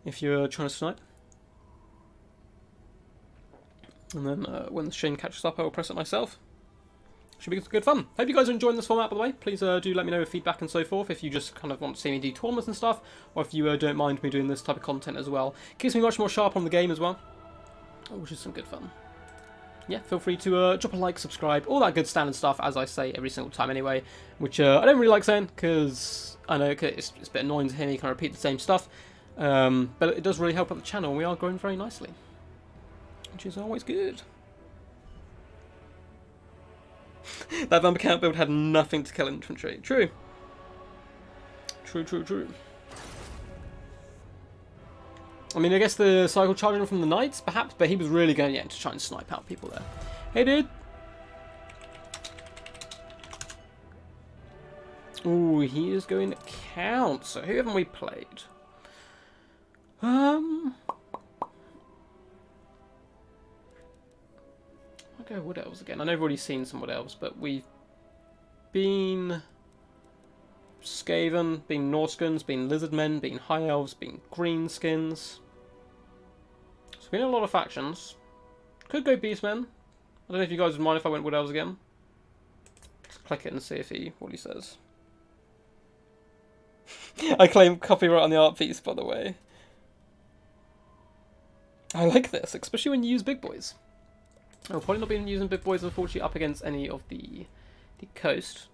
Speaker 1: if you're trying to snipe. And then when the stream catches up, I will press it myself. Should be good fun. Hope you guys are enjoying this format, by the way. Please do let me know feedback and so forth if you just kind of want to see me do tournaments and stuff, or if you don't mind me doing this type of content as well. Keeps me much more sharp on the game as well, which is some good fun. Yeah, feel free to drop a like, subscribe, all that good standard stuff, as I say every single time anyway, which I don't really like saying, because I know it's a bit annoying to hear me kind of repeat the same stuff, but it does really help out the channel, and we are growing very nicely, which is always good. That vampire camp build had nothing to kill infantry. True. True. I mean, I guess the cycle charging from the knights, perhaps, but he was really going to try and snipe out people there. Hey, dude. Ooh, he is going to count. So who haven't we played? I'll go Wood Elves again. I know we've already seen some Wood Elves, but we've been Skaven, been Norskins, been Lizardmen, been High Elves, been Greenskins. So we know a lot of factions. Could go Beastmen. I don't know if you guys would mind if I went Wood Elves again. Let's click it and see what he says. I claim copyright on the art piece, by the way. I like this, especially when you use big boys. I'll probably not be using big boys, unfortunately, up against any of the coast.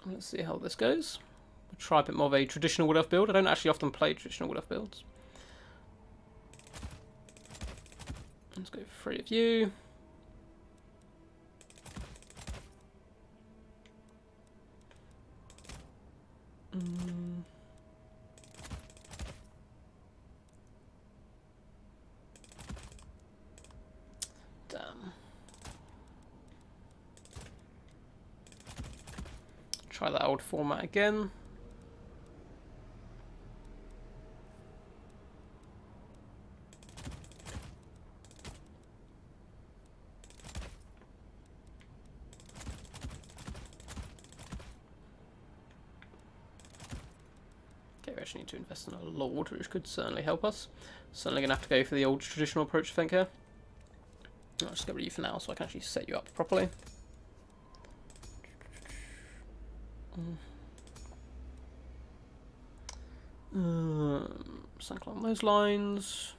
Speaker 1: Let's see how this goes. We'll try a bit more of a traditional Wood Elf build. I don't actually often play traditional Wood Elf builds. Let's go for 3 of you. Damn. Try that old format again. Okay, we actually need to invest in a lord, which could certainly help us. Certainly going to have to go for the old traditional approach, I think, here. I'll just get rid of you for now so I can actually set you up properly. Something along those lines.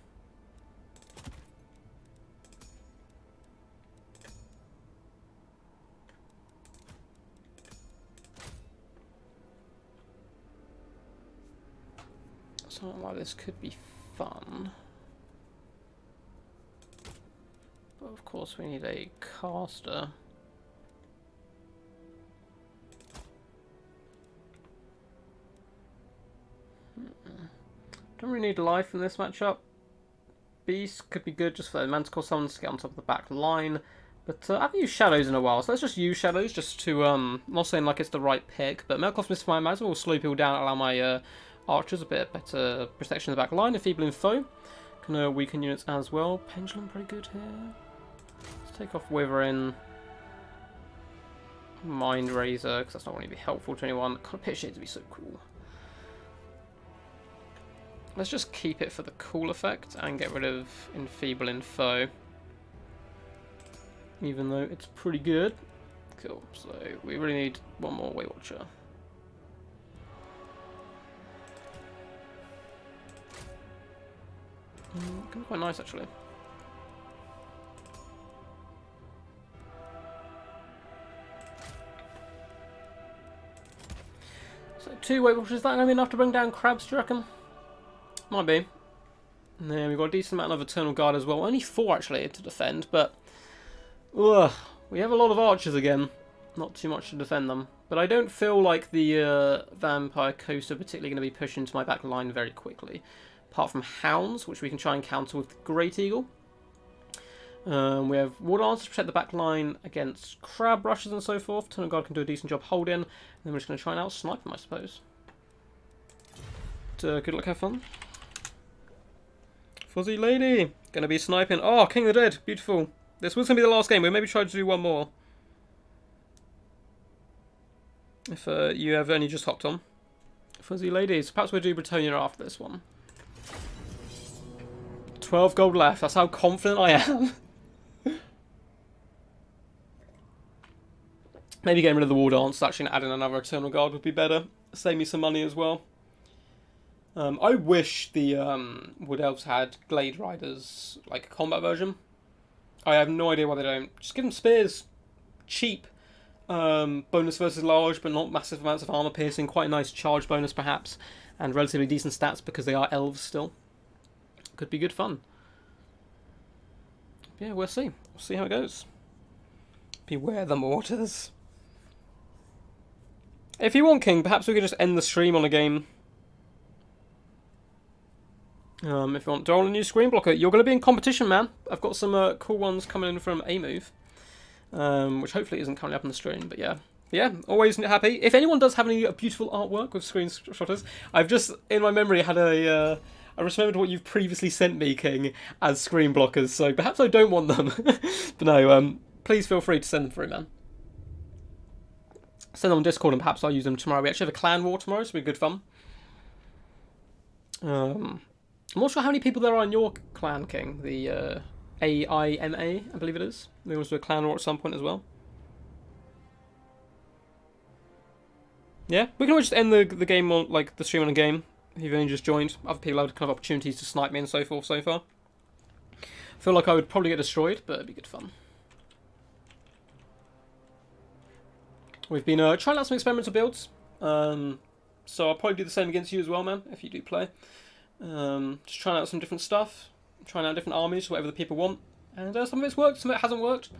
Speaker 1: Something like this could be fun. But of course we need a caster. Don't really need life in this matchup. Beast could be good just for the Manticore summons to get on top of the back line. But I haven't used Shadows in a while, so let's just use Shadows just to, I'm not saying like it's the right pick, but Melkoth's Mystifying Miasma will slow people down, allow my archers a bit better protection in the back line. Enfeebling Foe can weaken units as well. Pendulum pretty good here. Let's take off Withering. Mind Razor, because that's not going to be helpful to anyone. Kind of Pit Shades would be so cool. Let's just keep it for the cool effect and get rid of Enfeebling Foe. Even though it's pretty good. Cool, so we really need one more Weight Watcher. Can be quite nice actually. So 2 Weight Watchers, is that going to be enough to bring down crabs, do you reckon? Might be. And then we've got a decent amount of Eternal Guard as well. Only 4 actually to defend, but we have a lot of archers again. Not too much to defend them. But I don't feel like the Vampire Coast are particularly going to be pushed into my back line very quickly. Apart from Hounds, which we can try and counter with the Great Eagle. We have War Dancers to protect the back line against crab rushes and so forth. Tunnel Guard can do a decent job holding. And then we're just going to try and out-snipe them, I suppose. But, good luck, have fun. Fuzzy Lady! Gonna be sniping. Oh, King of the Dead! Beautiful. This was going to be the last game. We'll maybe try to do one more. If you have only just hopped on. Fuzzy Ladies. Perhaps we'll do Bretonia after this one. 12 gold left. That's how confident I am. Maybe getting rid of the War Dance, actually adding another Eternal Guard would be better. Save me some money as well. I wish the Wood Elves had Glade Riders, like a combat version. I have no idea why they don't. Just give them spears. Cheap. Bonus versus large, but not massive amounts of armor piercing. Quite a nice charge bonus, perhaps. And relatively decent stats because they are elves still. Could be good fun. Yeah, we'll see. We'll see how it goes. Beware the mortars. If you want King, perhaps we could just end the stream on a game. If you want to roll a new screen blocker, you're going to be in competition, man. I've got some cool ones coming in from A-Move. Which hopefully isn't currently up on the stream, but yeah. Yeah, always happy. If anyone does have any beautiful artwork with screenshotters, I've just, in my memory, had a... I just remembered what you've previously sent me, King, as screen blockers, so perhaps I don't want them. But no, please feel free to send them through, man. Send them on Discord and perhaps I'll use them tomorrow. We actually have a clan war tomorrow, so it'll be good fun. I'm not sure how many people there are in your clan, King. The AIMA, I believe it is. We want to do a clan war at some point as well. Yeah, we can always just end the game on, like, the stream on a game. If you've only just joined, other people have kind of opportunities to snipe me and so forth so far. I feel like I would probably get destroyed, but it'd be good fun. We've been trying out some experimental builds, so I'll probably do the same against you as well, man, if you do play. Just trying out some different stuff, trying out different armies, whatever the people want, and some of it's worked, some of it hasn't worked,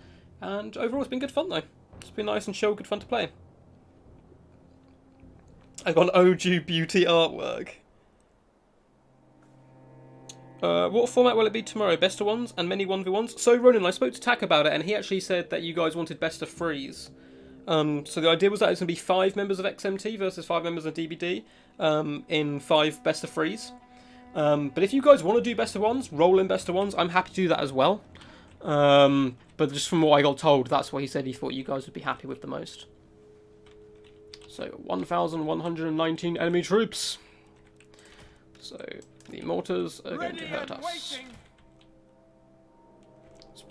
Speaker 1: and overall it's been good fun though. It's been nice and chill, good fun to play. I got an OG beauty artwork. What format will it be tomorrow? Best of ones and many 1v1s? So Ronan, I spoke to Tak about it and he actually said that you guys wanted best of threes. So the idea was that it's going to be 5 members of XMT versus 5 members of DBD in 5 best of threes. But if you guys want to do best of ones, roll in best of ones, I'm happy to do that as well. But just from what I got told, that's what he said he thought you guys would be happy with the most. So 1,119 enemy troops. So the mortars are going to hurt us. It's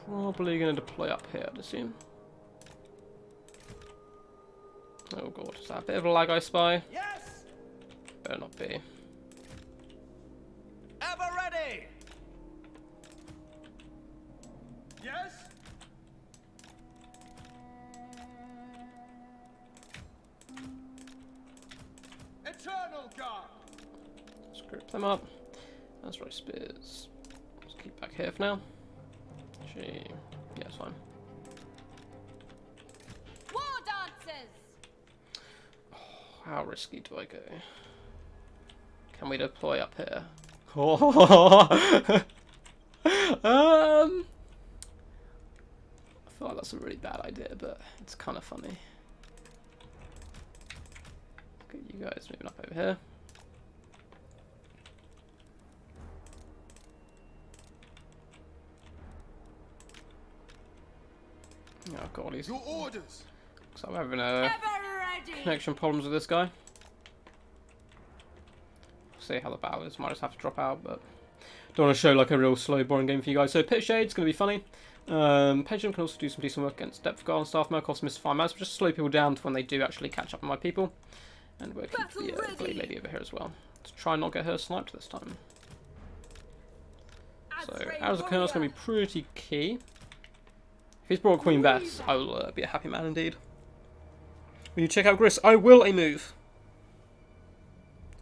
Speaker 1: probably going to deploy up here, I'd assume. Oh god, is that a bit of a lag, I spy?
Speaker 2: Yes!
Speaker 1: Better not be.
Speaker 2: Ever ready! Yes? Eternal God!
Speaker 1: Let's group them up. That's right, spears. Let's keep back here for now. Actually, yeah, it's fine.
Speaker 3: War dancers!
Speaker 1: How risky do I go? Can we deploy up here? I feel like that's a really bad idea, but it's kind of funny. Look at you guys moving up over here. Oh, I've got all these.
Speaker 2: Your orders!
Speaker 1: So I'm having
Speaker 3: Ever ready!
Speaker 1: connection problems with this guy. See how the battle is. Might just have to drop out, but don't want to show like a real slow, boring game for you guys. So Pit Shade's going to be funny. Pendulum can also do some decent work against Depth Guard and Staff Murk, cost miss 5 mass, but just slow people down to when they do actually catch up with my people. And we'll keep the Blade Lady over here as well. To try and not get her sniped this time. So Arrows of Colonel's going to be pretty key. If he's brought Queen Bess, I will be a happy man indeed. Will you check out Gris? I will a move.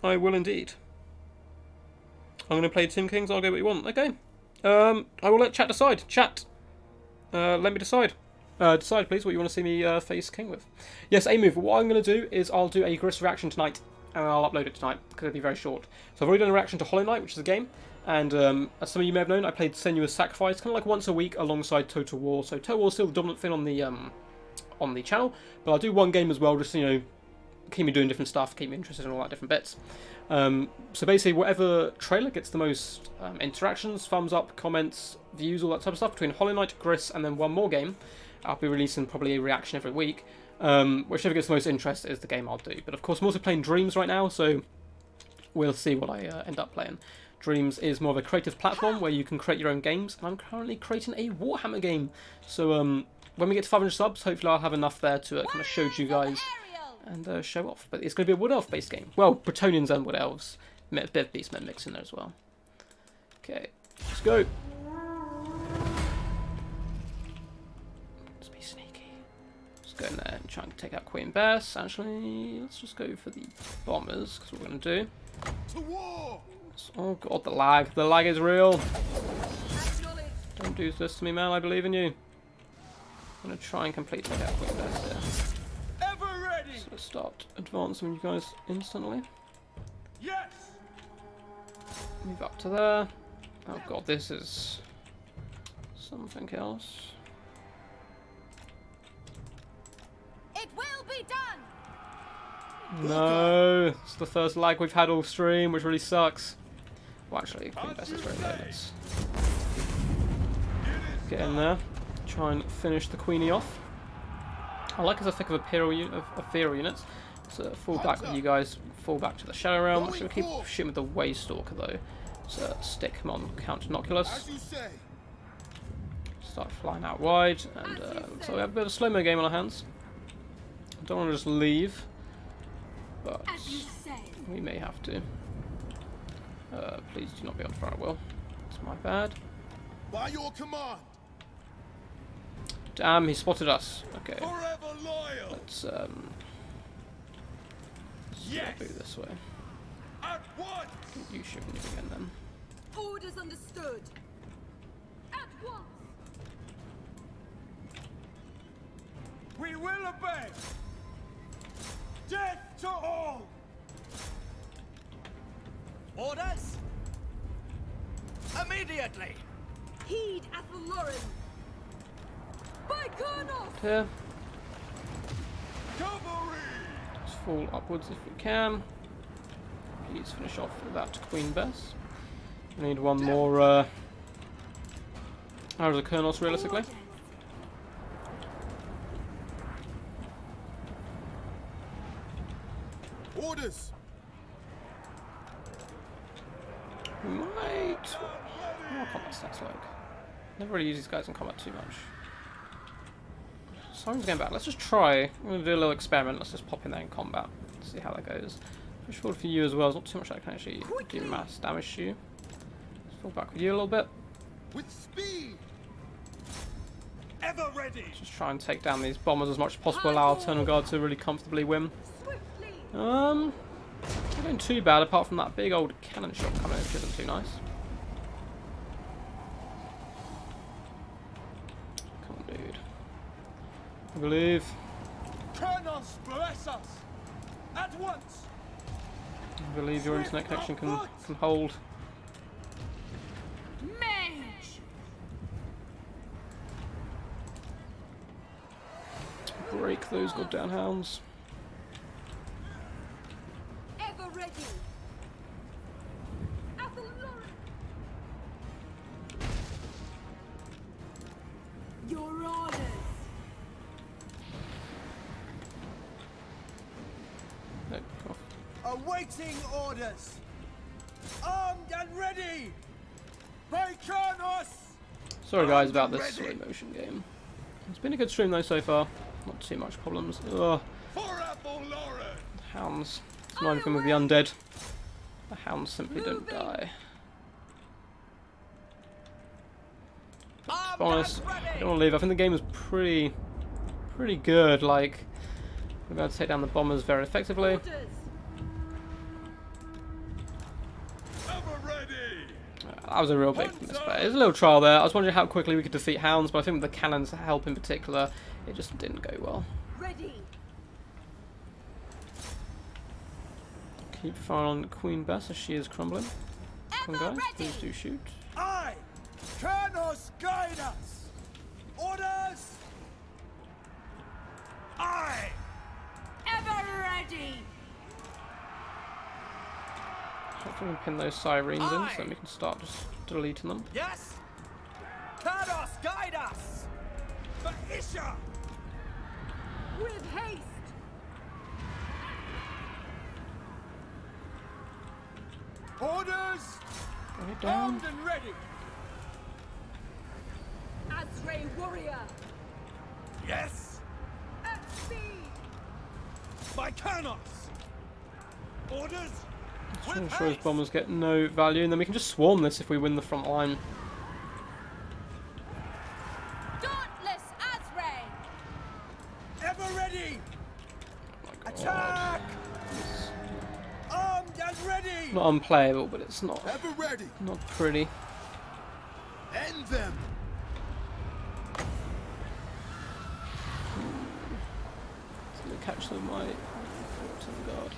Speaker 1: I will indeed. I'm going to play Tim Kings, I'll go what you want. Okay. I will let chat decide. Chat. Let me decide. Decide, please, what you want to see me face King with. Yes, a move. What I'm going to do is I'll do a Gris reaction tonight. and I'll upload it tonight because it'll be very short. So I've already done a reaction to Hollow Knight, which is a game, and as some of you may have known, I played Senua's Sacrifice kind of like once a week alongside Total War. So Total War is still the dominant thing on the channel, but I'll do one game as well, just keep me doing different stuff, keep me interested in all that different bits. So basically, whatever trailer gets the most interactions, thumbs up, comments, views, all that type of stuff between Hollow Knight, Gris, and then one more game, I'll be releasing probably a reaction every week. Whichever gets the most interest is the game I'll do. But of course, I'm also playing Dreams right now, so we'll see what I end up playing. Dreams is more of a creative platform where you can create your own games, and I'm currently creating a Warhammer game. So when we get to 500 subs, hopefully I'll have enough there to kind of show to you guys and show off. But it's going to be a Wood Elf based game. Well, Bretonians and Wood Elves. A bit of Beastmen mixed in there as well. Okay, let's go. Let's be sneaky. Let's go in there and try and take out Queen Bess. Actually, let's just go for the bombers, because what we're going to do.
Speaker 2: To war!
Speaker 1: Oh god, the lag. The lag is real. Don't do this to me, man. I believe in you. I'm going to try and complete take out Queen Bess here. So let's start advancing you guys instantly.
Speaker 2: Yes!
Speaker 1: Move up to there. Oh god, this is something else.
Speaker 3: It will be done.
Speaker 1: No, it's the first lag we've had all stream, which really sucks. Well, actually, Queen Bess is very low. Let's get in there. Try and finish the Queenie off. I like as a thick of Ethereal units. So fall back with you guys, fall back to the Shadow Realm. I'm going to keep shooting with the Waystalker though. So stick him on Count Inoculus. Start flying out wide, and so we have a bit of a slow-mo game on our hands. I don't want to just leave, but we may have to. Please do not be on fire, Will. It's my bad.
Speaker 2: By your command.
Speaker 1: Damn, he spotted us. Okay.
Speaker 2: Forever loyal.
Speaker 1: Let's
Speaker 2: yes.
Speaker 1: do this way.
Speaker 2: At once.
Speaker 1: You shoot me again then.
Speaker 3: Orders understood. At once.
Speaker 2: We will obey. Death to all.
Speaker 4: Orders? Immediately!
Speaker 3: Heed Athelloren. By Kurnos.
Speaker 1: Here.
Speaker 2: Cavalry.
Speaker 1: Let's fall upwards if we can. Please finish off with that Queen Bess. We need one more arrows of Kurnos realistically.
Speaker 2: Orders.
Speaker 1: We might. What are combat stats like? Never really use these guys in combat too much. Someone's getting back. Let's just try. I'm going to do a little experiment. Let's just pop in there in combat. See how that goes. Push forward for you as well. There's not too much that can actually do mass damage to you. Let's fall back with you a little bit.
Speaker 2: With speed. Ever ready.
Speaker 1: Just try and take down these bombers as much as possible. Allow our Eternal Guard to really comfortably win. Not doing too bad apart from that big old cannon shot coming in, which isn't too nice. Come on, dude. I believe.
Speaker 2: Kurnos bless us. At once.
Speaker 1: I believe your internet connection can hold.
Speaker 3: Mage.
Speaker 1: Break those goddamn hounds.
Speaker 3: Ever ready. Athelloren. Your orders.
Speaker 1: No, cool.
Speaker 4: Awaiting orders! Armed and ready! By Kurnos!
Speaker 1: Sorry guys about this slow motion game. It's been a good stream though so far. Not too much problems. Ugh. Hounds. It's annoying thing with the undead. The hounds simply don't die. But to be honest, I don't want to leave. I think the game is pretty good. Like, we're going to take down the bombers very effectively.
Speaker 3: Orders.
Speaker 1: That was a real big miss, but it was a little trial there. I was wondering how quickly we could defeat hounds, but I think with the cannons help in particular, it just didn't go well.
Speaker 3: Ready.
Speaker 1: Keep fire on Queen Bess as she is crumbling. Come on, guys, please do shoot.
Speaker 4: Aye! Kernos, guide us! Orders!
Speaker 2: Aye!
Speaker 3: Ever ready!
Speaker 1: Hopefully we can pin those sirens in so that we can start just deleting them.
Speaker 4: Yes? Kernos, guide us!
Speaker 2: For Isha!
Speaker 3: With haste!
Speaker 4: Orders!
Speaker 1: Bring it down.
Speaker 4: Armed and ready!
Speaker 3: Azray warrior!
Speaker 2: Yes!
Speaker 3: At speed!
Speaker 2: By Kernos! Orders!
Speaker 1: I'm sure his bombers get no value, and then we can just swarm this if we win the front line.
Speaker 3: Dauntless Azray!
Speaker 4: Ever ready!
Speaker 1: Oh my God.
Speaker 4: Attack! Armed and ready!
Speaker 1: Not unplayable, but it's not
Speaker 4: Ever ready!
Speaker 1: pretty.
Speaker 4: End them!
Speaker 1: It's gonna catch them my guard.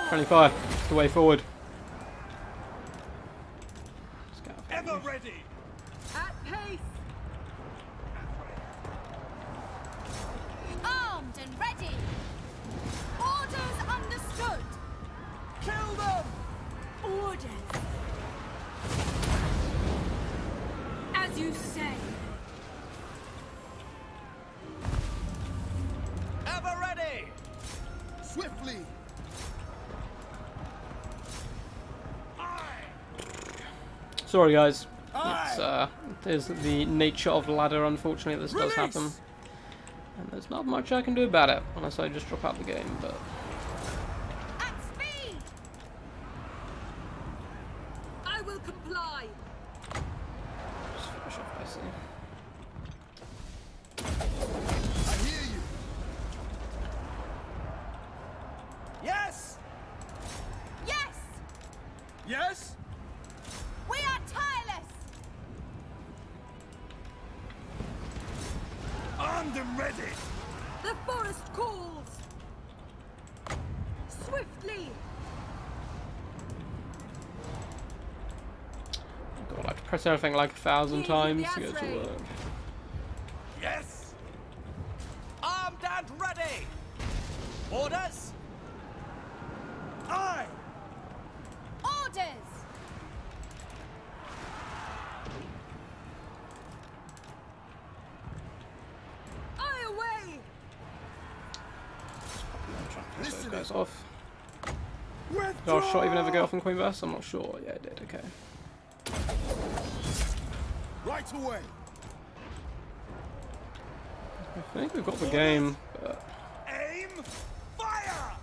Speaker 1: Friendly fire. It's the way forward. Let's get out of
Speaker 2: Ever
Speaker 1: here.
Speaker 2: ready!
Speaker 3: At pace! Armed and ready! Orders understood!
Speaker 4: Kill them!
Speaker 3: Orders! As you say!
Speaker 4: Ever ready! Swiftly!
Speaker 1: Sorry, guys. There's the nature of ladder. Unfortunately, this does happen, and there's not much I can do about it unless I just drop out the game. But
Speaker 3: At speed! I will comply!
Speaker 1: just finish off Bessie.
Speaker 4: I hear you! Yes!
Speaker 3: Yes!
Speaker 4: Yes?
Speaker 3: We are tireless!
Speaker 2: Armed and ready!
Speaker 3: The forest calls! Swiftly!
Speaker 1: God, I have to press everything like 1,000 times to get it to work.
Speaker 2: Yes!
Speaker 4: Armed and ready! Orders? Aye!
Speaker 3: Orders! I away!
Speaker 1: Piss those guys off. Did
Speaker 4: Withdraw!
Speaker 1: our shot even ever go off on Queen Bess? I'm not sure. Yeah, it did. Okay.
Speaker 4: Right away!
Speaker 1: I think we've got the game, but
Speaker 2: Aim! Fire!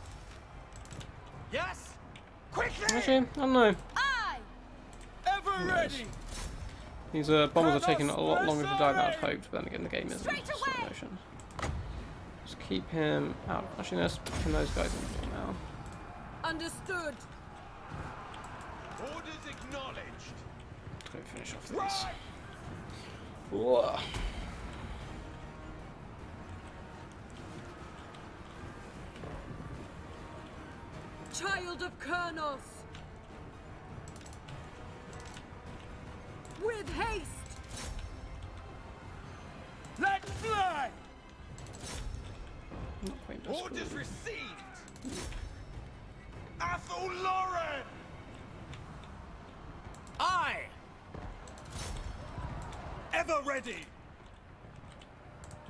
Speaker 4: Yes?
Speaker 2: Quickly!
Speaker 1: actually, I don't know.
Speaker 3: I!
Speaker 4: Ever ready!
Speaker 1: These bombers are taking a lot longer to die than I'd hoped, but then again, the game isn't
Speaker 3: Straight
Speaker 1: slow
Speaker 3: away!
Speaker 1: motion. Just keep him out. Actually, let's pin those guys in for now.
Speaker 3: Understood!
Speaker 2: Orders acknowledged!
Speaker 1: Let's go finish off these. Whoa.
Speaker 3: Child of Kernos! With haste!
Speaker 4: Let fly!
Speaker 1: Not Queen Bess,
Speaker 2: Orders
Speaker 1: cool.
Speaker 2: received! Athel Lauren!
Speaker 4: Aye!
Speaker 2: Ever ready!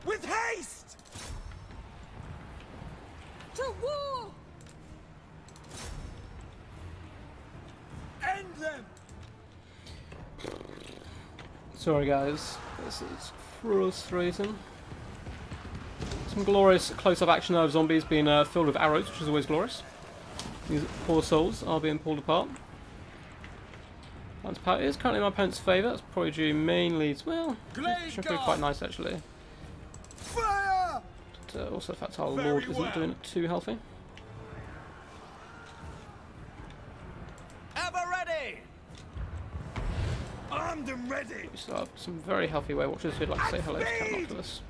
Speaker 2: With haste!
Speaker 3: To war!
Speaker 4: End them!
Speaker 1: Sorry, guys. This is frustrating. Some glorious close-up action of zombies being filled with arrows, which is always glorious. These poor souls are being pulled apart. Lance power is currently in my opponent's favour. That's probably due mainly to, well, it should be quite nice actually.
Speaker 4: Fire!
Speaker 1: But also the fact our
Speaker 2: Very
Speaker 1: Lord isn't
Speaker 2: well.
Speaker 1: doing it too healthy.
Speaker 4: Ever ready!
Speaker 2: Armed and ready!
Speaker 1: We still have some very healthy Weight Watchers who'd like to say hello to Cat for this.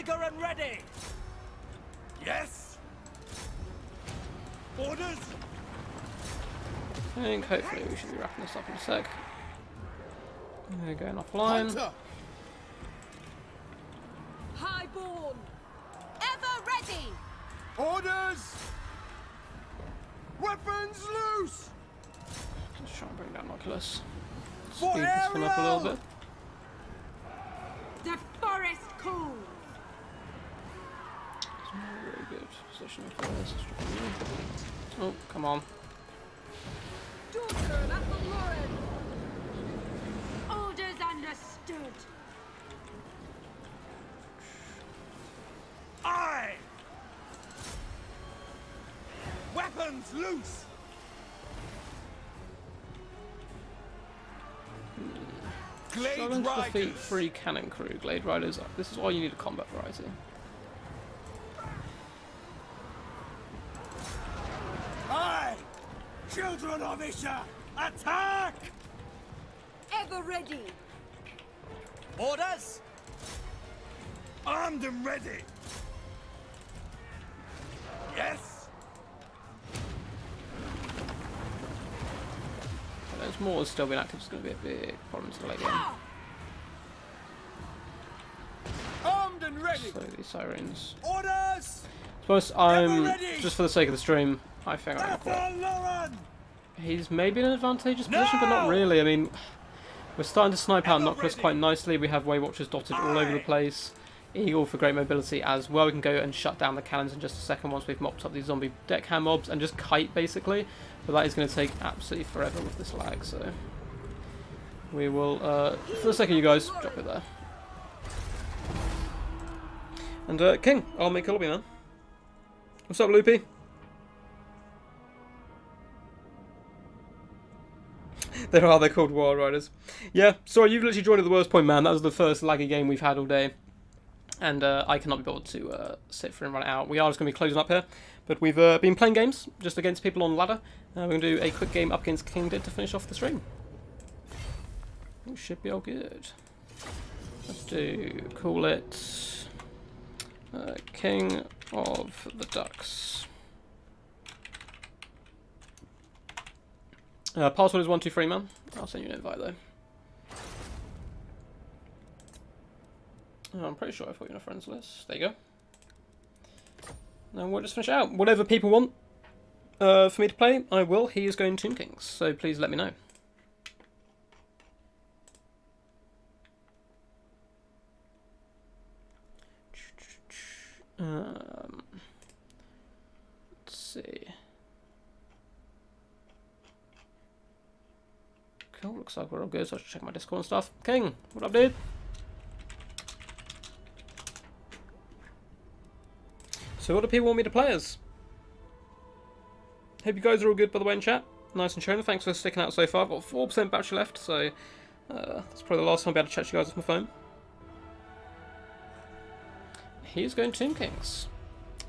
Speaker 4: Eager and ready.
Speaker 2: Yes. Orders.
Speaker 1: I think hopefully we should be wrapping this up in a sec. We're going offline.
Speaker 2: Hunter.
Speaker 3: Highborn! Ever ready!
Speaker 2: Orders. Weapons loose.
Speaker 1: Let's try and bring down Oculus.
Speaker 2: For
Speaker 1: Speed this one up a little bit.
Speaker 3: The forest calls!
Speaker 1: Very good positioning for this. Oh, come on.
Speaker 3: Daughter of Athelloren! Orders understood!
Speaker 2: Aye. Weapons loose. Glade
Speaker 1: Struggling to defeat
Speaker 2: riders.
Speaker 1: 3 cannon crew. Glade Riders. This is why you need a combat variety.
Speaker 2: Aye. Children of Isha, attack.
Speaker 3: Ever ready!
Speaker 4: Orders.
Speaker 2: Armed and ready. Yes.
Speaker 1: Those mortars still being active is going to be a big problem to the late game.
Speaker 2: Armed and ready.
Speaker 1: So these sirens.
Speaker 2: Orders.
Speaker 1: Suppose I'm just for the sake of the stream. I think I'm gonna call it.
Speaker 2: Athelloren.
Speaker 1: He's maybe in an advantageous position, but not really. I mean, we're starting to snipe out Noculus quite nicely. We have Waywatchers dotted all over the place. Eagle for great mobility as well. We can go and shut down the cannons in just a second once we've mopped up these zombie deckhand mobs and just kite basically. But that is going to take absolutely forever with this lag, so we will, for the sake of you guys, drop it there. And King, I'll make a lobby, man. What's up, Loopy? They're called Wild Riders. Yeah, sorry, you've literally joined at the worst point, man. That was the first laggy game we've had all day. And I cannot be bothered to sit for and run it out. We are just going to be closing up here. But we've been playing games, just against people on ladder. We're going to do a quick game up against King Did to finish off the stream. It should be all good. Let's call it King of the Ducks. Password is 123, man. I'll send you an invite though. I'm pretty sure I've got you on a friends list. There you go. Now we'll just finish out. Whatever people want for me to play, I will. He is going Tomb Kings, so please let me know. Let's see. Cool, looks like we're all good, so I should check my Discord and stuff. King, what up, dude? So what do people want me to play as? Hope you guys are all good, by the way, in chat. Nice and shown. Thanks for sticking out so far. I've got 4% battery left, so that's probably the last time I'll be able to chat to you guys off my phone. He's going Tomb Kings.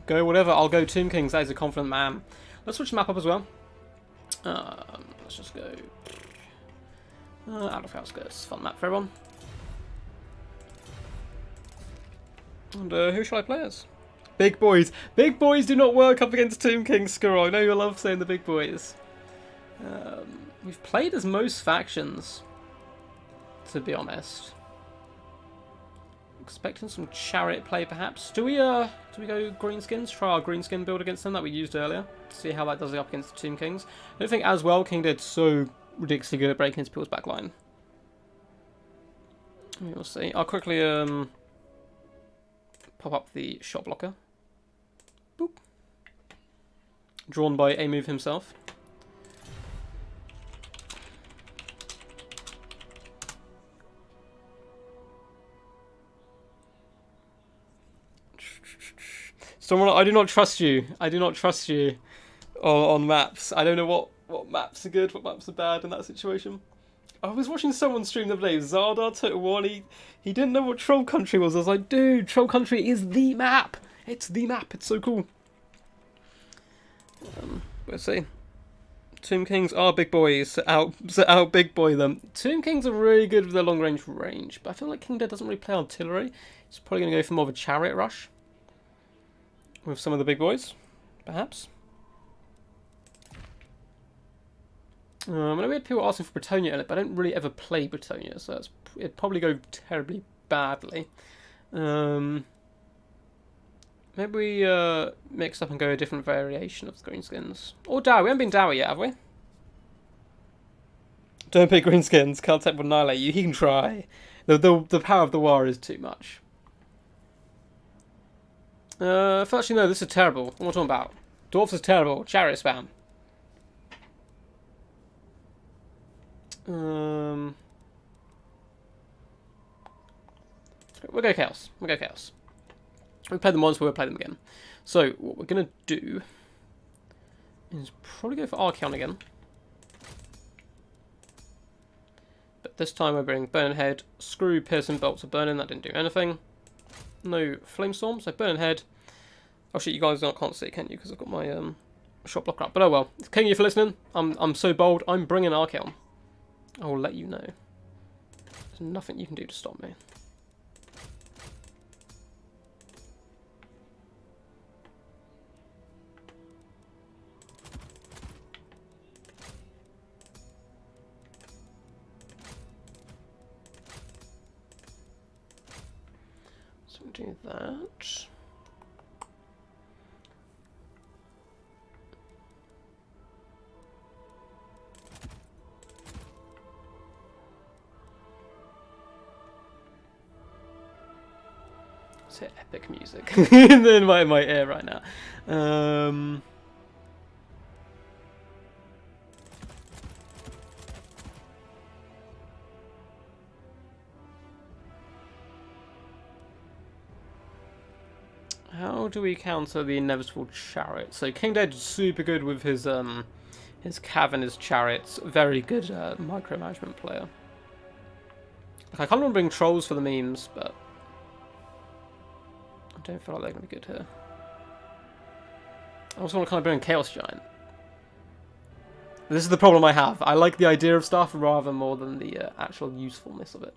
Speaker 1: Go whatever, I'll go Tomb Kings. That is a confident man. Let's switch the map up as well. Let's just go out of outskirts. Fun map for everyone. And who shall I play as? Big boys. Big boys do not work up against Tomb King, Skrull. I know you love saying the big boys. We've played as most factions, to be honest. Expecting some chariot play, perhaps. Do we go greenskins? Try our greenskin build against them that we used earlier. See how that does up against the Tomb Kings. I don't think as well King did so ridiculously good at breaking into people's backline. We'll see. I'll quickly pop up the shot blocker. Boop. Drawn by A Move himself. Someone, I do not trust you. I do not trust you on maps. I don't know what maps are good, what maps are bad in that situation. I was watching someone stream the other day, Zardar Total War, he didn't know what Troll Country was. I was like, dude, Troll Country is the map. It's the map. It's so cool. We'll see. Tomb Kings are big boys. Set out big boy them. Tomb Kings are really good with their long range, but I feel like King Dead doesn't really play artillery. He's probably going to go for more of a chariot rush with some of the big boys, perhaps. I know we had people asking for Bretonia in it, but I don't really ever play Bretonia, so it'd probably go terribly badly. Maybe we mix up and go a different variation of the greenskins. Or Dowie. We haven't been Dowie yet, have we? Don't pick greenskins. Caltech will annihilate you. He can try. The power of the war is too much. Actually, no, this is terrible. What am I talking about? Dwarfs is terrible. Chariot spam. We'll go Chaos. We've played them once, we'll play them again. So, what we're going to do is probably go for Archaon again. But this time we're bringing Burning Head, screw Piercing Bolts of Burning, that didn't do anything. No Flamestorm, so Burning Head. Oh shit, you guys can't see, can you? Because I've got my shot blocker up. But oh well. Thank you for listening. I'm so bold, I'm bringing Archaon. I will let you know. There's nothing you can do to stop me. Do that. It's epic music in my ear right now. How do we counter the inevitable chariot? So King Dead is super good with his cav and his chariots. Very good micromanagement player. Like, I can't remember bringing trolls for the memes, but I don't feel like they're going to be good here. I also want to kind of bring in Chaos Giant. This is the problem I have. I like the idea of stuff rather more than the actual usefulness of it.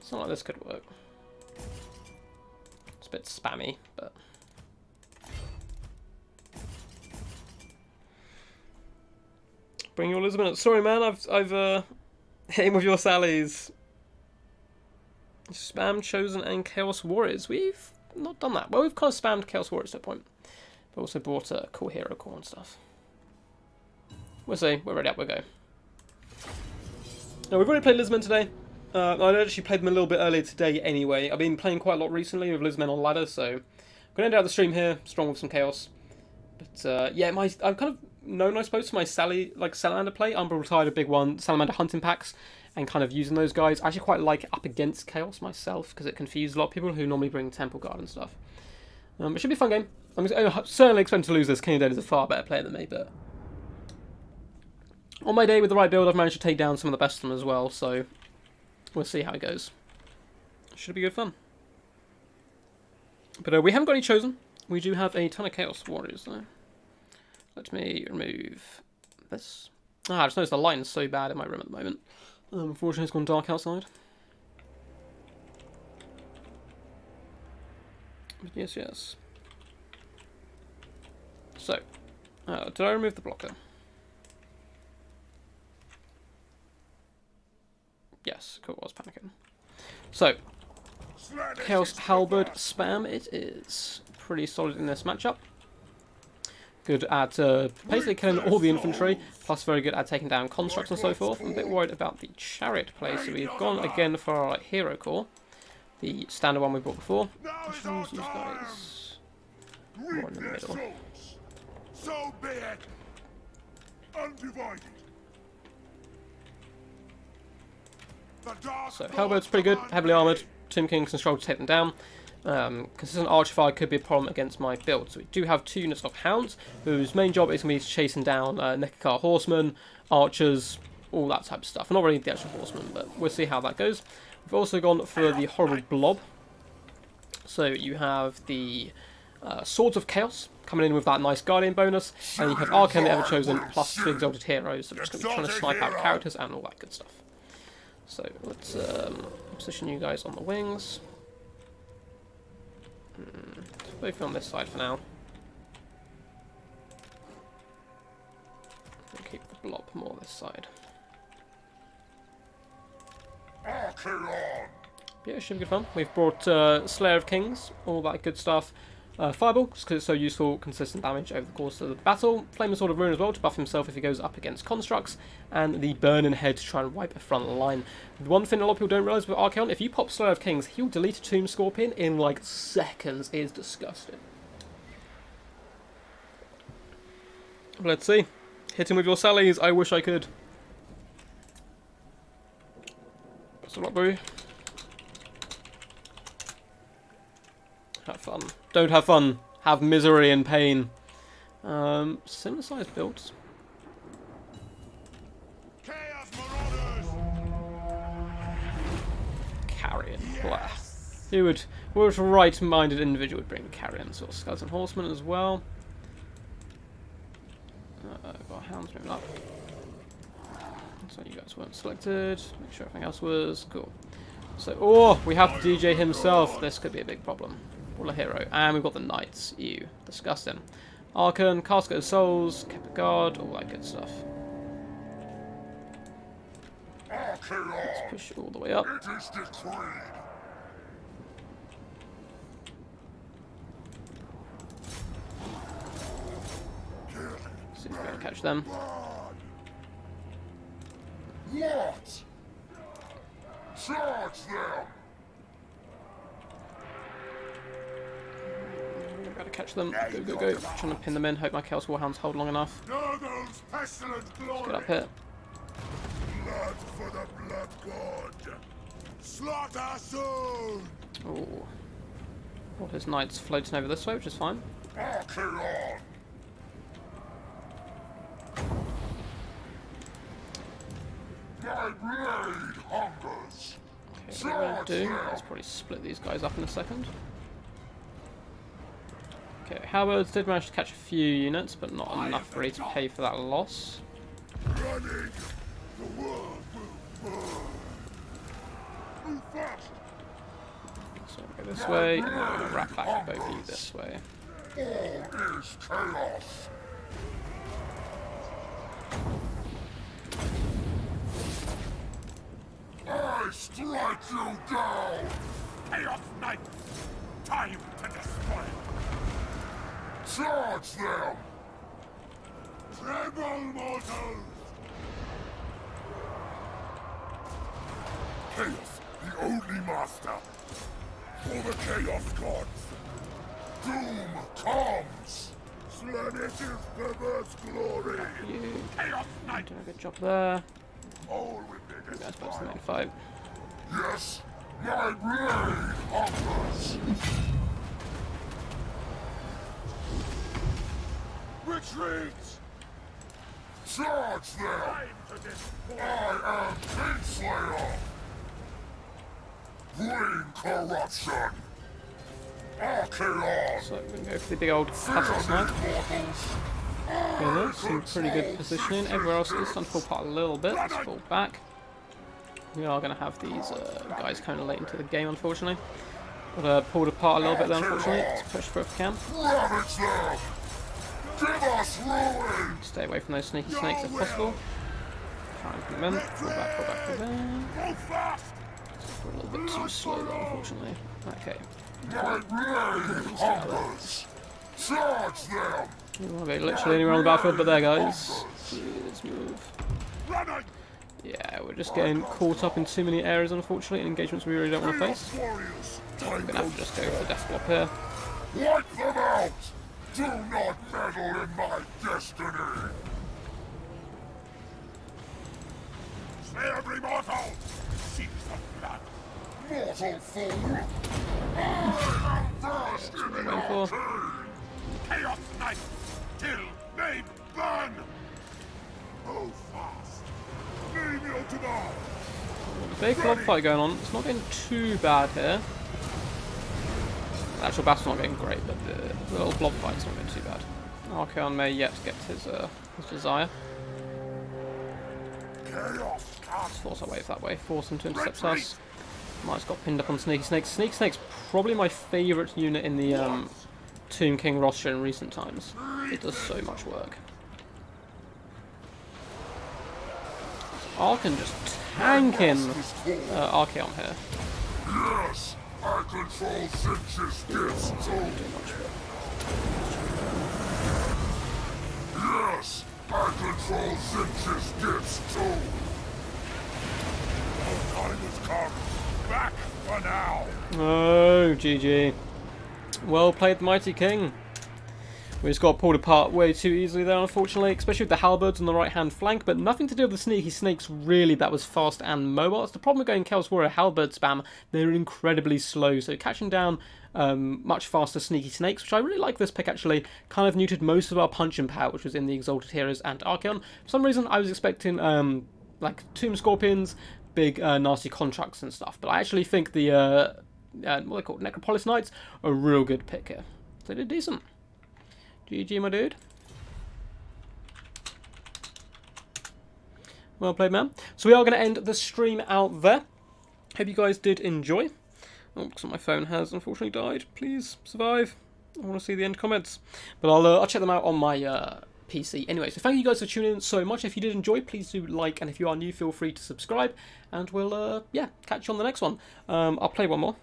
Speaker 1: Something like this could work. It's a bit spammy, but... Bring your Elizabeth. Sorry, man, I've hit him with your sallies. Spam Chosen and Chaos Warriors. We've not done that. Well, we've kind of spammed Chaos Warriors to a point. But also brought a cool hero core and stuff. We'll see. We're ready up. We'll go. Now, we've already played Lisbon today. I actually played them a little bit earlier today anyway. I've been playing quite a lot recently with Lisbon on ladder, so I'm going to end out the stream here, strong with some chaos. But yeah, I'm kind of known, I suppose, for my Salamander play. Umbral Tide, a big one, Salamander hunting packs, and kind of using those guys. I actually quite like it up against chaos myself, because it confuses a lot of people who normally bring Temple Guard and stuff. It should be a fun game. I'm certainly expecting to lose this. King Dead is a far better player than me, but on my day with the right build, I've managed to take down some of the best of them as well, so we'll see how it goes. Should be good fun. But we haven't got any Chosen. We do have a ton of Chaos Warriors, though. Let me remove this. I just noticed the light is so bad in my room at the moment. Unfortunately, it's gone dark outside. But yes. So, did I remove the blocker? Yes, cool, I was panicking. So, Chaos Halberd spam it is. Pretty solid in this matchup. Good at basically killing all the infantry, plus very good at taking down constructs and so forth. I'm a bit worried about the chariot play, so we've gone again for our hero core. The standard one we bought before. Which ones these guys? More in the middle.
Speaker 2: So be it. Undivided.
Speaker 1: So Halberd's pretty good, heavily armoured. Tomb Kings can struggle to take them down. consistent archer fire could be a problem against my build. So we do have 2 units of hounds, whose main job is going to be chasing down Nekakar horsemen, archers, all that type of stuff. Not really the actual horsemen, but we'll see how that goes. We've also gone for the horrible blob. So you have the Swords of Chaos coming in with that nice Guardian bonus, and you have Arcane the Everchosen plus 2 Exalted Heroes, so we're just going to be trying to snipe out characters and all that good stuff. So let's position you guys on the wings. Both on this side for now. We'll keep the blob more this side. Yeah, it should be good fun. We've brought Slayer of Kings, all that good stuff. Fireball, just because it's so useful, consistent damage over the course of the battle. Flame and Sword of Ruin as well, to buff himself if he goes up against constructs. And the Burning Head to try and wipe a front line. The one thing a lot of people don't realise with Archaon, if you pop Slayer of Kings, he'll delete a Tomb Scorpion in like seconds. It is disgusting. Let's see. Hit him with your sallies. I wish I could. Best of luck, bro. Have fun. Don't have fun. Have misery and pain. Similar sized builds. Carrion. Blah. Who would? What right-minded individual would bring Carrion? Sort of Skeleton Horseman as well. Got hounds moving up. So you guys weren't selected. Make sure everything else was cool. So, oh, we have DJ himself. This could be a big problem. All a hero. And we've got the knights. Ew. Disgusting. Archon, Casket of Souls, Keep Guard, all that good stuff. Let's push all the way up. See if we're going to catch them.
Speaker 2: What? Charge them!
Speaker 1: Gotta catch them. Go, go, go. Trying to pin them in. Hope my Chaos Warhounds hold long enough. Let's get up here.
Speaker 2: Blood for the blood god. Slaughter soon!
Speaker 1: Oh. All his knights floating over this way, which is fine.
Speaker 2: Archaon! My blade hungers.
Speaker 1: Okay, what we're going to do, let's probably split these guys up in a second. Okay, Halberds did manage to catch a few units, but not enough really to pay for that loss.
Speaker 2: Running. The world will burn. Move fast.
Speaker 1: So we'll go this way, and then we're going to wrap back both of you this way.
Speaker 2: All is chaos. I strike you down! Chaos Knight! Time to destroy! Charge them! Tremble, mortals! Chaos, the only master! For the Chaos Gods! Doom comes! Slaanege's perverse glory!
Speaker 1: You
Speaker 2: Chaos Knight!
Speaker 1: doing a good job there.
Speaker 2: All with it
Speaker 1: That's back to the main fight.
Speaker 2: Yes, my blade hungers! Retreat! Charge them! I am Kingslayer! Bring corruption! Archaon!
Speaker 1: So we're going to go for the big old classic snipe. Okay, there's some pretty good positioning. Everywhere else is starting to fall apart a little bit. Let's fall back. We are going to have these guys kind of late into the game, unfortunately. Got pulled apart a little bit there, unfortunately. Let's push for if we can.
Speaker 2: Ravage them! Give us ruin!
Speaker 1: Stay away from those sneaky snakes if possible. Try and put them in. Pull back, pull back, pull back.
Speaker 2: Go fast!
Speaker 1: We're a little bit too slow there, unfortunately. Okay.
Speaker 2: My blade hungers! Charge them!
Speaker 1: You want to go literally anywhere on the battlefield but there, guys. Please move.
Speaker 2: Running!
Speaker 1: Yeah, we're just getting caught up in too many areas, unfortunately, and engagements we really don't want to face.
Speaker 2: Warriors!
Speaker 1: We're going to have to just go for the death block here.
Speaker 2: Wipe them out! Do not meddle in my destiny! Slay every mortal! Seek the blood! mortal fool!
Speaker 1: Waiting for.
Speaker 2: Chaos Knight! Till they burn! Oh, fast! Name your tomorrow!
Speaker 1: Big blob fight going on. It's not getting too bad here. The actual battle's not getting great, but the little blob fight's not getting too bad. Archeon may yet get his desire. Let's force our wave that way. Force him to intercept us. Might's got pinned up on Sneaky Snakes. Sneaky Snake's probably my favourite unit in the Tomb King roster in recent times. It does so much work. Archon just tanking Archeon here.
Speaker 2: Yes! I control Sinch's gifts too! Yes! I control Sinch's gifts too! Our time has come! Back for now!
Speaker 1: Oh, GG. Well played, the Mighty King. We just got pulled apart way too easily there, unfortunately, especially with the halberds on the right-hand flank, but nothing to do with the Sneaky Snakes, really, that was fast and mobile. It's the problem with going Chaos Warrior halberd spam. They're incredibly slow, so catching down much faster Sneaky Snakes, which I really like this pick, actually, kind of neutered most of our punch and power, which was in the Exalted Heroes and Archeon. For some reason, I was expecting, like, Tomb Scorpions, big, nasty contracts and stuff, but I actually think the, what are they called, Necropolis Knights, are a real good pick here. So they did decent. GG, my dude. Well played, man. So we are going to end the stream out there. Hope you guys did enjoy. Oh, because my phone has unfortunately died. Please survive. I want to see the end comments. But I'll check them out on my PC anyway. So thank you guys for tuning in so much. If you did enjoy, please do like, and if you are new, feel free to subscribe. And we'll yeah, catch you on the next one. I'll play one more.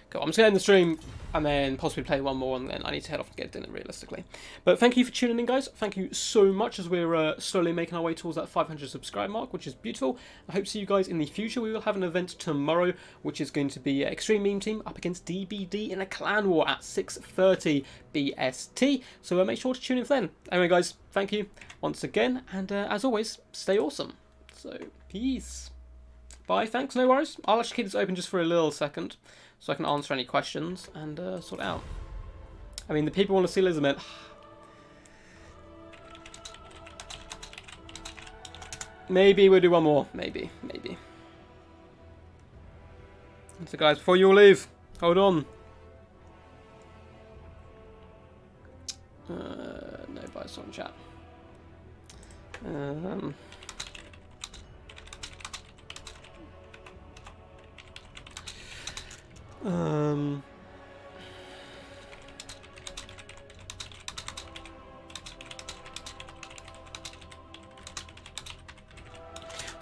Speaker 1: Cool. I'm just going to end the stream and then possibly play one more, and then I need to head off and get dinner, realistically. But thank you for tuning in, guys. Thank you so much as we're slowly making our way towards that 500 subscribe mark, which is beautiful. I hope to see you guys in the future. We will have an event tomorrow, which is going to be Extreme Meme Team up against DBD in a clan war at 6:30 BST. So make sure to tune in for then. Anyway, guys, thank you once again, and as always, stay awesome. So, peace. Bye, thanks, no worries. I'll actually keep this open just for a little second, so I can answer any questions and sort it out. I mean, the people want to see Elizabeth. Maybe we'll do one more. Maybe. So guys, before you all leave, hold on. No, but it's on chat.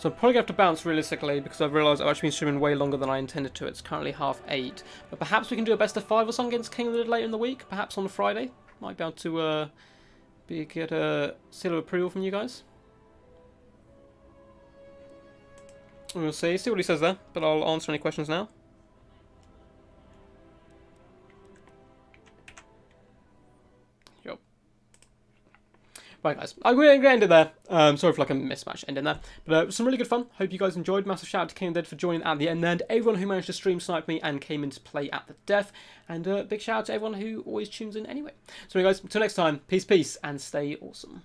Speaker 1: So I'm probably going to have to bounce realistically, because I've realised I've actually been streaming way longer than I intended to. It's currently 8:30. But perhaps we can do a best of 5 or something against King of the Dead later in the week. Perhaps on a Friday. Might be able to get a seal of approval from you guys. We'll see what he says there. But I'll answer any questions now. Right, guys, I'm going to end it there. Sorry for like a mismatch ending there. But it was some really good fun. Hope you guys enjoyed. Massive shout out to King of the Dead for joining at the end. And everyone who managed to stream snipe me and came in to play at the death. And big shout out to everyone who always tunes in anyway. So, guys, until next time, peace, and stay awesome.